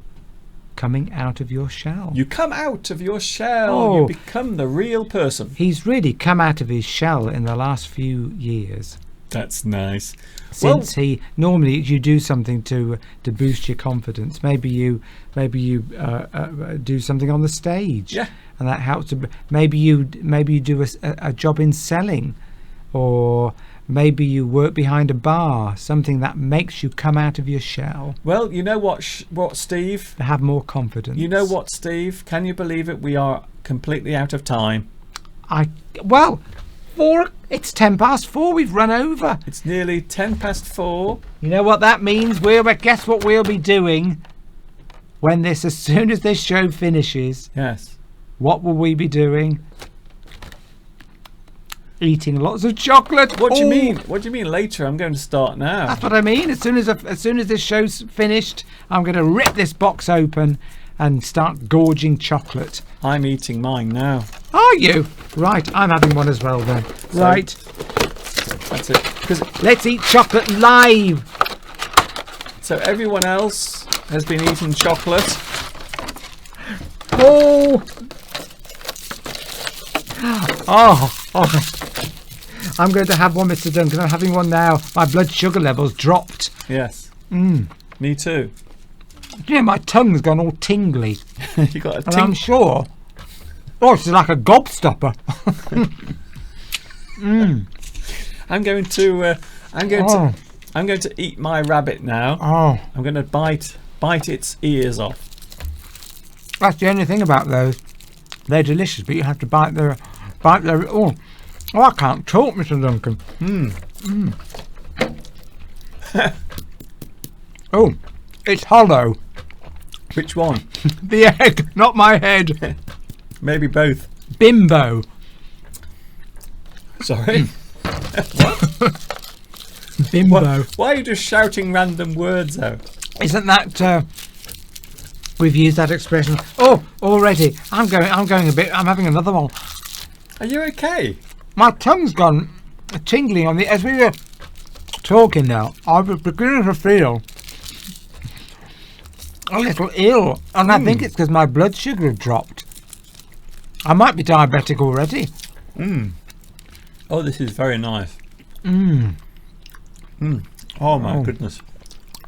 coming out of your shell. You come out of your shell. Oh. You become the real person. He's really come out of his shell in the last few years. That's nice. Since normally you do something to boost your confidence. Maybe you do something on the stage, Yeah. and that helps. Maybe you do a job in selling, or maybe you work behind a bar. Something that makes you come out of your shell. Well, you know what, Steve? To have more confidence. You know what, Steve? Can you believe it? We are completely out of time. It's 4:10. We've run over. It's nearly 4:10. You know what that means? Guess what we'll be doing as soon as this show finishes. Yes. What will we be doing? Eating lots of chocolate. What do you mean? What do you mean later? I'm going to start now. That's what I mean. As soon as this show's finished, I'm going to rip this box open and start gorging chocolate. I'm eating mine now. Are you? Right, I'm having one as well then. Right. That's it. Let's eat chocolate live. So everyone else has been eating chocolate. Oh. I'm going to have one, Mr. Duncan. I'm having one now. My blood sugar level's dropped. Yes. Me too. You know, my tongue's gone all tingly. You got a And I'm sure. Oh, it's like a gobstopper. I'm going to eat my rabbit now. Oh, I'm going to bite its ears off. that's the only thing about those. They're delicious, but you have to bite their. Oh, I can't talk, Mr. Duncan. Oh, it's hollow. Which one? The egg, not my head. Maybe both. Bimbo. Sorry. Bimbo. Why are you just shouting random words out? Isn't that? We've used that expression. Oh, already. I'm going a bit. I'm having another one. Are you okay? My tongue's gone tingling on the. As we were talking now, I was beginning to feel a little ill, and I think it's because my blood sugar had dropped. I might be diabetic already. Oh, this is very nice. Oh my goodness.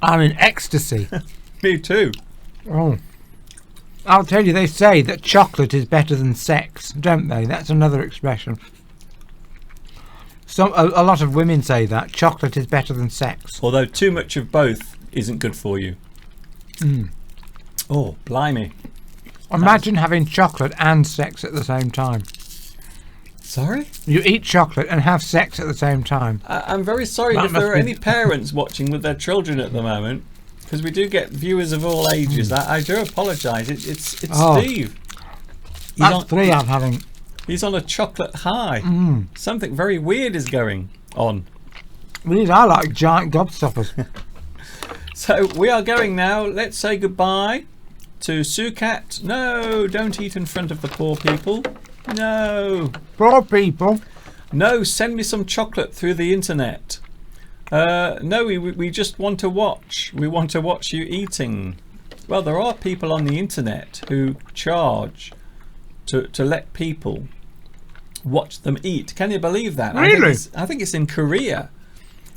I'm in ecstasy. Me too. Oh. I'll tell you, they say that chocolate is better than sex, don't they? That's another expression. A lot of women say that chocolate is better than sex. Although too much of both isn't good for you. Oh, blimey. Imagine having chocolate and sex at the same time. Sorry? You eat chocolate and have sex at the same time. I'm very sorry That if there must are be- any parents watching with their children at the moment, because we do get viewers of all ages. I do apologise. It's Oh. Steve. That's 3 I'm having. He's on a chocolate high. Something very weird is going on. These are like giant gobstoppers. So we are going now. Let's say goodbye to Sukat. No, don't eat in front of the poor people. No. Poor people. No, send me some chocolate through the internet. No, we just want to watch. We want to watch you eating. Well, there are people on the internet who charge to let people watch them eat. Can you believe that? Really? I think it's in Korea.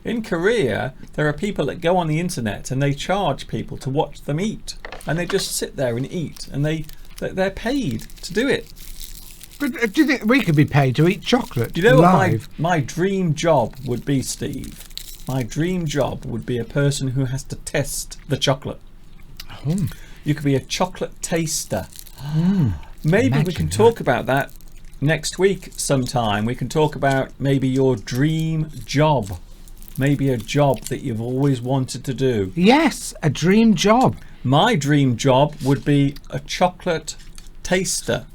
In Korea, there are people that go on the internet and they charge people to watch them eat, and they just sit there and eat, and they're paid to do it. But do you think we could be paid to eat chocolate? Do you know live? what my dream job would be, Steve? My dream job would be a person who has to test the chocolate. You could be a chocolate taster. Maybe we Imagine can that. talk about that next week sometime. We can talk about maybe your dream job. maybe a job that you've always wanted to do. Yes, a dream job. My dream job would be a chocolate taster.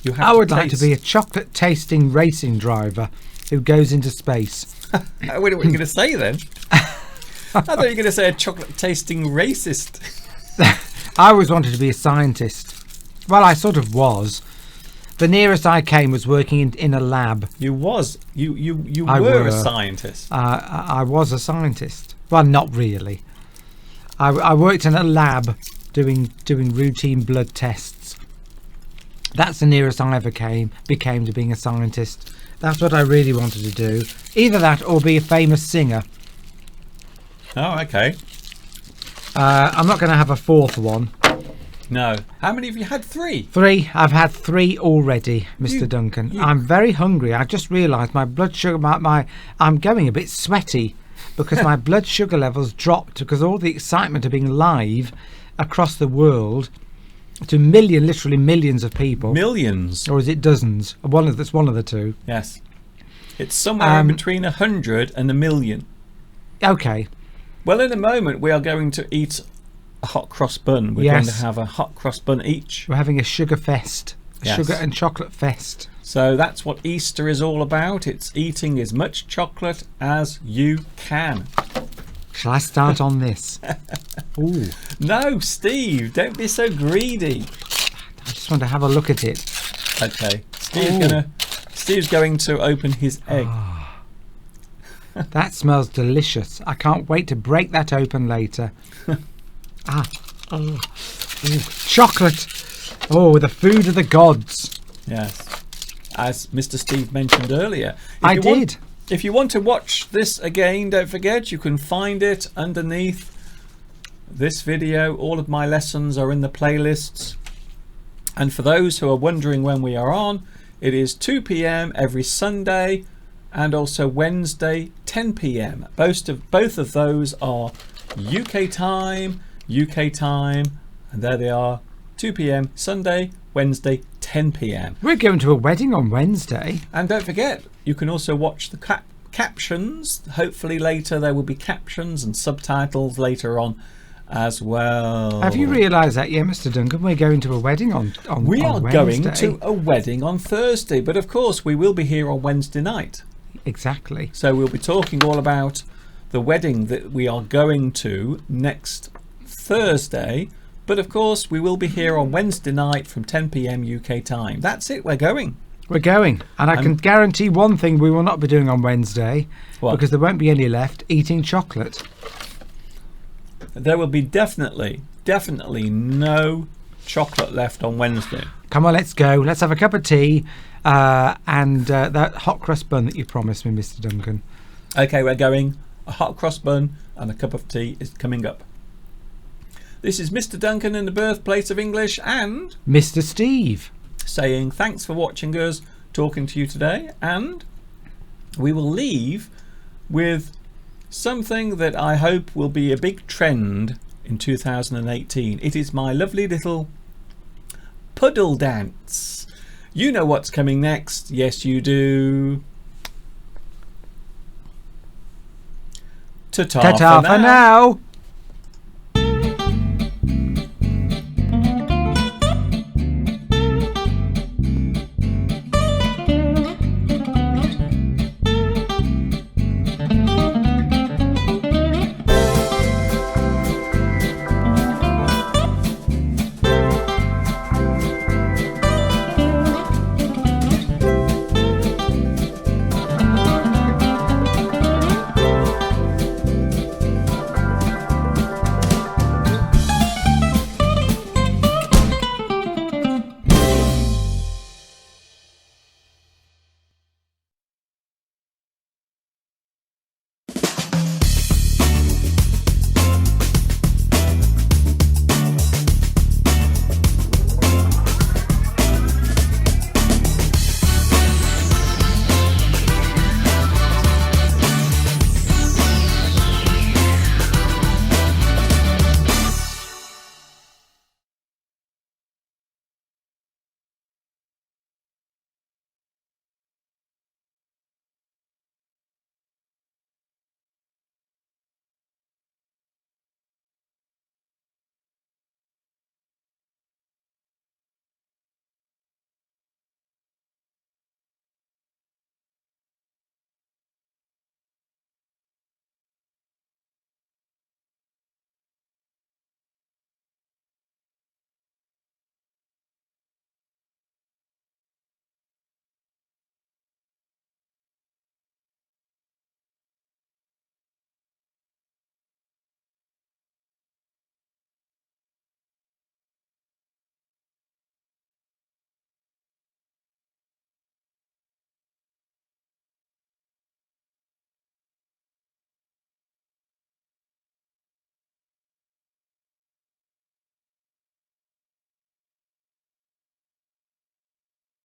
You have I would like to taste- be a chocolate tasting racing driver who goes into space. What were you going to say then? I thought you were going to say a chocolate tasting racist. I always wanted to be a scientist. Well, I sort of was. The nearest I came was working in a lab. You were I were. a scientist. I was a scientist. Well, not really. I worked in a lab doing routine blood tests. That's the nearest I ever became to being a scientist. That's what I really wanted to do. Either that or be a famous singer. Oh, okay. I'm not going to have a fourth one. No. How many have you had? 3? 3. I've had 3 already, Mr. Duncan. you- I'm very hungry. I just realised my blood sugar, I'm going a bit sweaty because my blood sugar levels dropped because all the excitement of being live across the world to literally millions of people. Millions. Or is it dozens? That's one of the two. Yes. It's somewhere in between 100 and 1,000,000. Okay. Well, in a moment, we are going to eat a hot cross bun. We're going to Yes. have a hot cross bun each. We're having a sugar fest. A Yes. sugar and chocolate fest. So that's what Easter is all about. It's eating as much chocolate as you can. Shall I start on this? Ooh. No, Steve, don't be so greedy. I just want to have a look at it. Okay, Ooh. Steve's going to open his egg. That smells delicious. I can't wait to break that open later. Ooh. Chocolate. Oh, the food of the gods. Yes, as Mr. Steve mentioned earlier. I did. If you want to watch this again, don't forget you can find it underneath this video. All of my lessons are in the playlists. And for those who are wondering when we are on, it is 2 p.m. every Sunday and also Wednesday 10 p.m. Both of those are UK time, and there they are, 2 p.m. Sunday, Wednesday 10 p.m. We're going to a wedding on Wednesday. And don't forget, you can also watch the captions. Hopefully later there will be captions and subtitles later on as well. Have you realised that yet, Mr. Duncan? We're going to a wedding on We are going Wednesday. to a wedding on Thursday, but of course we will be here on Wednesday night. Exactly. So we'll be talking all about the wedding that we are going to next Thursday. But of course we will be here on Wednesday night from 10 p.m. UK time. That's it, we're going. We're going. And I can guarantee one thing we will not be doing on Wednesday. What? Because there won't be any left, eating chocolate. There will be definitely no chocolate left on Wednesday. Come on, let's go. Let's have a cup of tea and that hot crust bun that you promised me, Mr. Duncan. Okay, we're going. A hot cross bun and a cup of tea is coming up. This is Mr. Duncan in the birthplace of English and Mr. Steve. saying thanks for watching us, talking to you today, and we will leave with something that I hope will be a big trend in 2018. It is my lovely little puddle dance. You know what's coming next. Yes, you do. Ta-ta Ta-ta for now.